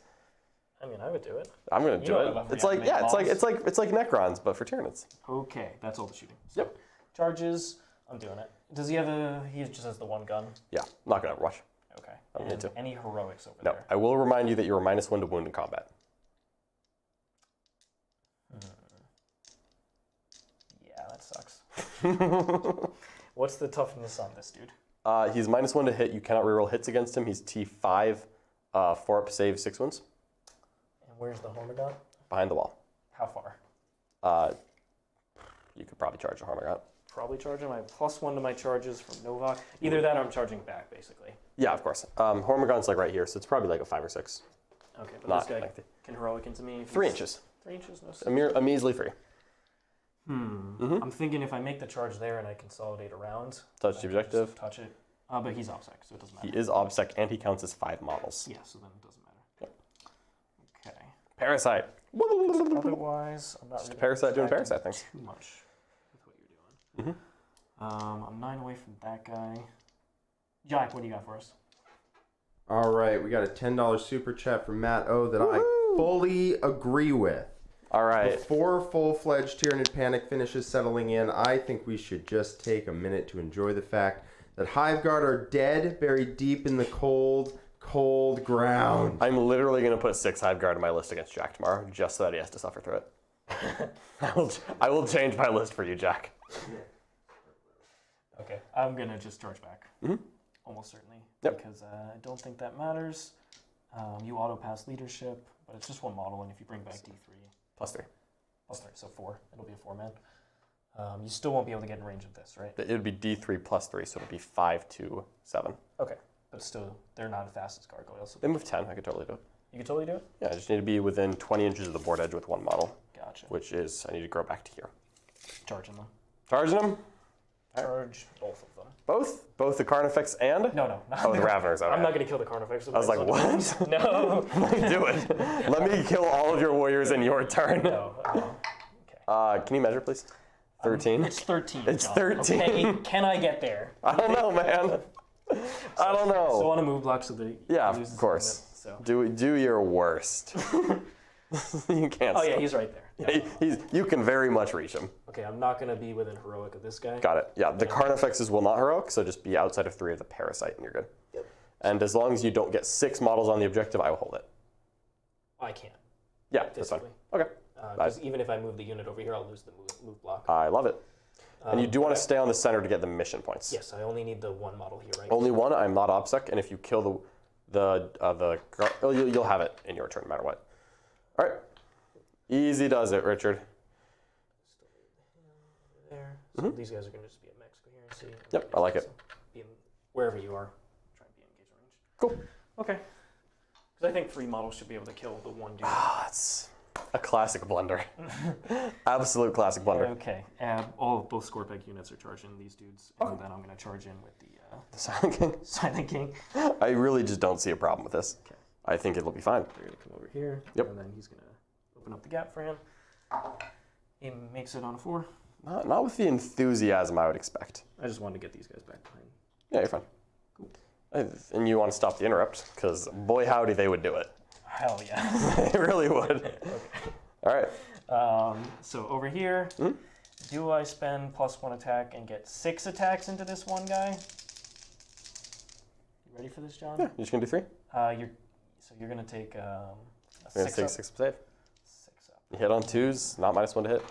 I mean, I would do it. I'm gonna You do don't it. have It's like reanimate it's like Necrons, but for Tyranids. Okay, that's all the shooting. So Yep. Charges. I'm doing it. Does he have he just has the 1 gun? Yeah. Not gonna rush. Okay. don't need And to. any heroics over No. there? I will remind you that you are -1 to wound in combat. Yeah, that sucks. What's the toughness on this dude? He's -1 to hit. You cannot reroll hits against him. He's T5, 4-up save, 6 wounds. And where's the Hormigaunt? Behind the wall. How far? You could probably charge a Hormigaunt. Probably charging my +1 to my charges from Novokh. Either that or I'm charging back, basically. Yeah, of course. Hormigaunt's like right here, so it's probably like a 5 or 6. Okay, but Not this guy like can heroic into me. 3 inches. 3 inches, no six. A measly 3. I'm thinking if I make the charge there and I consolidate around. Touch the I can objective. just touch it. But he's OBSEC, so it doesn't matter. He is OBSEC, and he counts as 5 models. Yeah, so then it doesn't matter. Okay. Parasite. Otherwise, I'm not Just really Parasite doing interacting Parasite things. too much with what you're doing. I'm 9 away from that guy. Jack, what do you got for us? All right, we got a $10 super chat from Matt O that I fully agree with. All right. Before full-fledged Tyranid panic finishes settling in, I think we should just take a minute to enjoy the fact that Hive Guard are dead, buried deep in the cold, cold ground. I'm literally going to put 6 Hive Guard on my list against Jack tomorrow, just so that he has to suffer through it. I will change my list for you, Jack. Okay, I'm going to just charge back. Almost certainly. Yep. Because I don't think that matters. You auto-pass leadership, but it's just 1 model, and if you bring back D3... +3. +3, so 4. It'll be a 4-man. You still won't be able to get in range of this, right? It would be D3 +3, so it would be 5 to 7. Okay, but still, they're not as fast as gargoyles. So They move 10. I could totally do it. you can totally do it? Yeah, I just need to be within 20 inches of the board edge with 1 model, Gotcha. which is, I need to grow back to here. Charging them. Charging them? Charge both of them. Both? Both the Carnifex and? No. Oh, the Raveners. Okay. I'm not going to kill the Carnifex. I was like, what? No. Do it. Let me kill all of your warriors in your turn. No. Okay. Can you measure, please? 13? It's 13. It's John. 13. Okay, can I get there? I don't know, man. I don't know. So on a move block so that he Yeah, loses of course. movement, so. Do your worst. You can't. Oh yeah, he's right there. Yeah, you can very much reach him. Okay, I'm not going to be within heroic of this guy. Got it. Yeah, the Carnifexes will not heroic, so just be outside of 3 of the Parasite and you're good. Yep. And as long as you don't get 6 models on the objective, I will hold it. I can't. Yeah, that's fine. Physically. Okay. Because even if I move the unit over here, I'll lose the move block. I love it. And you do want to stay on the center to get the mission points. Yes, I only need the 1 model here, right? Only 1. I'm not OBSEC, and if you kill you'll have it in your turn no matter what. All right. Easy does it, Richard. There. So these guys are going to just be at max coherency. Yep, I like it. Be in, wherever you are, try and be in engage range. Cool. Okay. Because I think 3 models should be able to kill the 1 dude. That's a classic blunder. Absolute classic blunder. Okay. Both Skorpekh units are charging these dudes, and then I'm going to charge in with the The Silent King. Silent King. I really just don't see a problem with this. Okay. I think it'll be fine. They're going to come over here. Yep. And then he's going to open up the gap for him. He makes it on a 4. Not with the enthusiasm I would expect. I just wanted to get these guys back behind. Yeah, you're fine. Cool. And you want to stop the interrupt, because boy howdy, they would do it. Hell yeah. They really would. Okay. All right. So over here, do I spend +1 attack and get 6 attacks into this one guy? You ready for this, John? Yeah, you're just going to do 3? You're going to take a You're 6 going up. to take 6 save. 6 up. You hit on 2s, not -1 to hit.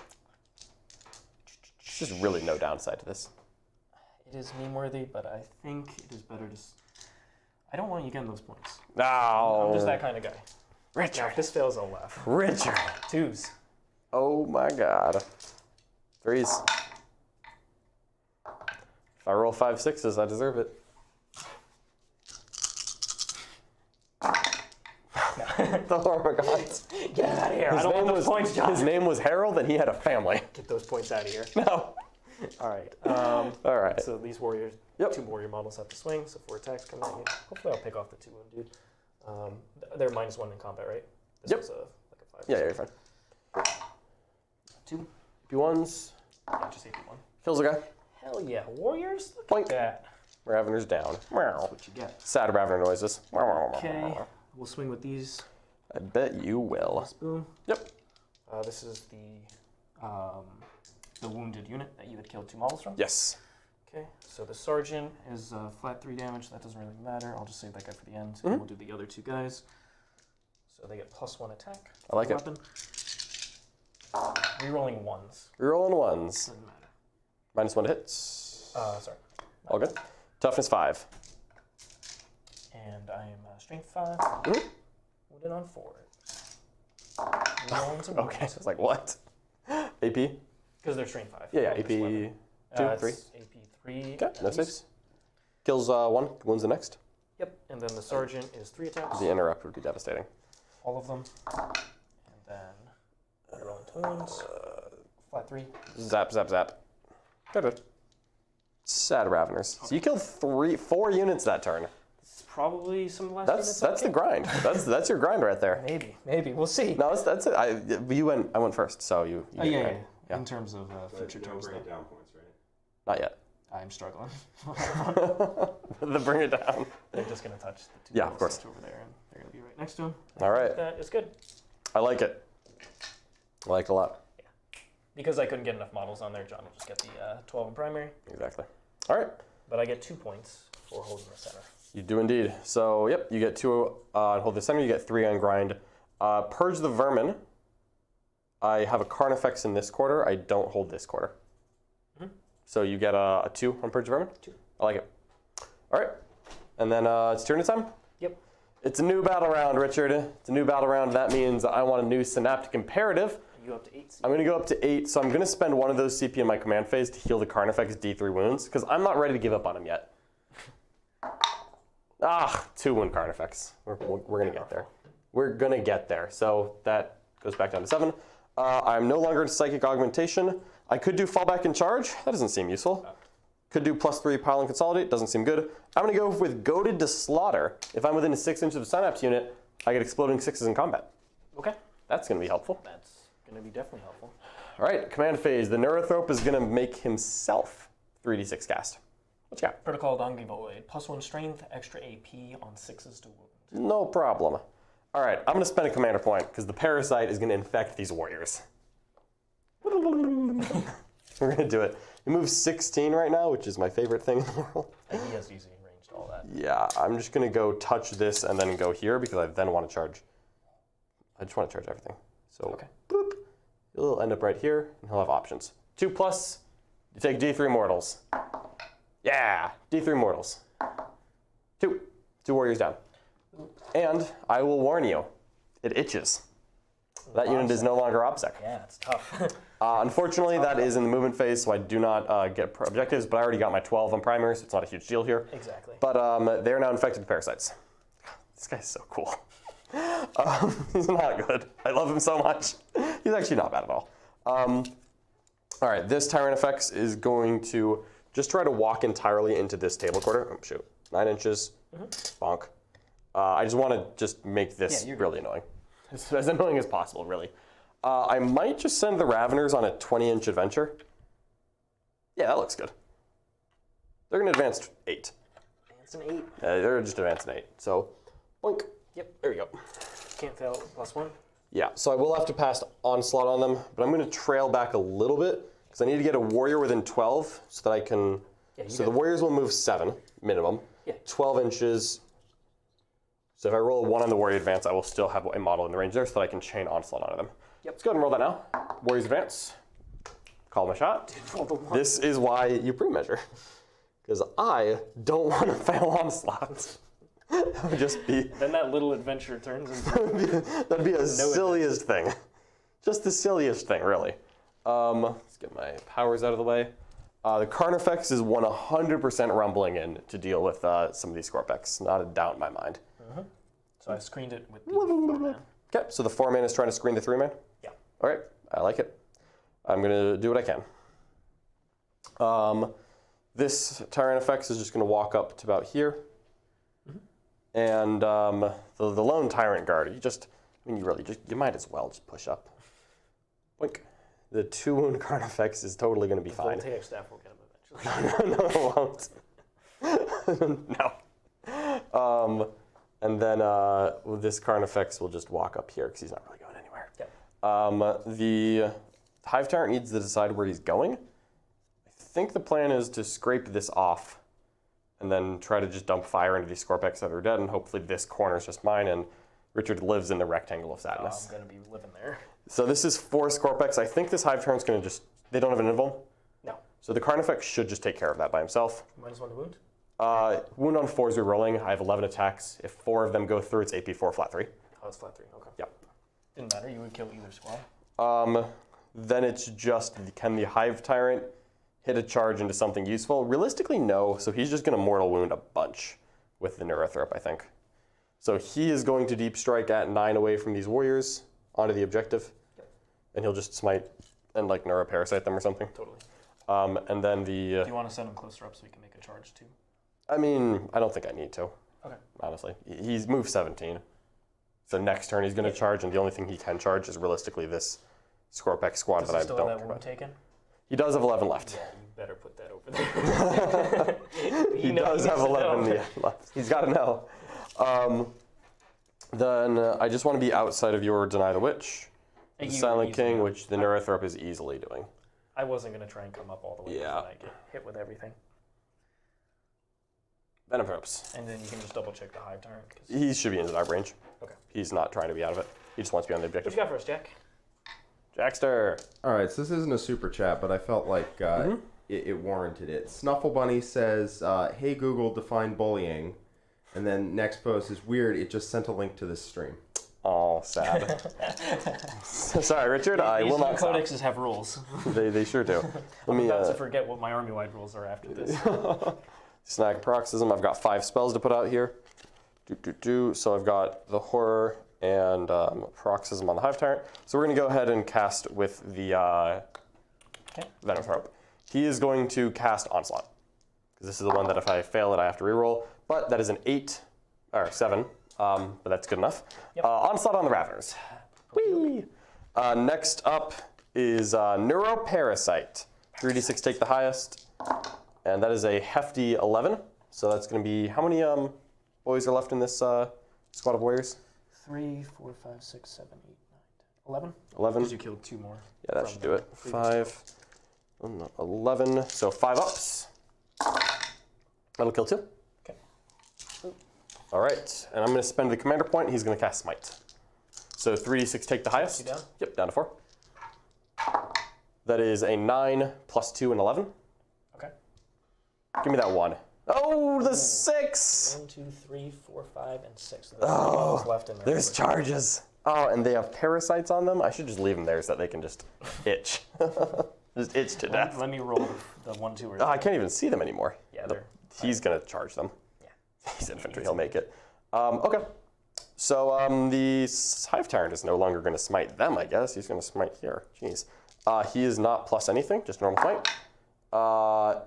There's really no downside to this. It is meme-worthy, but I think it is better to... I don't want you getting those points. No. I'm just that kind of guy. Richard. Now, if this fails, I'll laugh. Richard. 2s. Oh my god. 3s. If I roll 5 6s, I deserve it. The Hormigaunt. Get out of here. I don't want those points, John. His name was Harold, and he had a family. Get those points out of here. No. All right. All right. So these warriors, Yep. 2 warrior models have to swing, so 4 attacks come at you. Hopefully I'll pick off the 2 wound dude. They're -1 in combat, right? This Yep. was like a 5. Yeah, you're fine. 2. AP1s. Yeah, just AP1. Kills a guy. Hell yeah. Warriors? Look Boink. at that. Ravener's down. That's what you get. Sad Ravener noises. Okay. We'll swing with these. I bet you will. Boom. Yep. This is the wounded unit that you had killed 2 models from. Yes. Okay, so the sergeant is flat 3 damage. That doesn't really matter. I'll just save that guy for the end, and we'll do the other 2 guys. So they get +1 attack. I like it. Weapon. Rerolling 1s. Rerolling 1s. Doesn't matter. -1 to hits. Sorry. All good. Toughness 5. And I am strength 5. Mm-hmm. Wounded on 4. Okay, so it's like, what? AP? Because they're strength 5. Yeah, AP 2, 3. AP 3. Okay, no saves. Kills 1, wounds the next. Yep, and then the sergeant is 3 attacks. The interrupt would be devastating. All of them. And then rolling 2 wounds. Flat 3. Zap, zap, zap. Good. Sad Raveners. So you killed 4 units that turn. It's probably some of the last units. That's the grind. That's your grind right there. Maybe. We'll see. No, that's it. I went first, so you Oh, did yeah, great. yeah. In terms of future no turns, bring it though. down points, right? Not yet. I'm struggling. The bring it down. They're just going to touch the 2 Yeah, of course. over there, and they're going to be right next to him. All right. That is good. I like it. I like it a lot. Because I couldn't get enough models on there, John will just get the 12 in primary. Exactly. All right. But I get 2 points for holding the center. You do indeed. So, yep, you get 2 on hold the center, you get 3 on grind. Purge the Vermin. I have a Carnifex in this quarter. I don't hold this quarter. So you get a 2 on Purge the Vermin? 2. I like it. All right. And then it's Tyranid time? Yep. It's a new battle round, Richard. It's a new battle round. That means I want a new Synaptic Imperative. You go up to 8. I'm going to go up to 8, so I'm going to spend 1 of those CP in my command phase to heal the Carnifex D3 wounds, because I'm not ready to give up on him yet. 2 wound Carnifex. We're going to get there. We're going to get there. So that goes back down to 7. I'm no longer in Psychic Augmentation. I could do Fallback and Charge. That doesn't seem useful. Could do +3 Pile and Consolidate. Doesn't seem good. I'm going to go with Goaded to Slaughter. If I'm within 6 inches of a Synapse unit, I get Exploding 6s in combat. Okay. That's going to be helpful. That's going to be definitely helpful. All right, command phase. The Neurothrope is going to make himself 3d6 cast. What you got? Protocol Dongivoid. +1 strength, extra AP on 6s to wound. No problem. All right, I'm going to spend a commander point because the Parasite is going to infect these warriors. We're going to do it. He moves 16 right now, which is my favorite thing in the world. And he has easy range to all that. Yeah, I'm just going to go touch this and then go here because I then want to charge. I just want to charge everything. So, Okay. Boop. He'll end up right here, and he'll have options. 2+, you take D3 Mortals. Yeah, D3 Mortals. 2 warriors down. And I will warn you, it itches. That unit is no longer OBSEC. Yeah, it's tough. Unfortunately, that is in the movement phase, so I do not get objectives, but I already got my 12 on primary, so it's not a huge deal here. Exactly. But they are now infected with parasites. This guy's so cool. He's not good. I love him so much. He's actually not bad at all. All right, this Tyrannifex is going to just try to walk entirely into this table quarter. Oh, shoot. 9 inches. Bonk. I just want to just make this really annoying. As annoying as possible, really. I might just send the Raveners on a 20-inch adventure. Yeah, that looks good. They're going to advance 8. Advance an 8. They're just advancing 8. So, boink. Yep. There you go. Can't fail +1. Yeah, so I will have to pass Onslaught on them, but I'm going to trail back a little bit because I need to get a warrior within 12 so that I can... so the warriors will move 7, minimum. Yeah. 12 inches. So if I roll a 1 on the warrior advance, I will still have a model in the range there so that I can chain Onslaught onto them. Yep. Let's go ahead and roll that now. Warriors advance. Call my shot. This is why you pre-measure. Because I don't want to fail Onslaught. That would just be... Then that little adventure turns into... That'd be the silliest thing. Just the silliest thing, really. Let's get my powers out of the way. The Carnifex is 100% rumbling in to deal with some of these Skorpeks. Not a doubt in my mind. So I screened it with the 4-man. Okay, so the 4-man is trying to screen the 3-man? Yeah. All right, I like it. I'm going to do what I can. This Tyrannifex is just going to walk up to about here. And the lone Tyrant Guard, you might as well just push up. Boink. The 2-wound Carnifex is totally going to be fine. The voltaic staff will get him eventually. No, it won't. No. And then this Carnifex will just walk up here because he's not really going anywhere. Yep. The Hive Tyrant needs to decide where he's going. I think the plan is to scrape this off and then try to just dump fire into these Skorpeks that are dead, and hopefully this corner is just mine, and Richard lives in the rectangle of sadness. I'm going to be living there. So this is 4 Skorpeks. I think this Hive Tyrant's going to just... They don't have an invuln? No. So the Carnifex should just take care of that by himself. -1 to wound. Wound on 4 is re-rolling. I have 11 attacks. If 4 of them go through, it's AP4 flat 3. Oh, it's flat 3. Okay. Yep. Didn't matter. You would kill either squad. Then it's just, can the Hive Tyrant hit a charge into something useful? Realistically, no. So he's just going to Mortal Wound a bunch with the Neurothrope, I think. So he is going to Deep Strike at 9 away from these warriors onto the objective. Yep. And he'll just smite and like Neuroparasite them or something. Totally. And then the... Do you want to send him closer up so he can make a charge too? I mean, I don't think I need to. Okay. Honestly. He's moved 17. So next turn he's going to charge, and the only thing he can charge is realistically this Skorpekh squad Does that I he still don't have that care wound about. taken? He does have 11 left. Yeah, you better put that over there. He does have 11 left. He's got to know. Then I just want to be outside of your Deny the Witch. The Silent King, which the Neurothrope is easily doing. I wasn't going to try and come up all the way. Yeah. I get hit with everything. Venom Thropes. And then you can just double check the Hive Tyrant. He should be in deny range. Okay. He's not trying to be out of it. He just wants to be on the What objective. you got for us, Jack? Jackster. All right, so this isn't a super chat, but I felt like it warranted it. Snuffle Bunny says, "Hey Google, define bullying," and then next post is weird. It just sent a link to this stream. Oh, sad. Sorry, Richard. I will not stop. Codexes have rules. They sure do. Let I'm me about to forget what my army-wide rules are after this. snag Paroxysm. I've got 5 spells to put out here. So I've got the Horror and Paroxysm on the Hive Tyrant. So we're going to go ahead and cast with the Venom Thrope. He is going to cast Onslaught, because this is the one that if I fail it, I have to reroll. But that is an 7, but that's good enough. Yep. Onslaught on the Raveners. Whee! Next up is Neuroparasite. 3d6 take the highest, and that is a hefty 11. So that's going to be, how many boys are left in this squad of warriors? 3, 4, 5, 6, 7, 8, 9, 10. 11. Because you killed 2 more. Yeah, that should do it. 5, 11. So 5 ups. That'll kill 2. Okay. All right, and I'm going to spend the commander point. He's going to cast Smite. So 3d6 take the highest. You down? Yep, down to 4. That is a 9 plus 2 and 11. Okay. Give me that 1. Oh, the 6! 1, 2, 3, 4, 5, and 6. There's Oh, left in there. there's charges. Oh, and they have parasites on them. I should just leave them there so that they can just itch. Just itch to death. Let me roll the 1, 2, or 3. Oh, I can't even see them anymore. Yeah, they're... He's going to charge them. Yeah. He's infantry. He'll make it. Okay. So the Hive Tyrant is no longer going to smite them, I guess. He's going to smite here. Jeez. He is not plus anything, just normal smite.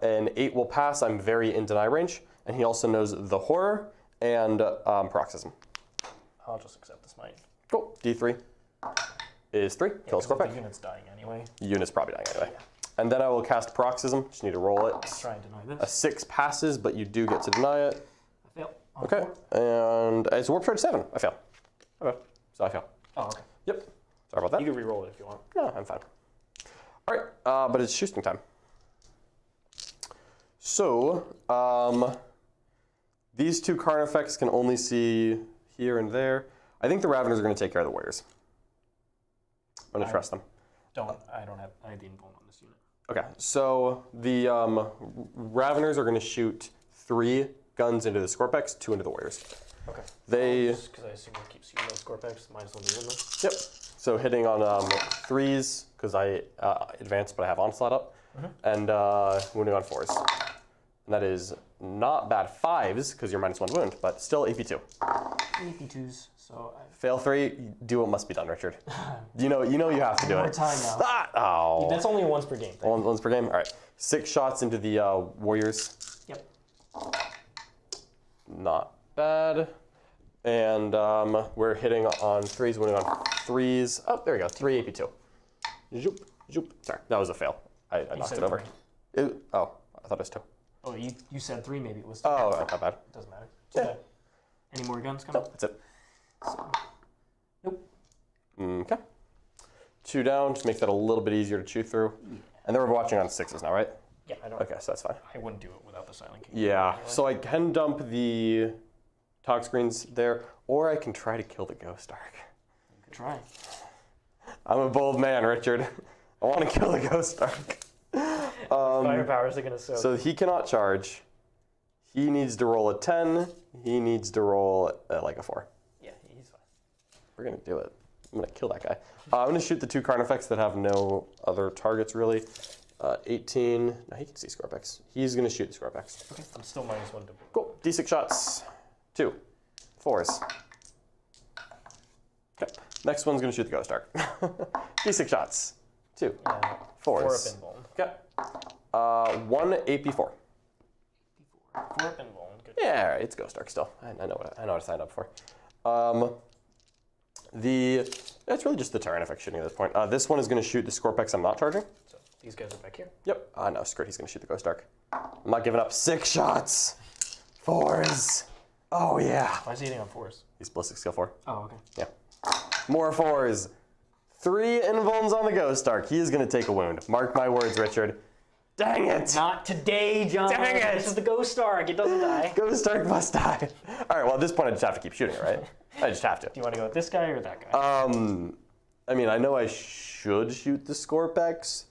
An 8 will pass. I'm very in deny range. And he also knows the Horror and Paroxysm. I'll just accept the smite. Cool. D3 is 3. Kill Skorpekh. The unit's dying anyway. Unit's probably dying anyway. Yeah. And then I will cast Paroxysm. Just need to roll it. Try and deny A this. 6 passes, but you do get to deny it. I fail. Okay. And it's Warp Charge 7. I fail. Okay. So I fail. Oh, okay. Yep. Sorry about that. You can re-roll it if you want. No, I'm fine. All right, but it's shooting time. So, these 2 Carnifex can only see here and there. I think the Raveners are going to take care of the Warriors. I'm going to trust them. I don't have the invuln on this unit. Okay, so the Raveners are going to shoot 3 guns into the Skorpekh, 2 into the Warriors. Okay. They... Because I assume it keeps shooting those Skorpechs, -1 to win them. Yep. So hitting on 3s, because I advanced, but I have Onslaught up, and wounding on 4s. And that is not bad 5s, because you're -1 wound, but still AP2. AP2s, so Fail 3, do what must be done, Richard. You know you have to do more it. time now. Oh. That's only once per game. Once per game? All right. 6 shots into the Warriors. Yep. Not bad. And we're hitting on 3s, winning on 3s. Oh, there we go. 3 AP2. Zoop, zoop. Sorry, that was a fail. I knocked it over. Oh, I thought it was 2. Oh, you said 3, maybe it was 2. Oh, not bad. Doesn't matter. Yeah. Any more guns coming? No, that's it. So, nope. Okay. 2 down, just make that a little bit easier to chew through. Yeah. And then we're watching on 6s now, right? Yeah, I don't. Okay, so that's fine. I wouldn't do it without the Silent King. Yeah, anyway. so I can dump the talk screens there, or I can try to kill the Ghost Ark. You could try. I'm a bold man, Richard. I want to kill the Ghost Ark. Firepowers are gonna soak. So he cannot charge. He needs to roll a 10. He needs to roll like a 4. Yeah, he's fine. We're gonna do it. I'm gonna kill that guy. I'm gonna shoot the 2 Carnifex that have no other targets really. 18. No, he can see Skorpekh. He's gonna shoot the Skorpekh. Okay, I'm still -1 to boot. Cool. D6 shots. 2. 4s. Okay. Next one's gonna shoot the Ghost Arc. D6 shots. 2. Yeah, 4s. 4 up and bone. Okay. 1 AP4. 4 up and bone. Good. Yeah, it's Ghost Arc still. I know what I signed up for. It's really just the Tyranids shooting at this point. This one is going to shoot the Skorpekh I'm not charging. So these guys are back here. Yep. No, screw it. He's going to shoot the Ghost Arc. I'm not giving up. 6 shots. 4s. Oh yeah. Why is he hitting on 4s? He's ballistic skill 4. Oh, okay. Yeah. More 4s. 3 invulns on the Ghost Arc. He is going to take a wound. Mark my words, Richard. Dang it! Not today, John. Dang it! This is the Ghost Arc. It doesn't die. Ghost Arc must die. All right. Well, at this point, I just have to keep shooting it, right? I just have to. Do you want to go with this guy or that guy? I mean, I know I should shoot the Skorpekh.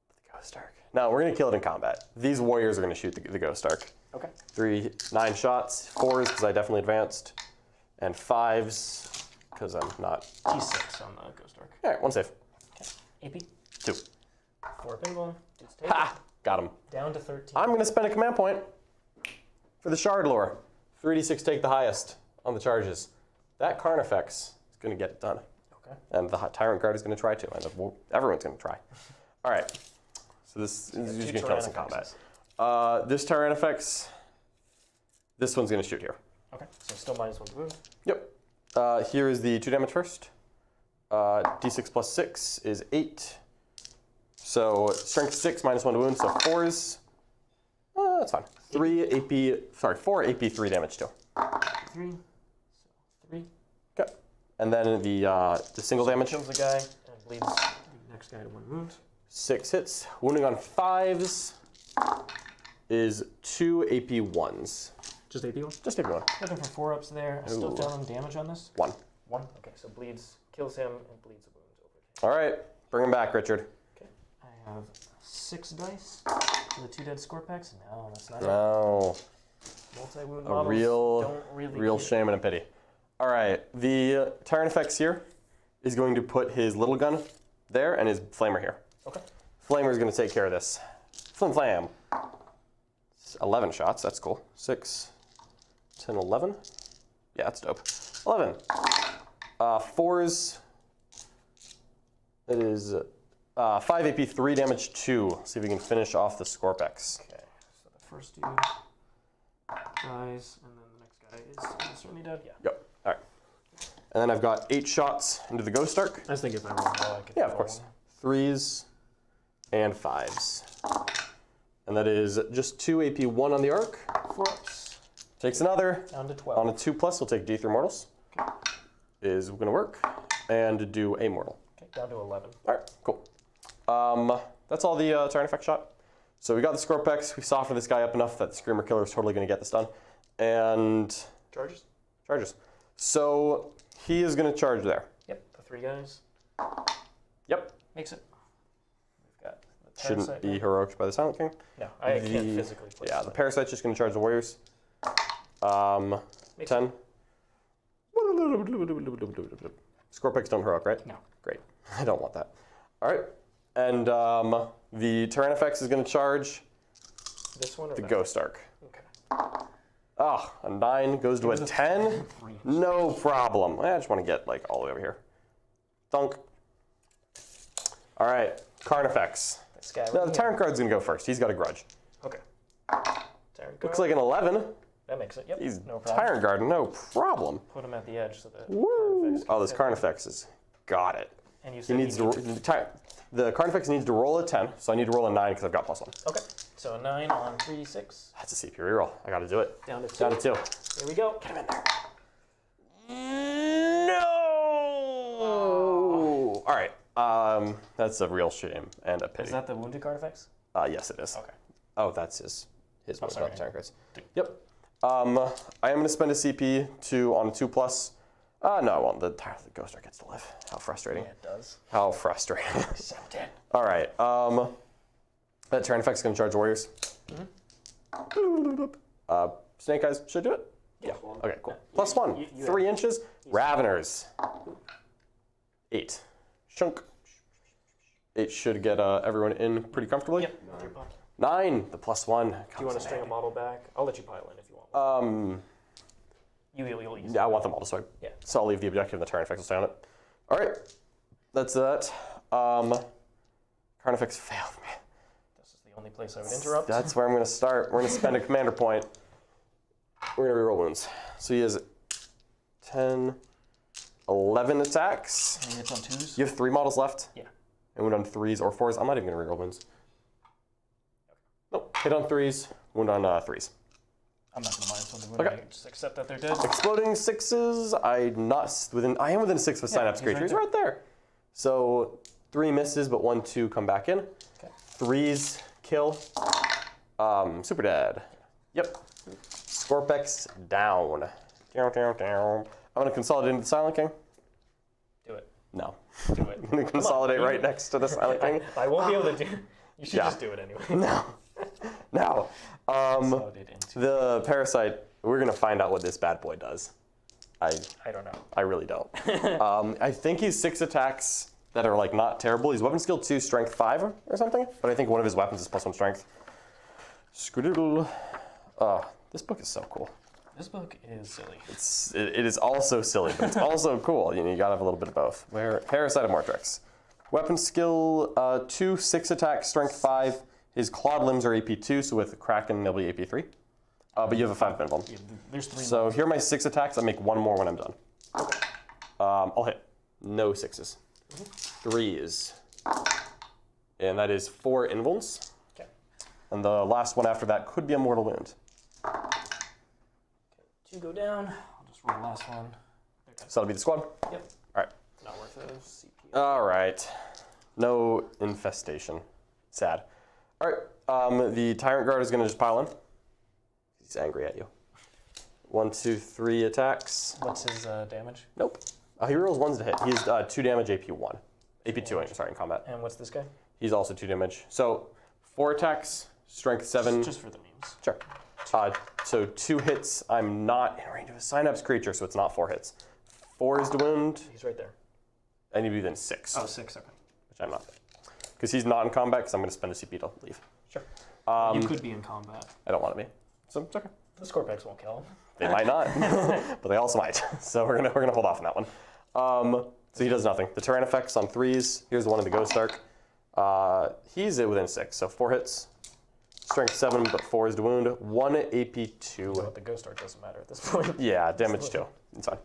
The Ghost Arc. No, we're gonna kill it in combat. These warriors are gonna shoot the Ghost Arc. Okay. 9 shots, 4s because I definitely advanced, and 5s because I'm not. T6 on the Ghost Arc. All right, 1 save. AP. 2. 4 up and bone. Just take Ha! Got him. it. Down to 13. I'm gonna spend a command point for the Shard Lore. 3d6 take the highest on the charges. That Carnifex is gonna get it done. Okay. And the Tyrant Guard is going to try to, and everyone's going to try. All right. So this is going to kill us in combat. This Tyranids, this one's going to shoot here. Okay. So still -1 to wound. Yep. Here is the 2 damage first. D6 plus 6 is 8. So strength 6 -1 to wound, so 4s. That's fine. 4 AP3 damage too. 3. So 3. Okay. And then the single damage. Kills the guy and bleeds the next guy to 1 wound. 6 hits. Wounding on 5s is 2 AP1s. Just AP1? Just AP1. Looking for 4-ups there. I still don't have damage on this. 1. 1? Okay, so bleeds, kills him, and bleeds a wound over. All right. Bring him back, Richard. Okay. I have 6 dice for the 2 dead Skorpekh. No, that's not it. No. Multi-wound A models don't really real keep- shame and a pity. All right. The Tyranids here is going to put his little gun there and his flamer here. Okay. Flamer is going to take care of this. Flam. 11 shots. That's cool. 6, 10, 11. Yeah, that's dope. 11. 4s. It is 5 AP, 3 damage, 2. See if we can finish off the Skorpekh. Okay, so the first dude dies, and then the next guy is certainly dead. Yeah. Yep. All right. And then I've got 8 shots into the Ghost Arc. I was thinking if I roll well, I could. Yeah, of course. 3s and 5s. And that is just 2 AP1 on the arc. 4-ups. Takes another. Down to 12. On a 2+, we'll take D3 mortals. Okay. Is going to work. And do a mortal. Okay, down to 11. All right, cool. That's all the Tyranids shot. So we got the Skorpekh. We softened this guy up enough that the Screamer Killer is totally going to get this done. And Charges? charges. So he is going to charge there. Yep, the 3 guys. Yep. Makes it. We've got the Shouldn't Parasite be guy. heroic by the Silent King. No, I can't physically place Yeah, the it. Parasite's just going to charge the Warriors. Makes 10. Skorpekh don't heroic, right? No. Great. I don't want that. All right. And the Tyranids is going to charge This one or the that? Ghost Arc. Okay. Ah, a 9 goes to a 10. No problem. I just want to get like all the way over here. Thunk. All right, Carnifex. This guy No, right the here. Tyrant Guard's going to go first. He's got a grudge. Okay. Tyrant Looks Guard. like an 11. That makes it. Yep. He's no problem. Tyrant Guard, no problem. Put him at the edge so that. Woo! Carnifex can Oh, this fit. Carnifex has got it. And you He said needs to. The Carnifex needs to roll a 10, so I need to roll a 9 because I've got +1. Okay. So a 9 on 3d6. That's a CP reroll. I got to do it. Down to 2. Down to 2. Here we go. Get him in there. No! All right. That's a real shame and a pity. Is that the wounded Carnifex? Yes, it is. Okay. Oh, that's his one, sorry. not the Tyrant Guards. Yep. I am going to spend a CP on a 2+. No, I won't. The Ghost Arc gets to live. How frustrating. Yeah, it does. How frustrating. Accept it. All right. That Tyrant effect's going to charge warriors. Snake Eyes should do it? Yeah. Okay, cool. +1. 3 inches. Raveners. 8. Shunk. 8 should get everyone in pretty comfortably. Yep. 9. The +1. Do you want to string a model back? I'll let you pile in if you want. You'll use Yeah, I want the model, so I'll leave the objective and the turn effects will stay on it. All right, that's that. Turn effects failed me. This is the only place I would interrupt. That's where I'm going to start. We're going to spend a commander point. We're going to reroll wounds. So he has 10, 11 attacks. And it's on 2s? You have 3 models left? Yeah. And wound on 3s or 4s. I'm not even going to reroll wounds. Nope. Hit on 3s, wound on 3s. I'm not going to mind something when I just accept that they're dead. Exploding 6s. I am within 6 with Synapse creature. He's right there. So 3 misses, but 1, 2 come back in. Okay. 3s kill. Super dead. Yep. Skorpekh's down. Down, down, down. I'm going to consolidate into the Silent King. Do it. No. Do it. I'm going to consolidate right next to the Silent King. I won't be able to do it. You should just do it anyway. No. Now, the Parasite, we're going to find out what this bad boy does. I don't know. I really don't. I think he's 6 attacks that are like not terrible. He's weapon skill 2, strength 5 or something. But I think one of his weapons is +1 strength. Scoodle. This book is so cool. This book is silly. It is also silly, but it's also cool. You gotta have a little bit of both. Parasite of Mortrix. Weapon skill 2, 6 attacks, strength 5. His clawed limbs are AP 2, so with Kraken they'll be AP 3. But you have a 5 minimum. Yeah, there's 3 So here are my 6 attacks. I make 1 more when I'm done. I'll hit. No 6s. 3s. And that is 4 invulns. Okay. And the last one after that could be a mortal wound. Okay, 2 go down. I'll just roll the last one. So that'll be the squad? Yep. All right. Not worth a CP. All right. No infestation. Sad. All right. The Tyrant Guard is going to just pile in. He's angry at you. 1, 2, 3 attacks. What's his damage? Nope. He rolls 1s to hit. He's 2 damage, AP 1. AP 2, sorry, in combat. And what's this guy? He's also 2 damage. So 4 attacks, strength 7. Just for the memes. Sure. So 2 hits. I'm not in range of a Synapse creature, so it's not 4 hits. 4 is to wound. He's right there. I need to be within 6. Oh, 6, okay. Which I'm not. Because he's not in combat, because I'm going to spend a CP to leave. Sure. You could be in combat. I don't want to be. So it's okay. The Skorpeks won't kill him. They might not, but they also might. So we're gonna hold off on that one. So he does nothing. The terrain effects on 3s. Here's the one in the Ghost Arc. He's within 6, so 4 hits. Strength 7, but 4 is to wound. 1 AP 2. But the Ghost Arc doesn't matter at this point. Yeah, damage 2. It's fine.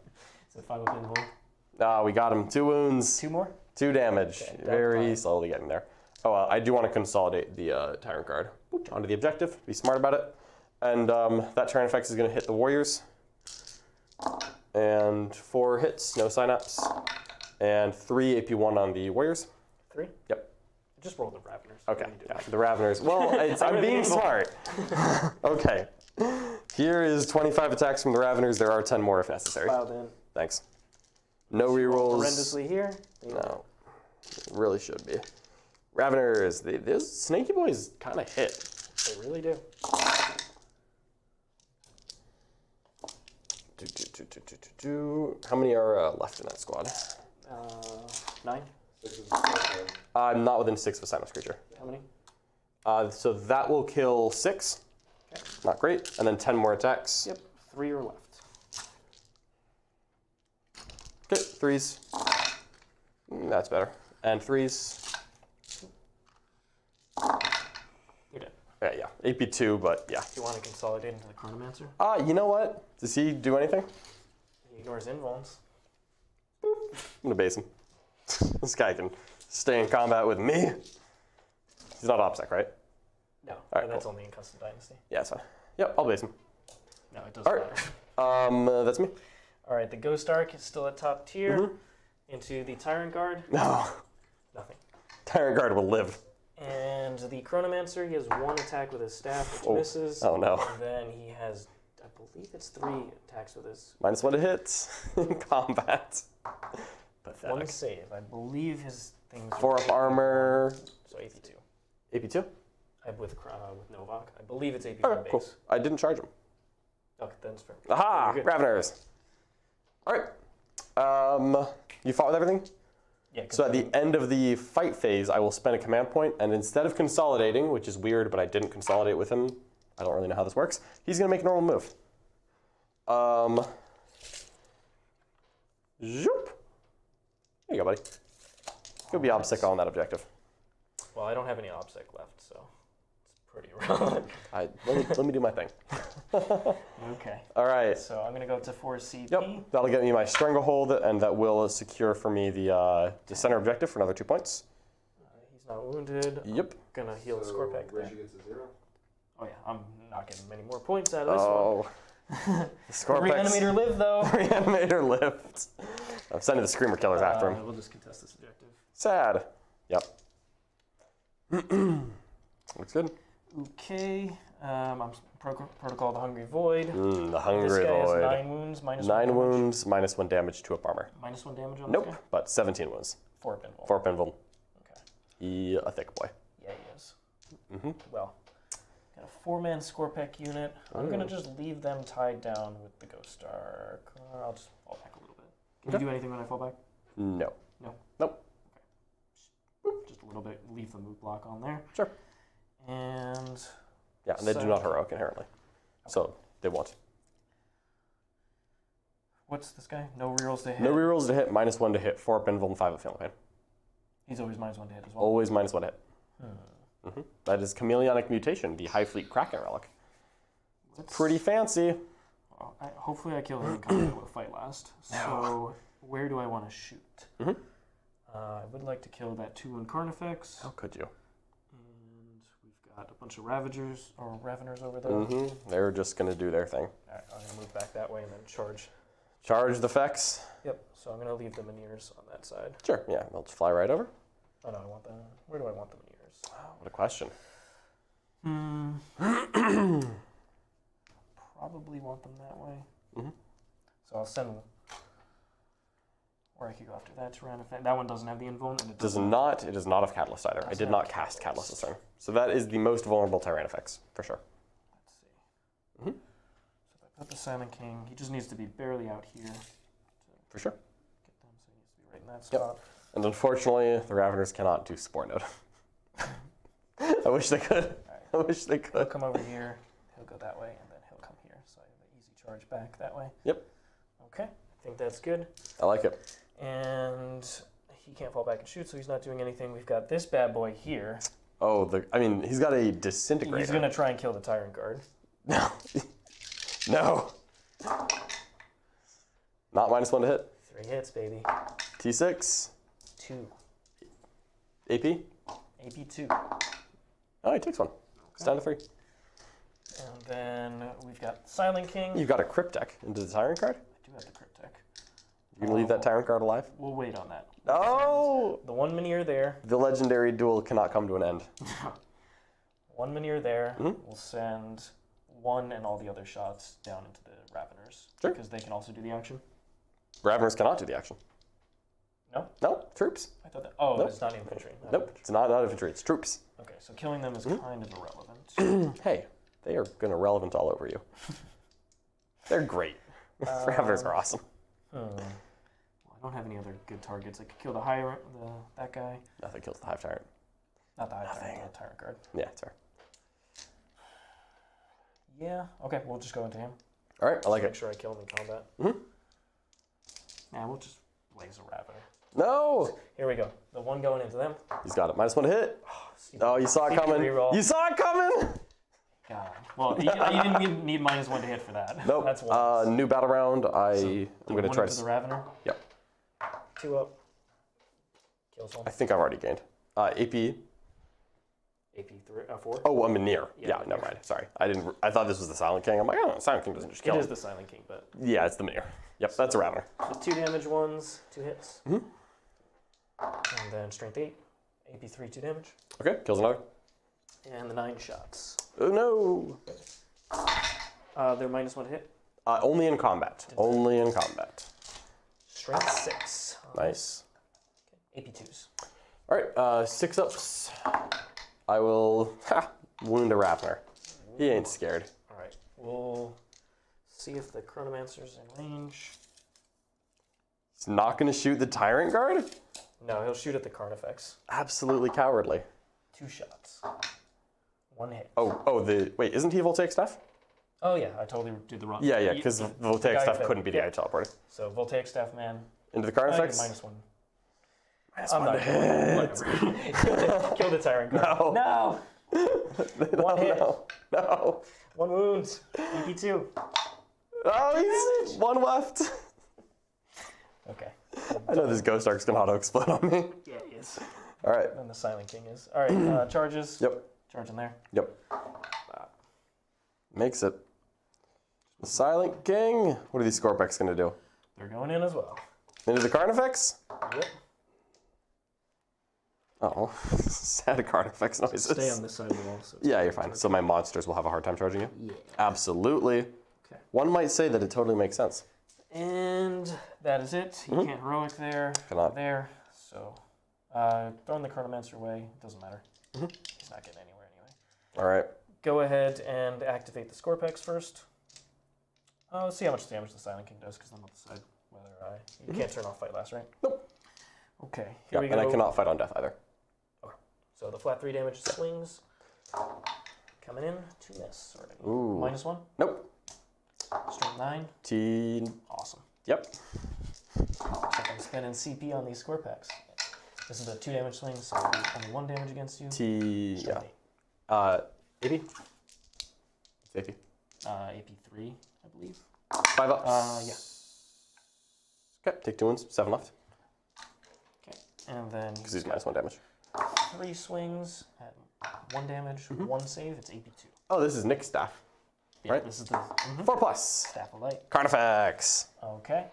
Is it 5 up in We got him. 2 wounds. 2 more? 2 damage. Okay, Very slowly getting there. Oh, I do want to consolidate the Tyrant Guard onto the objective. Be smart about it. And that Tyrant effects is going to hit the Warriors. And 4 hits, no Synapse. And 3 AP1 on the Warriors. 3? Yep. I just rolled the Raveners. Okay, yeah, the Raveners. Well, I'm being smart. Okay. Here is 25 attacks from the Raveners. There are 10 more if necessary. Filed in. Thanks. No rerolls. Horrendously here. No. Really should be. Raveners, those snaky boys kind of hit. They really do. How many are left in that squad? 9. I'm not within 6 of a Synapse creature. How many? So that will kill 6. Okay. Not great. And then 10 more attacks. Yep, 3 are left. Okay, 3s. That's better. And 3s. You're dead. Yeah, AP 2, but yeah. Do you want to consolidate into the Chronomancer? You know what? Does he do anything? He ignores invulns. I'm gonna base him. This guy can stay in combat with me. He's not OPSEC, right? No, right, that's cool. only in Custom Dynasty. Yeah, it's fine. Yep, I'll base him. No, it doesn't Alright. That's me. All right, the Ghost Arc is still at top tier. Into the Tyrant Guard. No. Nothing. Tyrant Guard will live. And the Chronomancer, he has 1 attack with his staff, which misses. Oh no. And then he has, I believe it's 3 attacks with his... -1 to hits in combat. Pathetic. 1 save. I believe his things... 4 up armor. So AP2. AP2? with Novokh. I believe it's AP Okay, base. cool. I didn't charge him. Okay, that's fair. Aha! Very good. Raveners. All right. You fought with everything? Yeah. 'cause So at the end of the fight phase, I will spend a command point, and instead of consolidating, which is weird, but I didn't consolidate with him, I don't really know how this works, he's going to make a normal move. Zoop. There you go, buddy. You'll be obsec on that objective. Well, I don't have any obsec left, so it's pretty irrelevant. Let me do my thing. Okay. All right. So I'm gonna go to 4 CP. Yep. That'll get me my stranglehold, and that will secure for me the center objective for another 2 points. He's not wounded. Yep. Gonna heal Skorpekh there. Reggie gets a 0. Oh yeah, I'm not getting many more points out of this Oh. Skorpekh. Reanimator live though. Reanimator lived. I'm sending the Screamer Killers after him. We'll just contest this objective. Sad. Yep. Looks good. Okay. I'm protocol the Hungry Void. The Hungry This guy Void. has 9 wounds, minus 1 9 damage. wounds, minus 1 damage to up armor. Minus 1 damage on Nope, this guy? but 17 wounds. 4 pinball. 4 pinball. Okay. He a thick boy. Yeah, he is. Well, got a 4-man Skorpekh unit. I'm going to just leave them tied down with the Ghost Star. I'll just fall back a little bit. Can you do anything when I fall back? No. No? Nope. Boop, just a little bit. Leave the move block on there. Sure. And... Yeah, and they do not heroic inherently. So they won't. What's this guy? No rerolls to hit? No rerolls to hit, minus 1 to hit, 4 pinball, and 5 of feeling pain. He's always minus 1 to hit as well. Always minus 1 to hit. That is Chameleonic Mutation, the Hive Fleet Kraken relic. Pretty fancy. Well, hopefully I kill him in combat with fight last. So where do I want to shoot? I would like to kill that 2-1 Carnifex. How could you? And we've got a bunch of Ravagers or Raveners over there. They're just going to do their thing. All right, I'm going to move back that way and then charge. Charge the Fex. Yep, so I'm going to leave the Mineers on that side. Sure, yeah, they'll just fly right over. Oh no, I want the... Where do I want the Mineers? What a question. Probably want them that way. So I'll send... Or I could go after that Tyranids. That one doesn't have the invuln. And it It is not of Catalyst either. I did not cast Catalyst this turn. So that is the most vulnerable Tyrannifex, for sure. Let's see. So if I put the Silent King, he just needs to be barely out here. For sure. Get them, so he needs to be right in that spot. And unfortunately, the Raveners cannot do Spore Node. I wish they could. I wish they He'll could. come over here, he'll go that way, and then he'll come here. So I have an easy charge back that way. Yep. Okay, I think that's good. I like it. And he can't fall back and shoot, so he's not doing anything. We've got this bad boy here. Oh, he's got a Disintegrator. He's going to try and kill the Tyrant Guard. No. No. Not minus 1 to hit. 3 hits, baby. T6. 2. AP. AP 2. Oh, he takes 1. It's down to 3. And then we've got Silent King. You've got a Cryptek into the Tyrant card. I do have the Cryptek. You can leave that Tyrant card alive? We'll wait on that. Oh! The 1 Mineer there. The legendary duel cannot come to an end. 1 Mineer there. We'll send 1 and all the other shots down into the Raveners. Sure. Because they can also do the action. Raveners cannot do the action. No? No, troops. I thought that. Oh, Nope. it's not infantry. Nope, it's not infantry, it's troops. Okay, so killing them is kind of irrelevant. Hey, they are going to relevant all over you. They're great. Raveners are awesome. Well, I don't have any other good targets. I could kill the that guy. Nothing kills the Hive Tyrant. Not the Hive Tyrant, the Tyrant Guard. Yeah, it's fair. Yeah, okay, we'll just go into him. All right, I like Make it. sure I kill him in combat. Yeah, we'll just blaze a Ravener. No! Here we go. The 1 going into them. He's got it. Minus 1 to hit. Oh, you saw it coming. Reroll. You saw it coming! God. Well, you didn't need minus 1 to hit for that. Nope. That's 1. New battle round. I'm going to try to the to... Ravener. Yep. 2 up. Kills 1. I think I've already gained. AP. AP 4. Oh, I'm near. Yeah, Minear. never mind. Sorry. I thought this was the Silent King. I'm like, oh, Silent King doesn't just kill It him. is the Silent King, but... Yeah, it's the Minear. Yep, that's a Ravener. The 2 damage ones, 2 hits. And then strength 8. AP 3, 2 damage. Okay, kills another. And the 9 shots. Oh, no. They're minus 1 to hit. Only in combat. Only in combat. Strength 6. Nice. AP 2s. All right, 6 ups. I will Wound a Ravner. He ain't scared. All right, we'll see if the Chronomancer's in range. He's not going to shoot the Tyrant Guard? No, he'll shoot at the Carnifex. Absolutely cowardly. 2 shots. 1 hit. Wait, isn't he voltaic staff? Oh yeah, I totally did the wrong. Yeah, because voltaic guy staff that- couldn't be the yeah. eye teleporter. So voltaic staff man. Into the I get Carnifex? -1. Minus I'm one not to hit. whatever. Kill the Tyrant Guard. No. No. 1 hit. No. 1 wound. EP2. Oh, he's 1 left. Okay. I know this Ghost Arc's going to auto-explode on me. Yeah, he is. All right. And the Silent King is. All right, charges. Yep. Charge in there. Yep. Makes it. The Silent King. What are these Skorpeks going to do? They're going in as well. Into the Carnifex? Yep. Oh, sad Carnifex noises. Stay on this side of the wall. So Yeah, you're fine. So my monsters will have a hard time charging you? Yeah. Absolutely. Okay. One might say that it totally makes sense. And that is it. You can't heroic there. Cannot. There. So throwing the Chronomancer away, doesn't matter. He's not getting anywhere anyway. All right. Go ahead and activate the Skorpeks first. Let's see how much damage the Silent King does, because I'm not decide whether you can't turn off Fight Last, right? Nope. Okay, here we go. And I cannot fight on death either. Okay. So the flat 3 damage swings. Coming in, 2 miss already. Ooh. -1. Nope. Strength 9. Awesome. Yep. Looks like I'm spending CP on these Skorpeks. This is a 2 damage swing, so only 1 damage against you. Yeah. AP? It's AP. AP3, I believe. 5 ups. Yeah. Okay, take 2 wounds. 7 left. Okay, and then Because he's -1 damage. 3 swings at 1 damage, 1 save. It's AP2. Oh, this is Nick's staff. Yeah, Right. This is the 4+. Staff of Light. Carnifex. Okay,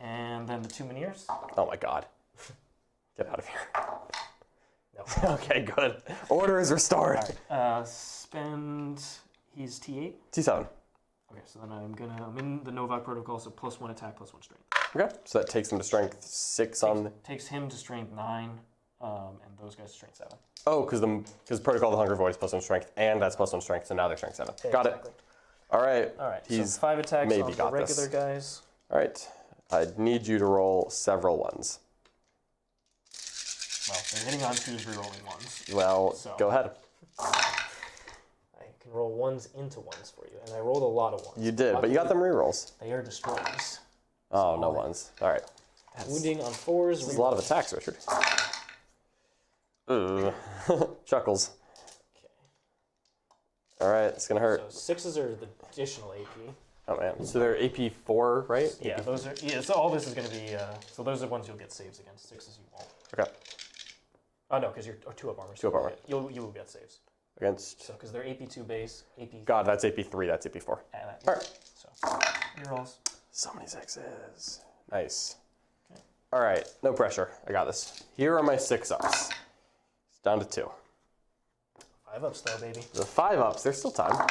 and then the 2 Minears. Oh my god. Get out of here. No. Okay, good. Order is restored. Spend. He's T8. T7. Okay, so then I'm in the Novokh protocol, so +1 attack, +1 strength. Okay, so that takes him to strength 6 on. Takes him to strength 9, and those guys to strength 7. Oh, because Protocol of the Hunger Void is +1 strength, and that's +1 strength, so now they're strength 7. Okay, Got exactly. it. All right. All right. He's so 5 attacks maybe on the got regular this. guys. All right. I need you to roll several ones. Well, they're hitting on 2s, rerolling 1s. Well, So- go ahead. I can roll 1s into 1s for you, and I rolled a lot of 1s. You did, but you got them rerolls. They are destroyers. Oh, no ones. All right. Wounding on 4s. This is a lot of attacks, Richard. Ooh. Chuckles. Okay. All right, it's gonna hurt. So 6s are the additional AP. Oh man. So they're AP4, right? Yeah, those are. Yeah, so all this is going to be. So those are ones you'll get saves against. 6s you won't. Okay. Oh no, because you're 2 up armor. 2 up armor. You will get saves. Against. So because they're AP2 base, AP. God, that's AP3. That's AP4. And that, All right. So rerolls. So many 6s. Nice. All right, no pressure. I got this. Here are my 6 ups. It's down to 2. 5 ups though, baby. The 5 ups, there's still time.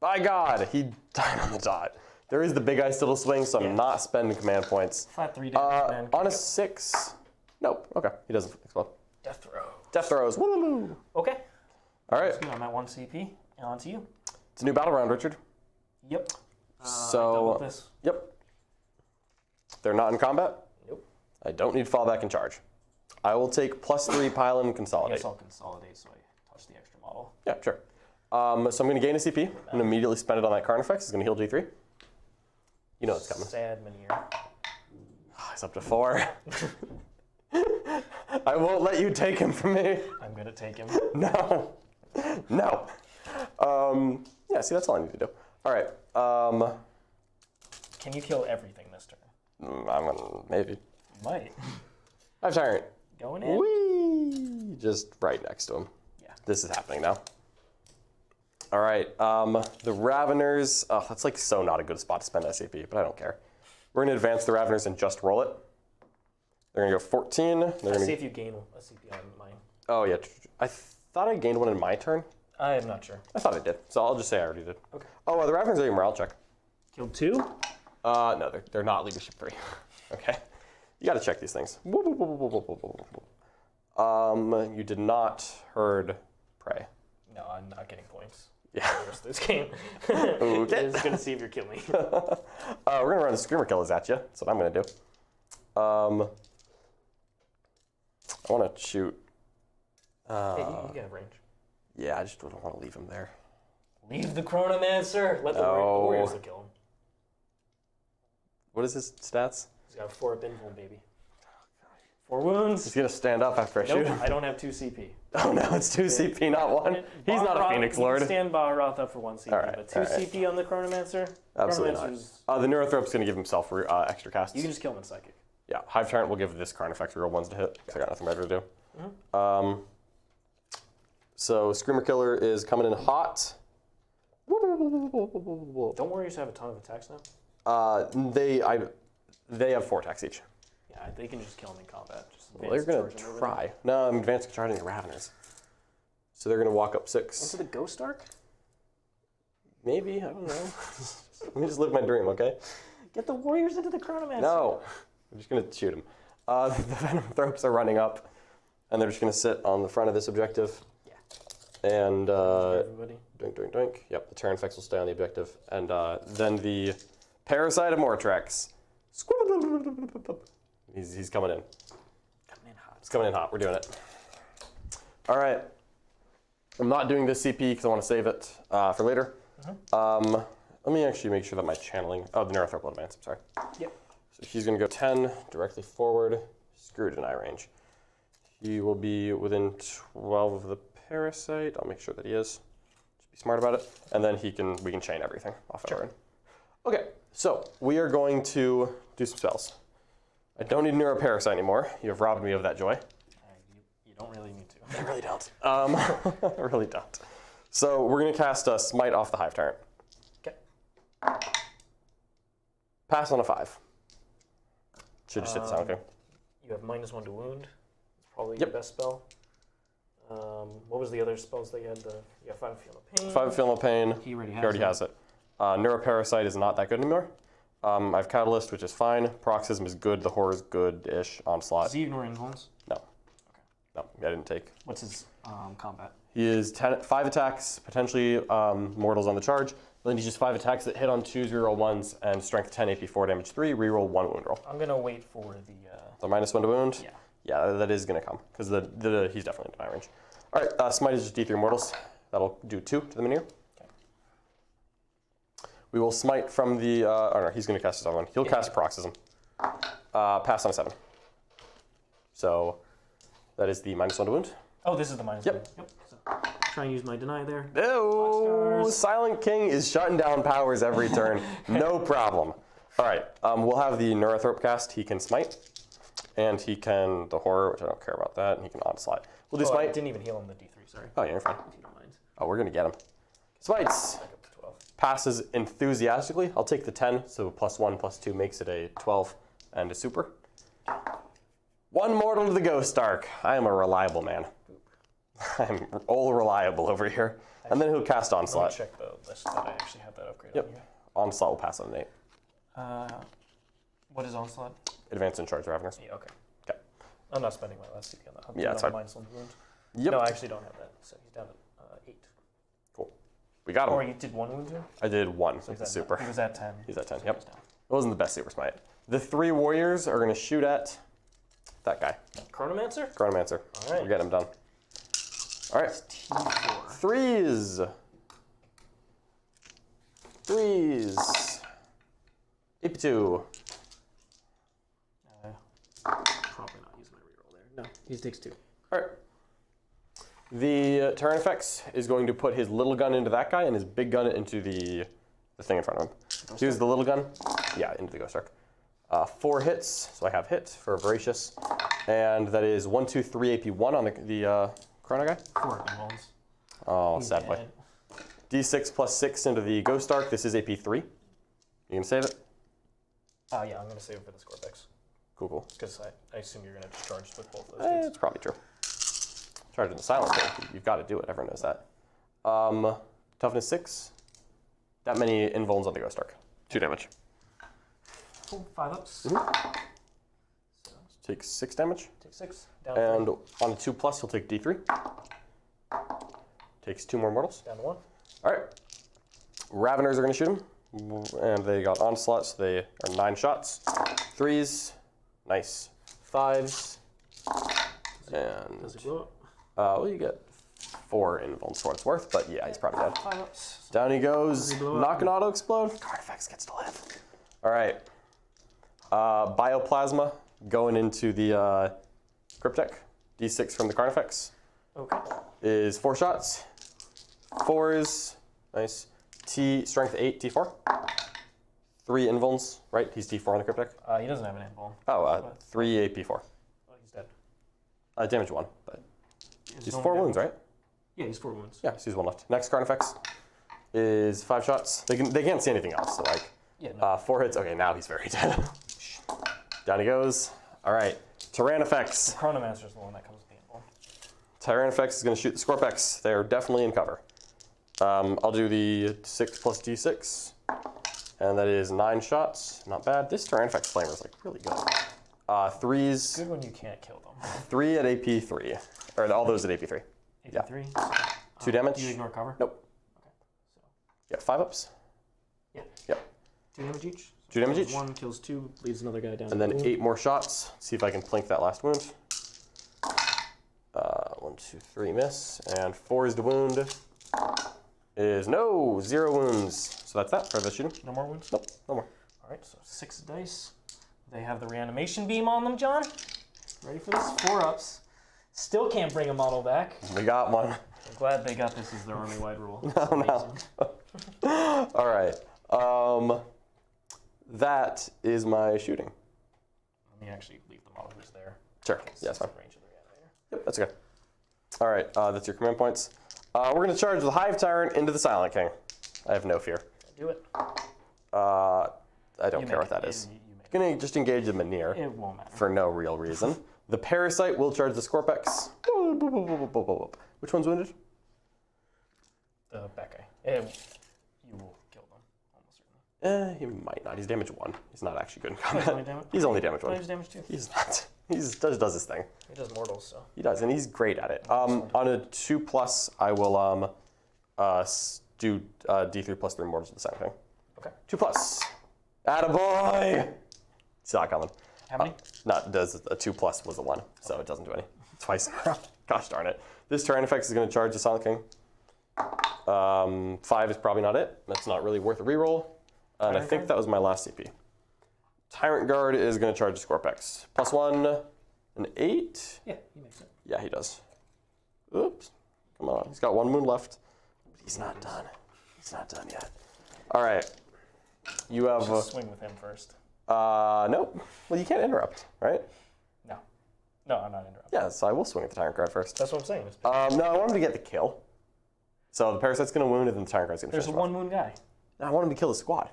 By God, he died on the dot. There is the big eye still to swing, so I'm not spending command points. Flat 3 damage, man. On a 6. Nope. Okay, he doesn't explode. Death throw. Death throws. Woo! Okay. All right. Good. I'm at 1 CP. And on to you. It's a new battle round, Richard. Yep. So. doubled this. Yep. They're not in combat. Nope. I don't need fallback and charge. I will take +3 pile and I consolidate. guess I'll consolidate so I touch the extra model. Yeah, sure. So I'm going to gain a CP. I'm going to immediately spend it on that Carnifex. It's going to heal G3. You know it's coming. Sad Minear. He's up to 4. I won't let you take him from me. I'm gonna take him. No. No. Yeah, see, that's all I need to do. All right. Can you kill everything this turn? I'm gonna, maybe. You might. I have Tyrant. Going in. Whee! Just right next to him. Yeah. This is happening now. All right. The Raveners. Oh, that's like so not a good spot to spend SCP, but I don't care. We're gonna advance the Raveners and just roll it. They're gonna go 14. They're Let's gonna... see if you gain a CP on mine. Oh yeah. I thought I gained one in my turn. I'm not sure. I thought I did, so I'll just say I already did. Okay. Oh, the Raveners are a morale check. Killed 2? No, they're not leadership 3. Okay. You gotta check these things. You did not herd prey. No, I'm not getting points. Yeah. For the rest of this game. Okay. I'm just gonna see if you kill me. We're gonna run the Screamer Killers at you. That's what I'm gonna do. I want to shoot. Hey, you can have range. Yeah, I just don't want to leave him there. Leave the Chronomancer. Let the No. Warriors kill him. What is his stats? He's got 4 invul, baby. 4 wounds. He's gonna stand up after I shoot Nope, him. I don't have 2 CP. Oh no, it's 2 CP, not 1. He's not a Phoenix Lord. You can stand Baharoth up for 1 CP, Alright, but 2 CP on the Chronomancer. Absolutely Chronomancer's- not. The Neurothrope's gonna give himself extra casts. You can just kill him in Psychic. Yeah, Hive Tyrant will give this Carnifex real ones to hit, because I got nothing better to do. Mm-hmm. So Screamer Killer is coming in hot. Don't Warriors have a ton of attacks now? They have 4 attacks each. Yeah, they can just kill him in combat. Just Well, they're gonna advance charge over try. No, I'm advanced charging the Raveners. So they're gonna walk up 6. them. Into the Ghost Arc? Maybe, I don't know. Let me just live my dream, okay? Get the Warriors into the Chronomancer. No, I'm just gonna shoot him. The Venom Thropes are running up, and they're just gonna sit on the front of this objective. Yeah. And Everybody. doink, doink, doink. Yep, the Terran effects will stay on the objective. And then the Parasite of Mortrex. He's coming in. Coming in hot. It's coming in hot. We're doing it. All right. I'm not doing this CP because I want to save it for later. Let me actually make sure that my channeling. Oh, the Neurothrope will advance. I'm sorry. Yep. So he's going to go 10 directly forward. Screw deny range. He will be within 12 of the Parasite. I'll make sure that he is. Just be smart about it. And then we can chain everything off Aaron. Okay, so we are going to do some spells. I don't need Neuroparasite anymore. You have robbed me of that joy. You don't really need to. I really don't. I really don't. So we're going to cast a Smite off the Hive Tyrant. Okay. Pass on a 5. Should just hit the sound, okay? You have -1 to wound. It's probably Yep. your best spell. What was the other spells that you had? You have 5 Feel No Pain. 5 Feel No Pain. He already has it. Neuroparasite is not that good anymore. I have Catalyst, which is fine. Paroxysm is good. The Horror is good-ish. Onslaught. Does he ignore invulns? No. No, I didn't take. What's his combat? He is 5 attacks, potentially mortals on the charge. Then he's just 5 attacks that hit on 2s, reroll 1s, and strength 10, AP 4, damage 3, reroll 1 wound roll. I'm gonna wait for the. So -1 to wound? Yeah. Yeah, that is going to come, because he's definitely in deny range. All right, Smite is just D3 mortals. That'll do 2 to the Minear. Okay. We will Smite from the, oh no, he's going to cast his own one. He'll cast Paroxysm. Pass on a 7. So that is the -1 to wound. Oh, this is the -1. Yep. Yep. So, try and use my deny there. Oh, Boxcars. Silent King is shutting down powers every turn. No problem. All right, we'll have the Neurothrope cast. He can Smite. And he can, the Horror, which I don't care about that, and he can Onslaught. We'll do I Smite. didn't even heal him the D3, sorry. Oh, yeah, you're fine. If you don't mind. Oh, we're going to get him. Smites. Back up to 12. Passes enthusiastically. I'll take the 10, so +1, +2 makes it a 12 and a super. 1 mortal to the Ghost Arc. I am a reliable man. I'm all reliable over here. And then he'll cast Let me Onslaught. check the list that I actually have that upgrade Yep. on here. Onslaught will pass on an 8. What is Onslaught? Advance in charge Raveners. Yeah, okay. Okay. I'm not spending my last CP on that. Yeah, that's fine. -1 to wound. Yep. No, I actually don't have that. So he's down at 8. Cool. We got him. Or you did 1 wound to him? I did 1 with He's the at super. He was at 10. He's at 10, So yep. he's down. It wasn't the best super smite. The 3 warriors are going to shoot at that guy. Chronomancer? Chronomancer. All right. We'll get him done. All right. T4. 3s. 3s. AP2. Probably not use my reroll there. No, he takes 2. All right. The Terran effects is going to put his little gun into that guy and his big gun into the thing in front of him. Use the little gun. Yeah, into the Ghost Arc. 4 hits, so I have hit for Voracious. And that is 1, 2, 3 AP1 on the Chrono guy. 4 invulns. Oh, He's sad boy. dead. D6 +6 into the Ghost Arc. This is AP3. You can save it? Oh, yeah, I'm going to save it for the Skorpekh. Cool, cool. Because I assume you're going to discharge with both those dudes. It's probably true. Charge in the silent thing. You've got to do it. Everyone knows that. Toughness 6. That many invulns on the Ghost Arc. 2 damage. Cool, 5 ups. So, Take 6 damage. take 6. Down And 3. on a 2+, he'll take D3. Takes 2 more mortals. Down to 1. All right. Raveners are going to shoot him. And they got Onslaught, so they are 9 shots. 3s. Nice. 5s. And Does it blow up? well, you get 4 invulns for what it's worth, but yeah, he's probably dead. 5 ups. Down he goes. he blow up? Not gonna auto explode. Carnifex gets to live. All right. Bioplasma going into the Cryptek. D6 from the Carnifex Okay. is 4 shots. 4s. Nice. Strength 8, T4. 3 invulns, right? He's T4 on the Cryptek. He doesn't have an invuln. Oh, 3 AP4. Oh, he's dead. Damage 1, but He's he's only 4 damage. wounds, right? Yeah, he's 4 wounds. Yeah, so he's 1 left. Next Carnifex is 5 shots. They can't see anything else, so like Yeah, no. 4 hits. Okay, now he's very dead. Down he goes. All right, Tyrannifex. Chronomancer is the one that comes with the invuln. Tyrannifex is going to shoot the Skorpeks. They're definitely in cover. I'll do the 6 plus D6, and that is 9 shots. Not bad. This Tyrannifex Flamer is like really good. 3s. Good when you can't kill them. 3 at AP3, or all those at AP3. Yeah. 83. 2 damage. Do you ignore cover? Nope. Okay. So, Yeah, 5 ups. yeah. Yep. 2 damage each. 2 damage Kills each. 1 kills 2, leaves another guy down. And then to 8 more shots. See if I can plink that last wound. 1, 2, 3, miss. And 4 is the wound. Is 0 wounds. So that's that for the shooting. No more wounds? Nope, no more. All right, so 6 dice. They have the reanimation beam on them, John. Ready for this? 4 ups. Still can't bring a model back. We got one. I'm glad they got this as their army-wide rule. Oh, no. All right. That is my shooting. Let me actually leave the model who's there. Sure. Yeah, that's fine. Range of the reanimator. Yep, that's okay. All right, that's your command points. We're going to charge the Hive Tyrant into the Silent King. I have no fear. Do it. I don't You care make what that it. is. You make Going to just engage the Manir it. It won't matter. for no real reason. The Parasite will charge the Skorpeks. Which one's wounded? The back guy. You will kill them, almost certainly. He might not. He's damage 1. He's not actually good in He's only combat. damage. He's only damage Oh, 1. he's damage 2. He's not. He just does his thing. He does mortals, so. He does, and he's great at it. On a 2+, I will do D3 plus 3 mortals with the same thing. Okay. 2+. Attaboy! Saw it coming. How many? Does a 2+ was a 1, so it doesn't do any. Twice in a row. Gosh darn it. This Tyrannifex is going to charge the Silent King. 5 is probably not it. That's not really worth a reroll. And I think that was my last CP. Tyrant Guard is going to charge the Skorpeks. +1, an 8. Yeah, he makes it. Yeah, he does. Oops. Come on. He's got 1 wound left. But he's not done. He's not done yet. All right. You have... Just swing with him first. Nope. Well, you can't interrupt, right? No. No, I'm not interrupting. Yeah, so I will swing at the Tyrant Guard first. That's what I'm saying. No, I want him to get the kill. So the Parasite's going to wound and then the Tyrant Guard's going to There's finish a him off. 1 wound guy. No, I want him to kill the squad.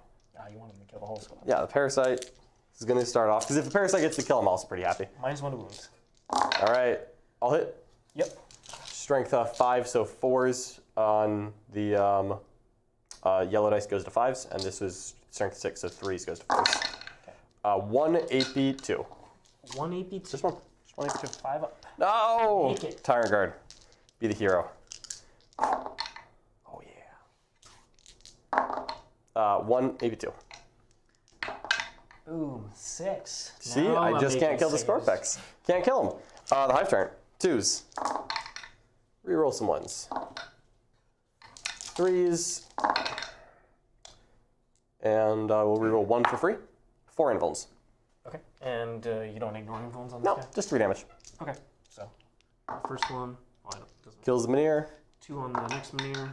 You want him to kill the whole squad. Yeah, the Parasite is going to start off. Because if the Parasite gets the kill, I'm also pretty happy. -1 to wounds. All right. I'll hit. Yep. Strength 5, so 4s on the yellow dice goes to 5s, and this was strength 6, so 3s goes to 4s. Okay. 1 AP2. 1 AP2. Just one. Just 1 AP2. 5 up. No! Make it. Tyrant Guard. Be the hero. Oh, yeah. 1 AP2. Boom. 6. See, Now I I'm just can't making kill the saves. Skorpeks. Can't kill him. The Hive Tyrant. 2s. Reroll some 1s. 3s. And we'll reroll 1 for free. 4 invulns. Okay. And you don't ignore invulns on this No, guy? just 3 damage. Okay. So, first one. Well, it doesn't. Kills the Manir. 2 on the next Manir.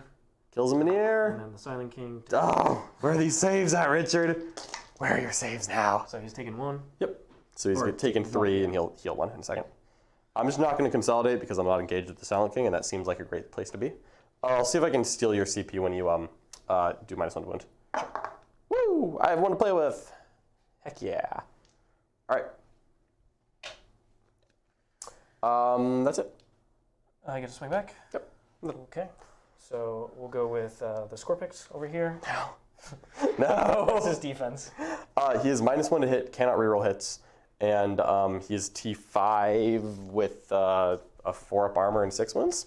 Kills the And Manir. then the Silent King. Oh, where are these saves at, Richard? Where are your saves now? So he's taking 1. Yep. So he's Or taking 3 and he'll heal 1 in a second. I'm just not going to consolidate because I'm not engaged with the Silent King, and that seems like a great place to be. I'll see if I can steal your CP when you do -1 to wound. Woo! I have 1 to play with. Heck yeah. All right. That's it. I get to swing back? Yep. Okay. So we'll go with the Skorpeks over here. No. That's his defense. He is -1 to hit, cannot reroll hits, and he is T5 with a 4-up armor and 6 wounds.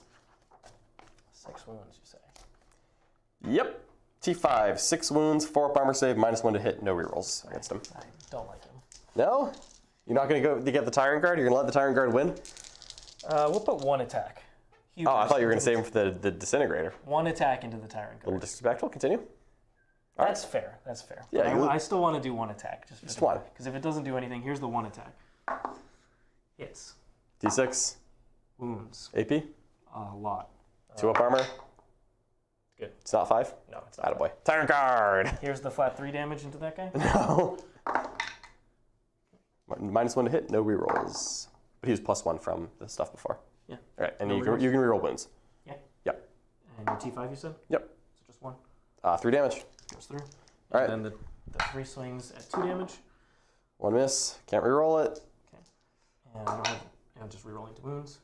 6 wounds, you say? Yep. T5, 6 wounds, 4 up armor save, -1 to hit, no rerolls against him. I don't like him. No? You're not going to go to get the Tyrant Guard? You're going to let the Tyrant Guard win? We'll put 1 attack. Oh, I thought you were going to save him for the Disintegrator. 1 attack into the Tyrant A little Guard. disrespectful. Continue. That's fair. That's fair. Yeah, But I still want to do 1 attack. Just one. Because if it doesn't do anything, here's the 1 attack. Hits. D6, Wounds. AP, A lot. 2 up armor. Good. It's not 5? No, it's not. Attaboy. Tyrant Guard! Here's the flat 3 damage into that guy. No. -1 to hit, no rerolls. But he was +1 from the stuff before. Yeah. All right, and No you rerolls? can reroll wounds. Yeah. Yep. And your T5, you said? Yep. So just 1. 3 damage. Goes through. All right. And then the 3 swings at 2 damage. 1 miss. Can't reroll it. Okay. And I don't have, and just rerolling to wounds.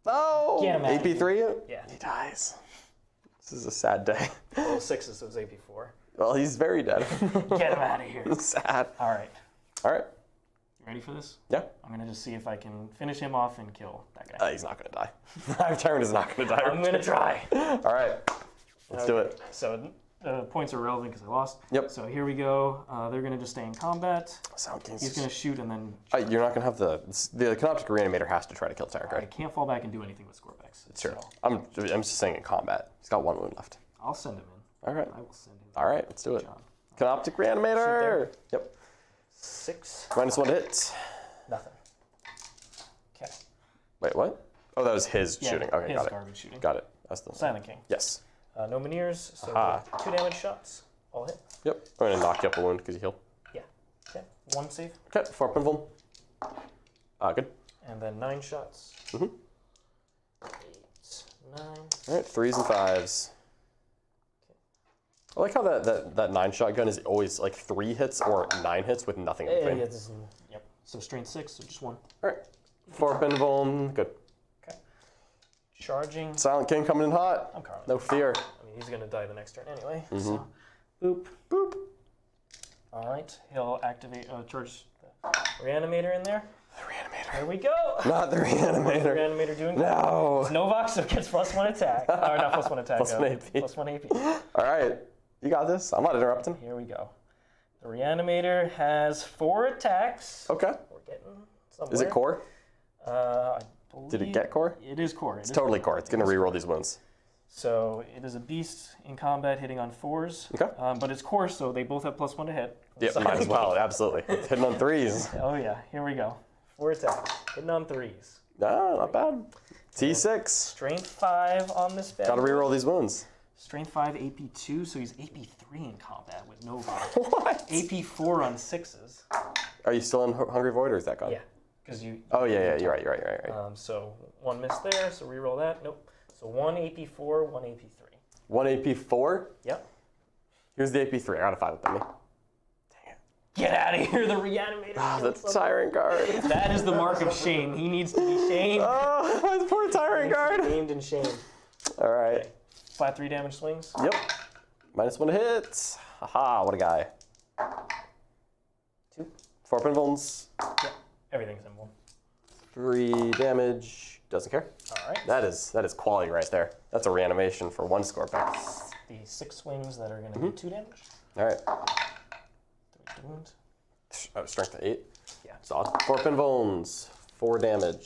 Oh! Get him out of AP3? Yeah. He dies. This is a sad day. Roll 6s, so it's AP4. Well, he's very dead. Get him out of here. Sad. All right. All right. You ready for this? Yeah. I'm going to just see if I can finish him off and kill that guy. He's not going to die. Hive Tyrant is not going to die. I'm going to try. All right. Let's do it. So the points are relevant because I lost. Yep. So here we go. They're going to just stay in combat. Sound King's He's going to shoot and then... You're not going to have the Canoptek Reanimator has to try to kill the Tyrant I Guard. can't fall back and do anything with Skorpekh. It's true. So I'm just saying in combat. He's got 1 wound left. I'll send him in. All right. I will send him. All right. Let's do it. John. Canoptek Reanimator. Yep. 6. -1 to hit. Nothing. Okay. Wait, what? Oh, that was his Yeah, shooting. Okay, his got it. garbage shooting. Got it. That's the Silent King. Yes. No Minears, so Aha. 2 damage shots. All hit. Yep. I'm going to knock you up a wound because you heal. Yeah. Okay. 1 save. Okay. 4 pinful. Good. And then 9 shots. Mhm. 8, 9. All right. 3s and 5s. I like how that 9-shot gun is always like 3 hits or 9 hits with nothing in between. Yep. So strength 6, so just 1. All right. 4 pinful. Good. Okay. Charging. Silent King coming in hot. I'm Carlin. No fear. I mean, he's going to die the next turn anyway. So, boop. Boop. All right. He'll activate, charge the Reanimator in there. The Reanimator. There we go. Not the Reanimator. Reanimator doing No. It's Novokh, so it gets +1 attack. Or not +1 attack. +1 AP. +1 AP. All right. You got this. I'm not interrupting. Here we go. The Reanimator has 4 attacks. Okay. We're getting somewhere. Is it core? I believe Did it get core? It is core. It's totally core. It's going to reroll these wounds. So it is a beast in combat hitting on 4s. Okay. But it's core, so they both have +1 to hit. Yep, might as well. Absolutely. It's hitting on 3s. Oh yeah, here we go. 4 attacks, hitting on 3s. No, not bad. T6. Strength 5 on this bad Got to boy. reroll these wounds. Strength 5, AP2, so he's AP3 in combat with Novokh. What? AP4 on 6s. Are you still in Hungry Void or is that gone? Yeah, because you... Oh, yeah. You're right. So 1 miss there, so reroll that. Nope. So 1 AP4, 1 AP3. 1 AP4. Yep. Here's the AP3. I got a 5 with me. Get out of here, the Reanimator. Ah, the Tyrant Guard. That is the mark of shame. He needs to be shamed. Oh, my poor Tyrant Guard. Shamed and shamed. All right. Flat 3 damage swings. Yep. -1 to hit. Haha, what a guy. 2. 4 pinfuls. Yep. Everything's in 1. 3 damage. Doesn't care. All right. That is quality right there. That's a reanimation for 1 Skorpekh. The 6 swings that are going to do 2 damage. All right. 3 wounds. Oh, strength 8. Yeah. Solid. 4 pinfuls. 4 damage.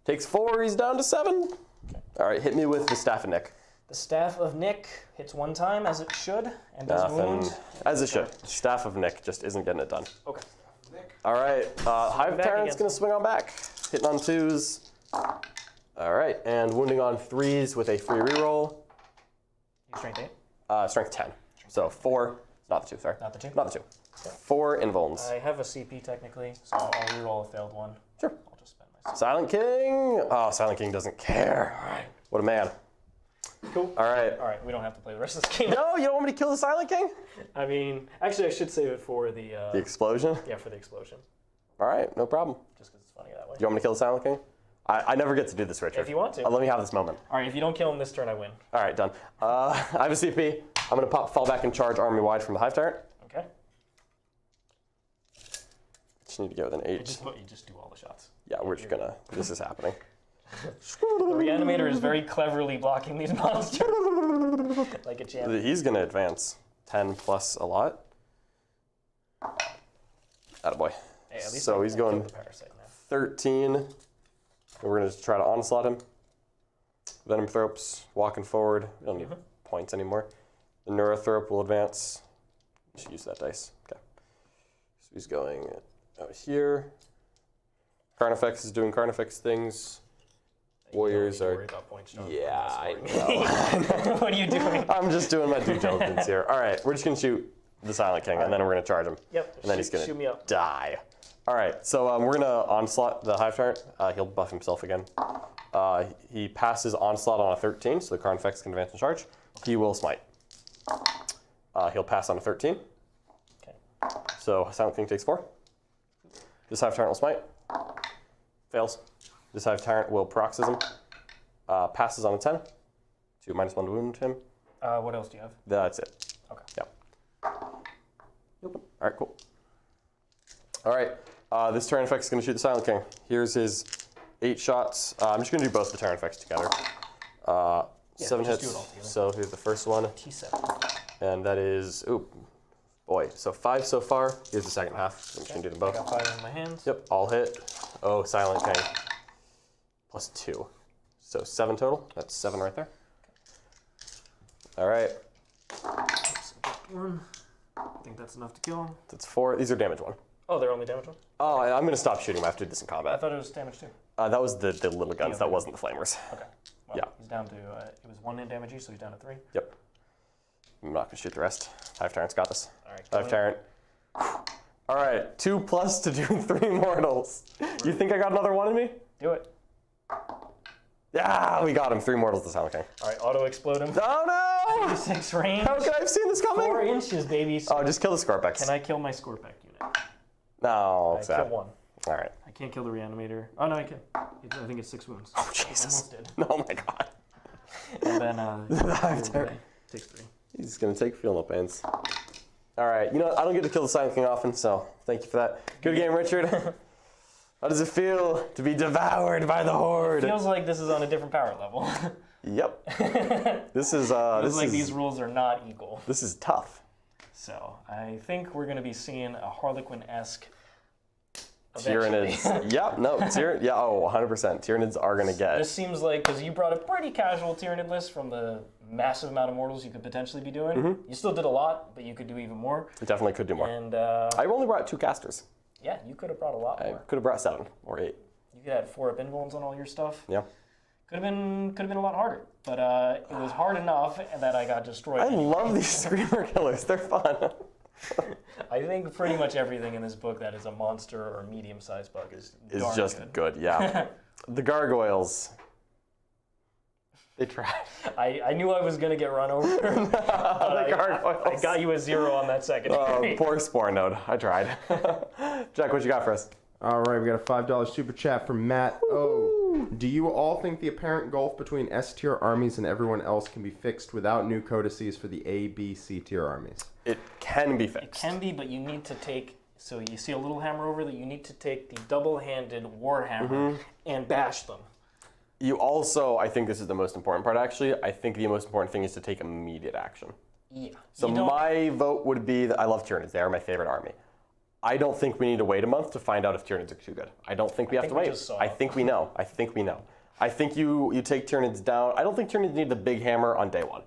Takes 4. He's down to 7. Okay. All right. Hit me with the Staff of Nick. The Staff of Nick hits 1 time, as it should, and does wound. As it should. Staff of Nick just isn't getting it done. Okay. All right. Hive back Tyrant's against going to swing on back. Hitting on 2s. All right. And wounding on 3s with a free reroll. You strength 8? Strength 10. So 4. Not the 2, sorry. Not the 2? Not the 2. Okay. 4 invulns. I have a CP technically, so I'll reroll a failed one. Sure. I'll just spend my CP. Silent King. Oh, Silent King doesn't care. All right. What a man. Cool. All right. All right, we don't have to play the rest of this game. No, you don't want me to kill the Silent King? I mean, actually, I should save it for the... The explosion? yeah, for the explosion. All right, no problem. Just because it's funny that way. Do you want me to kill the Silent King? I never get to do this, Richard. If you want to. Let me have this moment. All right, if you don't kill him this turn, I win. All right, done. I have a CP. I'm going to fall back and charge army wide from the Hive Tyrant. Okay. Just need to get with an 8. You just do all the shots. Yeah, we're just going to... This is happening. The Reanimator is very cleverly blocking these monsters. Like a champ. He's going to advance 10 plus a lot. Attaboy. Hey, at least so he's going the parasite now. 13. And we're going to try to onslaught him. Venom Thropes, walking forward. We don't need points anymore. The Neurothrope will advance. Just use that dice. Okay. So he's going out here. Carnifex is doing Carnifex things. Warriors Don't need to are. worry about points, John. Yeah, I know. What are you doing? I'm just doing my due diligence here. All right, we're just going to shoot the Silent King, and then we're going to charge him. Yep. And then he's going shoot me to up. die. All right, so we're going to onslaught the Hive Tyrant. He'll buff himself again. He passes onslaught on a 13, so the Carnifex can advance and charge. He will smite. He'll pass on a 13. Okay. So Silent King takes 4. This Hive Tyrant will smite. Fails. This Hive Tyrant will Paroxysm. Passes on a 10. To -1 to wound him. What else do you have? That's it. Okay. Yep. All right, cool. All right, this Tyrannifex is going to shoot the Silent King. Here's his 8 shots. I'm just going to do both the Tyrannifex together. 7 just hits. do it all together. So here's the first one, T7. and that is, boy, so 5 so far. Here's the second half. I'm just going to do them both. I got 5 in my hands. Yep, all hit. Oh, Silent King. Plus 2. So 7 total. That's 7 right there. All right, One. I think that's enough to kill him. that's 4. These are damage 1. Oh, they're only damage 1? Oh, I'm going to stop shooting him after this in I combat. thought it was damage 2. That was the little guns. Yeah, That wasn't the flamers. Okay. Well, Yeah. he's down to, it was 1 in damage each, so he's down to 3. Yep. I'm not going to shoot the rest. Hive Tyrant's got this. All right. Hive Tyrant. All right, 2 plus to do 3 mortals. You think I got another one in me? Do it. Yeah, we got him. 3 mortals to Silent King. All right, auto-explode him. Oh no! 6 range. How could I have seen this coming? 4 inches, baby. Oh, just kill the Skorpekh. Can I kill my Skorpekh unit? No, I sad. kill 1. All right. I can't kill the Reanimator. Oh, no, I can. I think it's 6 wounds. Oh, Jesus. Almost did. Oh my God. And then The Hive Tyrant. takes 3. He's going to take feel no pains. All right, you know, I don't get to kill the Silent King often, so thank you for that. Good game, Richard. How does it feel to be devoured by the Horde? Feels like this is on a different power level. Yep. This is Feels like these rules are not equal. this is tough. So I think we're going to be seeing a Harlequin-esque Tyranids. Yep. No. Yeah. Oh, 100%. Tyranids are gonna get. This seems like, because you brought a pretty casual Tyranid list from the massive amount of mortals you could potentially be doing. You still did a lot, but you could do even more. Definitely could do more. And I only brought 2 casters. yeah, you could have brought a lot I more. could have brought 7 or 8. You could have had 4 up invulns on all your stuff. Yeah. Could have been a lot harder, but it was hard enough that I got destroyed. I love these Screamer killers. They're fun. I think pretty much everything in this book that is a monster or medium-sized bug is darn just good. Yeah. The gargoyles. They tried. I knew I was gonna get run over. The gargoyles. I got you a 0 on that second. Poor Spore Node. I tried. Jack, what you got for us? All right, we got a $5 super chat from Matt O. Do you all think the apparent gulf between S tier armies and everyone else can be fixed without new codices for the A, B, C tier armies? It can be fixed. It can be, but you need to take. So you see a little hammer over that. You need to take the double-handed Warhammer and bash them. You also, I think this is the most important part actually, I think the most important thing is to take immediate action. Yeah. So my vote would be that I love Tyranids. They are my favorite army. I don't think we need to wait a month to find out if Tyranids are too good. I don't think we have to wait. I think we know. I think you take Tyranids down. I don't think Tyranids need the big hammer on day 1.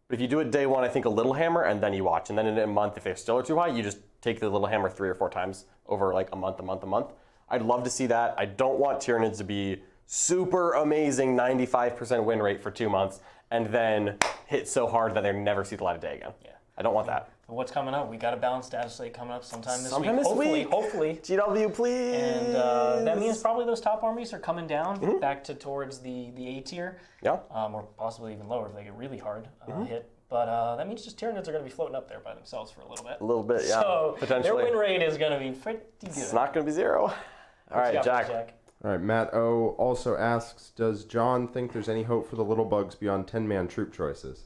But if you do it day 1, I think a little hammer, and then you watch. And then in a month, if they still are too high, you just take the little hammer 3 or 4 times over like a month. I'd love to see that. I don't want Tyranids to be super amazing 95% win rate for 2 months and then hit so hard that they never see the light of day again. Yeah. I don't want that. But what's coming up? We got a balanced status slate coming up sometime this week. Hopefully. GW, please. And that means probably those top armies are coming down back to towards the A tier. Yeah. Or possibly even lower if they get really hard hit. But that means just Tyranids are going to be floating up there by themselves for a little bit. A little bit, yeah. So potentially. their win rate is going to be pretty good. It's not going to be 0. All right, Jack. All right, Matt O. also asks, does John think there's any hope for the little bugs beyond 10-man troop choices?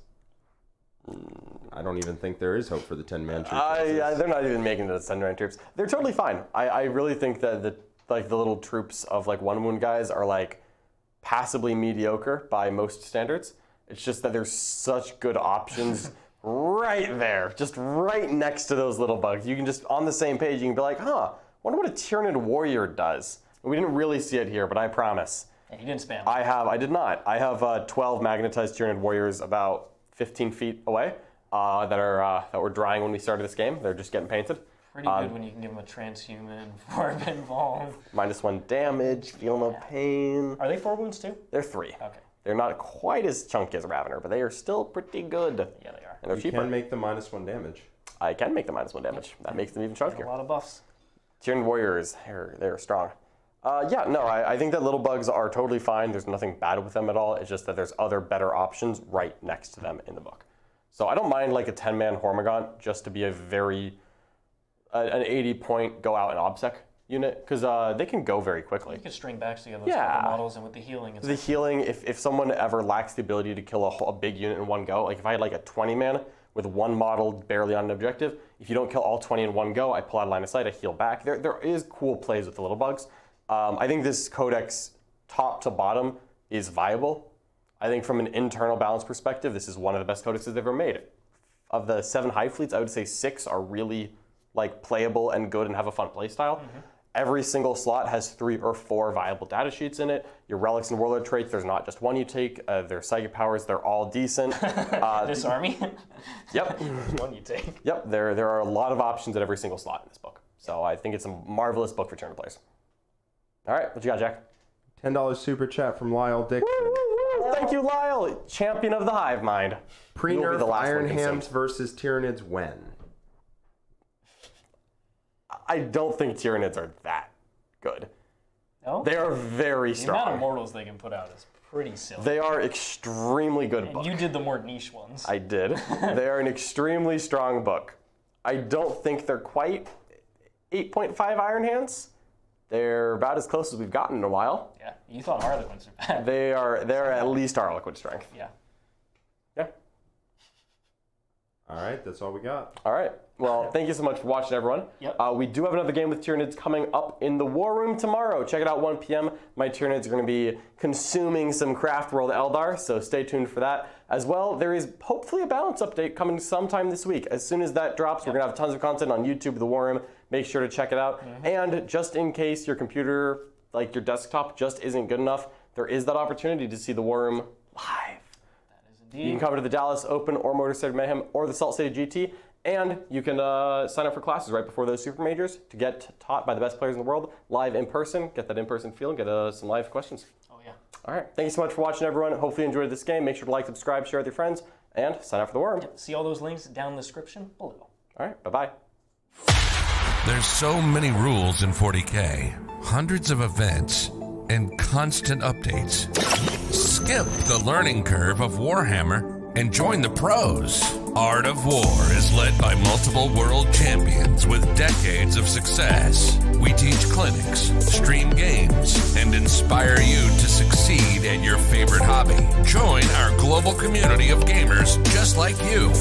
I don't even think there is hope for the 10-man troop choices. They're not even making it as 10-man troops. They're totally fine. I really think that the little troops of like 1 wound guys are like passably mediocre by most standards. It's just that there's such good options right there, just right next to those little bugs. You can just, on the same page, you can be like, huh, wonder what a Tyranid warrior does. We didn't really see it here, but I promise. And you didn't spam. I did not. I have 12 magnetized Tyranid warriors about 15 feet away that were drying when we started this game. They're just getting painted. Pretty good when you can give them a transhuman before I've been involved. -1 damage, feel no pain. Are they 4 wounds too? They're 3. Okay. They're not quite as chunky as a Ravener, but they are still pretty good. Yeah, they are. And they're You cheaper. can make the -1 damage. I can make the -1 damage. That makes them even A chunkier. lot of buffs. Tyranid warriors, they're strong. I think that little bugs are totally fine. There's nothing bad with them at all. It's just that there's other better options right next to them in the book. So I don't mind like a 10-man Hormigaunt just to be a very, an 80-point go out and obsec unit, because they can go very quickly. You can string backs together those couple models, and with the healing, it's The healing, if someone ever lacks the ability to kill a big unit in one go, like if I had like a 20-man with one model barely on an objective, if you don't kill all 20 in one go, I pull out of line of sight, I heal back. There is cool plays with the little bugs. I think this codex, top to bottom, is viable. I think from an internal balance perspective, this is one of the best codexes they've ever made. Of the 7 Hive fleets, I would say 6 are really like playable and good and have a fun play style. Every single slot has 3 or 4 viable data sheets in it. Your relics and warlord traits, there's not just one you take. Their psychic powers, they're all decent. this army. Yep. One you take. Yep. There are a lot of options at every single slot in this book. So I think it's a marvelous book for Tyranid players. All right, what you got, Jack? $10 super chat from Lyle Dixon. Thank you, Lyle, champion of the hive mind. Pre-nerf Iron Hands consumed. versus Tyranids when? I don't think Tyranids are that good. No? They are very The amount of strong. mortals they can put out is pretty silly. They are extremely good and book. you did the more niche ones. I did. They are an extremely strong book. I don't think they're quite 8.5 Iron Hands. They're about as close as we've gotten in a while. Yeah, you thought Harlequins were bad. They're at least our liquid strength. Yeah. Yeah. All right, that's all we got. All right. Well, thank you so much for watching, everyone. Yep. We do have another game with Tyranids coming up in the War Room tomorrow. Check it out, 1 p.m. My Tyranids are going to be consuming some Craft World Eldar, so stay tuned for that. As well, there is hopefully a balance update coming sometime this week. As soon as that drops, we're going to have tons of content on YouTube, the War Room. Make sure to check it out. And just in case your computer, like your desktop, just isn't good enough, there is that opportunity to see the War Room live. That is indeed. You can come to the Dallas Open or Motor City Mayhem or the Salt City GT, and you can sign up for classes right before those super majors to get taught by the best players in the world live in person, get that in-person feel, get some live questions. Oh, yeah. All right, thank you so much for watching, everyone. Hopefully you enjoyed this game. Make sure to like, subscribe, share with your friends, and sign up for the War Room. See all those links down in the description below. All right, bye-bye. There's so many rules in 40K, hundreds of events, and constant updates. Skip the learning curve of Warhammer and join the pros. Art of War is led by multiple world champions with decades of success. We teach clinics, stream games, and inspire you to succeed at your favorite hobby. Join our global community of gamers just like you.